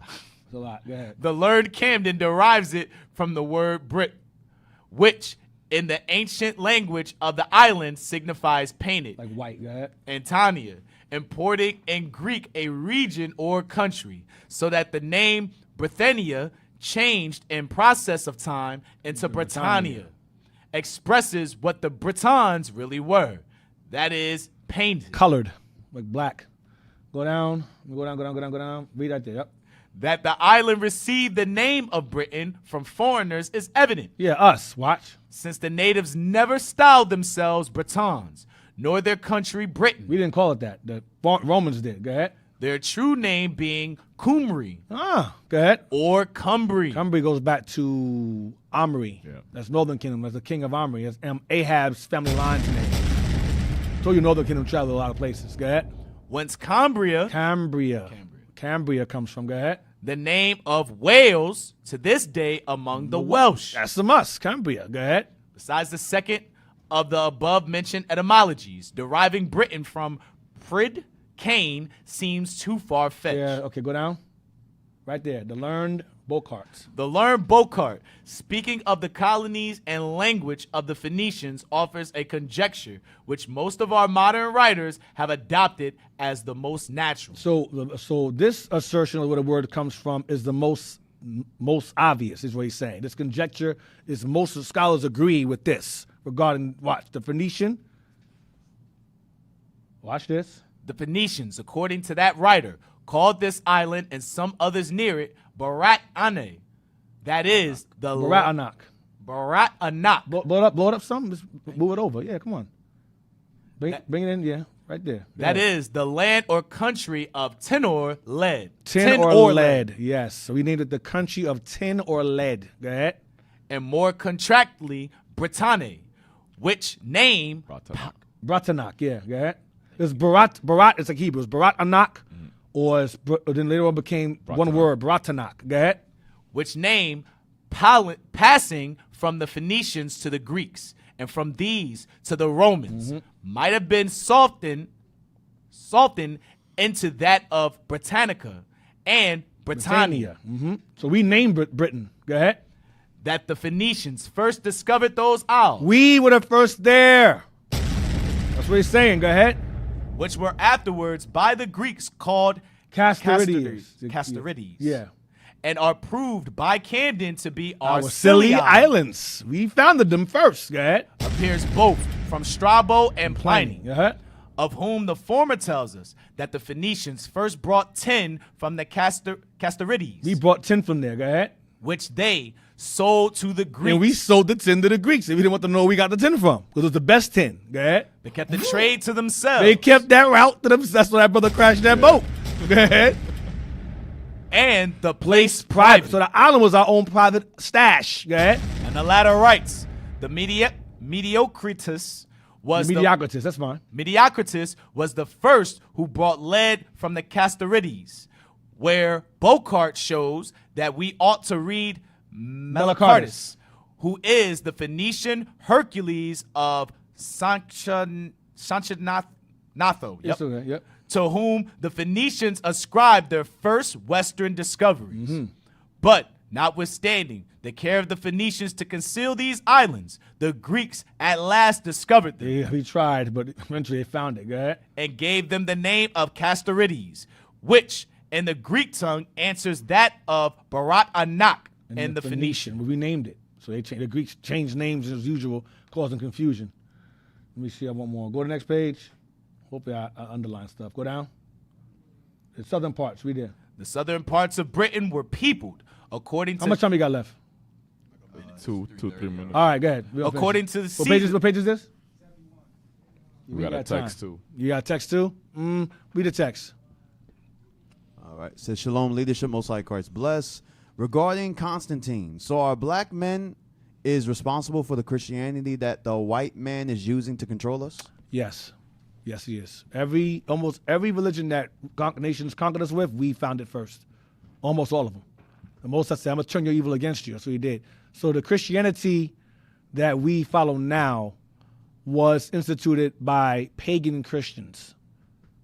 It's a lot. Go ahead. The learned Camden derives it from the word Brit, which in the ancient language of the island signifies painted. Like white, go ahead. Antania, importing in Greek a region or country, so that the name Britannia changed in process of time into Britannia, expresses what the Britons really were. That is, painted. Colored, like black. Go down. Read right there, yep. That the island received the name of Britain from foreigners is evident. Yeah, us. Watch. Since the natives never styled themselves Britons, nor their country Britain. We didn't call it that. The Romans did. Go ahead. Their true name being Cumri. Ah, go ahead. Or Cumbri. Cumbri goes back to Omri. Yeah. That's Northern Kingdom. That's the king of Omri. That's Ahab's family line's name. So you Northern Kingdom traveled a lot of places. Go ahead. Whence Cambria comes from. Go ahead. the name of Wales to this day among the Welsh. That's a must. Cumbria. Go ahead. Besides the second of the above-mentioned etymologies, deriving Britain from Prid, Cain seems too far-fetched. Yeah, okay, go down. Right there, the learned Bocart. The learned Bocart, speaking of the colonies and language of the Phoenicians, offers a conjecture which most of our modern writers have adopted as the most natural. So this assertion of where the word comes from is the most obvious, is what he's saying. This conjecture is most scholars agree with this regarding, watch, the Phoenician. Watch this. The Phoenicians, according to that writer, called this island and some others near it Barat Ane. That is the Barat Anak. Barat Anak. Blow it up some. Just move it over. Yeah, come on. Bring it in. Yeah, right there. That is the land or country of tin or lead. Tin or lead. Yes. So we named it the country of tin or lead. Go ahead. And more contractly, Britannia, which name Bratanak. Yeah. Go ahead. It's Barat. It's like Hebrew. It's Barat Anak. Or then later on became one word, Bratanak. Go ahead. Which name passing from the Phoenicians to the Greeks and from these to the Romans might have been softened into that of Britannica and Britannia. So we named Britain. Go ahead. That the Phoenicians first discovered those isles. We were the first there. That's what he's saying. Go ahead. Which were afterwards by the Greeks called Castorides. Yeah. And are proved by Camden to be our Scilly Islands. We founded them first. Go ahead. Appears both from Strabo and Pliny. Uh-huh. Of whom the former tells us that the Phoenicians first brought tin from the Castorides. We brought tin from there. Go ahead. Which they sold to the Greeks. And we sold the tin to the Greeks. And we didn't want them to know where we got the tin from. Because it was the best tin. Go ahead. They kept the trade to themselves. They kept that route to themselves. That's why that brother crashed that boat. Go ahead. And the place private. So the island was our own private stash. Go ahead. And the latter writes, the Mediocritus was Mediocritus, that's mine. Mediocritus was the first who brought lead from the Castorides, where Bocart shows that we ought to read Melicartus, who is the Phoenician Hercules of Sanchonatho, Yep. to whom the Phoenicians ascribed their first Western discoveries. But notwithstanding the care of the Phoenicians to conceal these islands, the Greeks at last discovered them. Yeah, we tried, but eventually they found it. Go ahead. And gave them the name of Castorides, which in the Greek tongue answers that of Barat Anak in the Phoenician. We named it. So the Greeks changed names as usual, causing confusion. Let me see, I want more. Go to the next page. Hopefully I underline stuff. Go down. The southern parts, read there. The southern parts of Britain were peopled according to... How much time we got left? 2-3 minutes. All right, go ahead. According to the What page is this? We got a text too. You got a text too? Read the text. All right. It says, Shalom, leadership, most high Christ bless. Regarding Constantine, so our black men is responsible for the Christianity that the white man is using to control us? Yes. Yes, he is. Almost every religion that nations conquered us with, we found it first. Almost all of them. The most I said, I'm going to turn your evil against you. That's what he did. So the Christianity that we follow now was instituted by pagan Christians.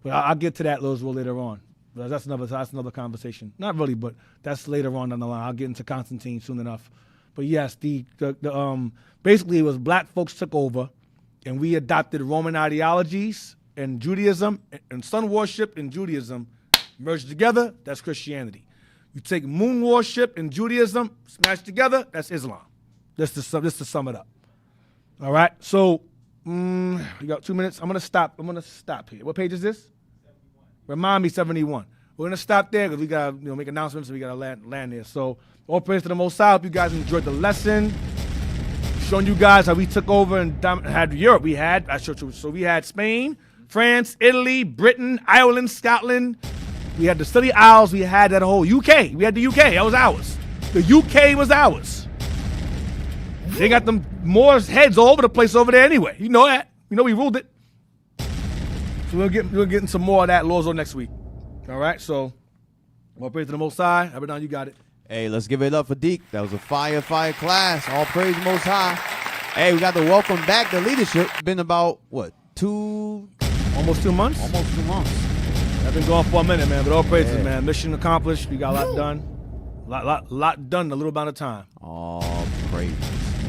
But I'll get to that a little later on. That's another conversation. Not really, but that's later on down the line. I'll get into Constantine soon enough. But yes, basically it was black folks took over, and we adopted Roman ideologies and Judaism and sun worship and Judaism merged together. That's Christianity. You take moon worship and Judaism smashed together. That's Islam. Just to sum it up. All right. So we got 2 minutes. I'm gonna stop here. What page is this? 71. Remind me, 71. We're gonna stop there because we gotta make announcements and we gotta land there. So all praise to the Most High. Hope you guys enjoyed the lesson. Showing you guys how we took over and had Europe. We had Spain, France, Italy, Britain, Ireland, Scotland. We had the Scilly Isles. We had that whole UK. We had the UK. That was ours. The UK was ours. They got them Moors heads all over the place over there anyway. You know that. You know we ruled it. So we're getting some more of that Lorzo next week. All right. So All praise to the Most High. Abadan, you got it. Hey, let's give it up for Deke. That was a fire class. All praise the Most High. Hey, we got to welcome back the leadership. Been about, what, almost 2 months? Almost 2 months. I've been going for a minute, man, but all praises, man. Mission accomplished. We got a lot done. Lot done in a little amount of time. All praise.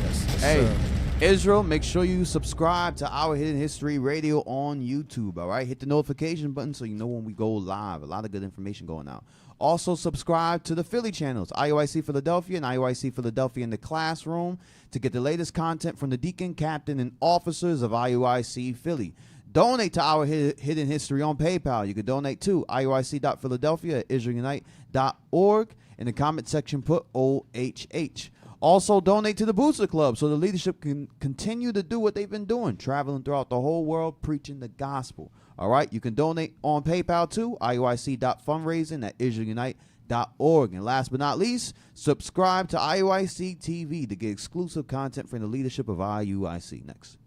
Yes, Hey, sir. Israel, make sure you subscribe to our Hidden History Radio on YouTube, all right? Hit the notification button so you know when we go live. A lot of good information going out. Also, subscribe to the Philly channels, IUIC Philadelphia and IUIC Philadelphia in the Classroom, to get the latest content from the deacon, captain, and officers of IUIC Philly. Donate to our Hidden History on PayPal. You can donate to iuic.philadelphia@israelunite.org. In the comment section, put OHH. Also, donate to the Booster Club so the leadership can continue to do what they've been doing, traveling throughout the whole world, preaching the gospel. All right, you can donate on PayPal too, iuic.fundraising@israelunite.org. And last but not least, subscribe to IUIC TV to get exclusive content from the leadership of IUIC. Next.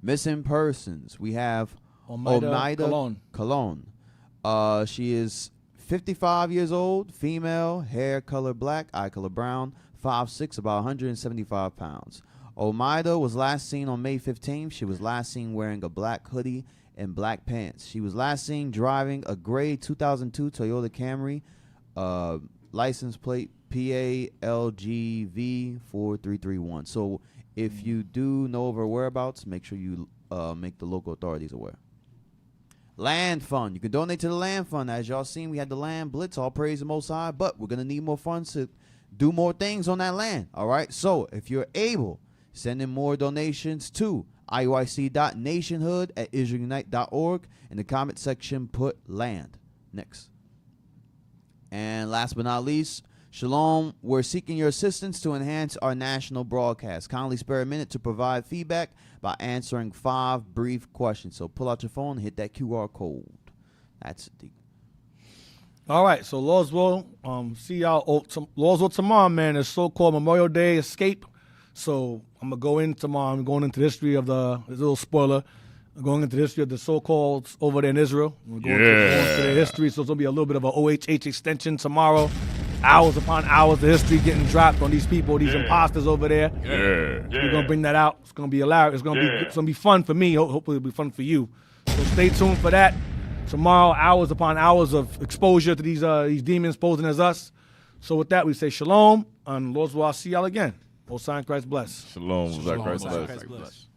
Missing persons. We have Omaida Colon. She is 55 years old, female, hair color black, eye color brown, 5'6", about 175 pounds. Omaida was last seen on May 15th. She was last seen wearing a black hoodie and black pants. She was last seen driving a gray 2002 Toyota Camry, license plate PALGV4331. So if you do know of her whereabouts, make sure you make the local authorities aware. Land fund. You can donate to the land fund. As y'all seen, we had the land blitz. All praise the Most High. But we're going to need more funds to do more things on that land. All right? So if you're able, send in more donations to iuic.nationhood@israelunite.org. In the comment section, put land. Next. And last but not least, Shalom, we're seeking your assistance to enhance our national broadcast. Kindly spare a minute to provide feedback by answering 5 brief questions. So pull out your phone and hit that QR code. That's it. All right, so Lord's will, see y'all. Lord's will tomorrow, man, is so-called Memorial Day escape. So I'm going to go in tomorrow. I'm going into the history of there's a little spoiler. I'm going into the history of the so-called over there in Israel. We're going into their history, so it's going to be a little bit of an OHH extension tomorrow. Hours upon hours of history getting dropped on these people, these imposters over there. We're going to bring that out. It's going to be hilarious. It's going to be fun for me. Hopefully it'll be fun for you. So stay tuned for that. Tomorrow, hours upon hours of exposure to these demons posing as us. So with that, we say shalom, and Lord's will, I'll see y'all again. Most High in Christ bless. Shalom, Christ bless.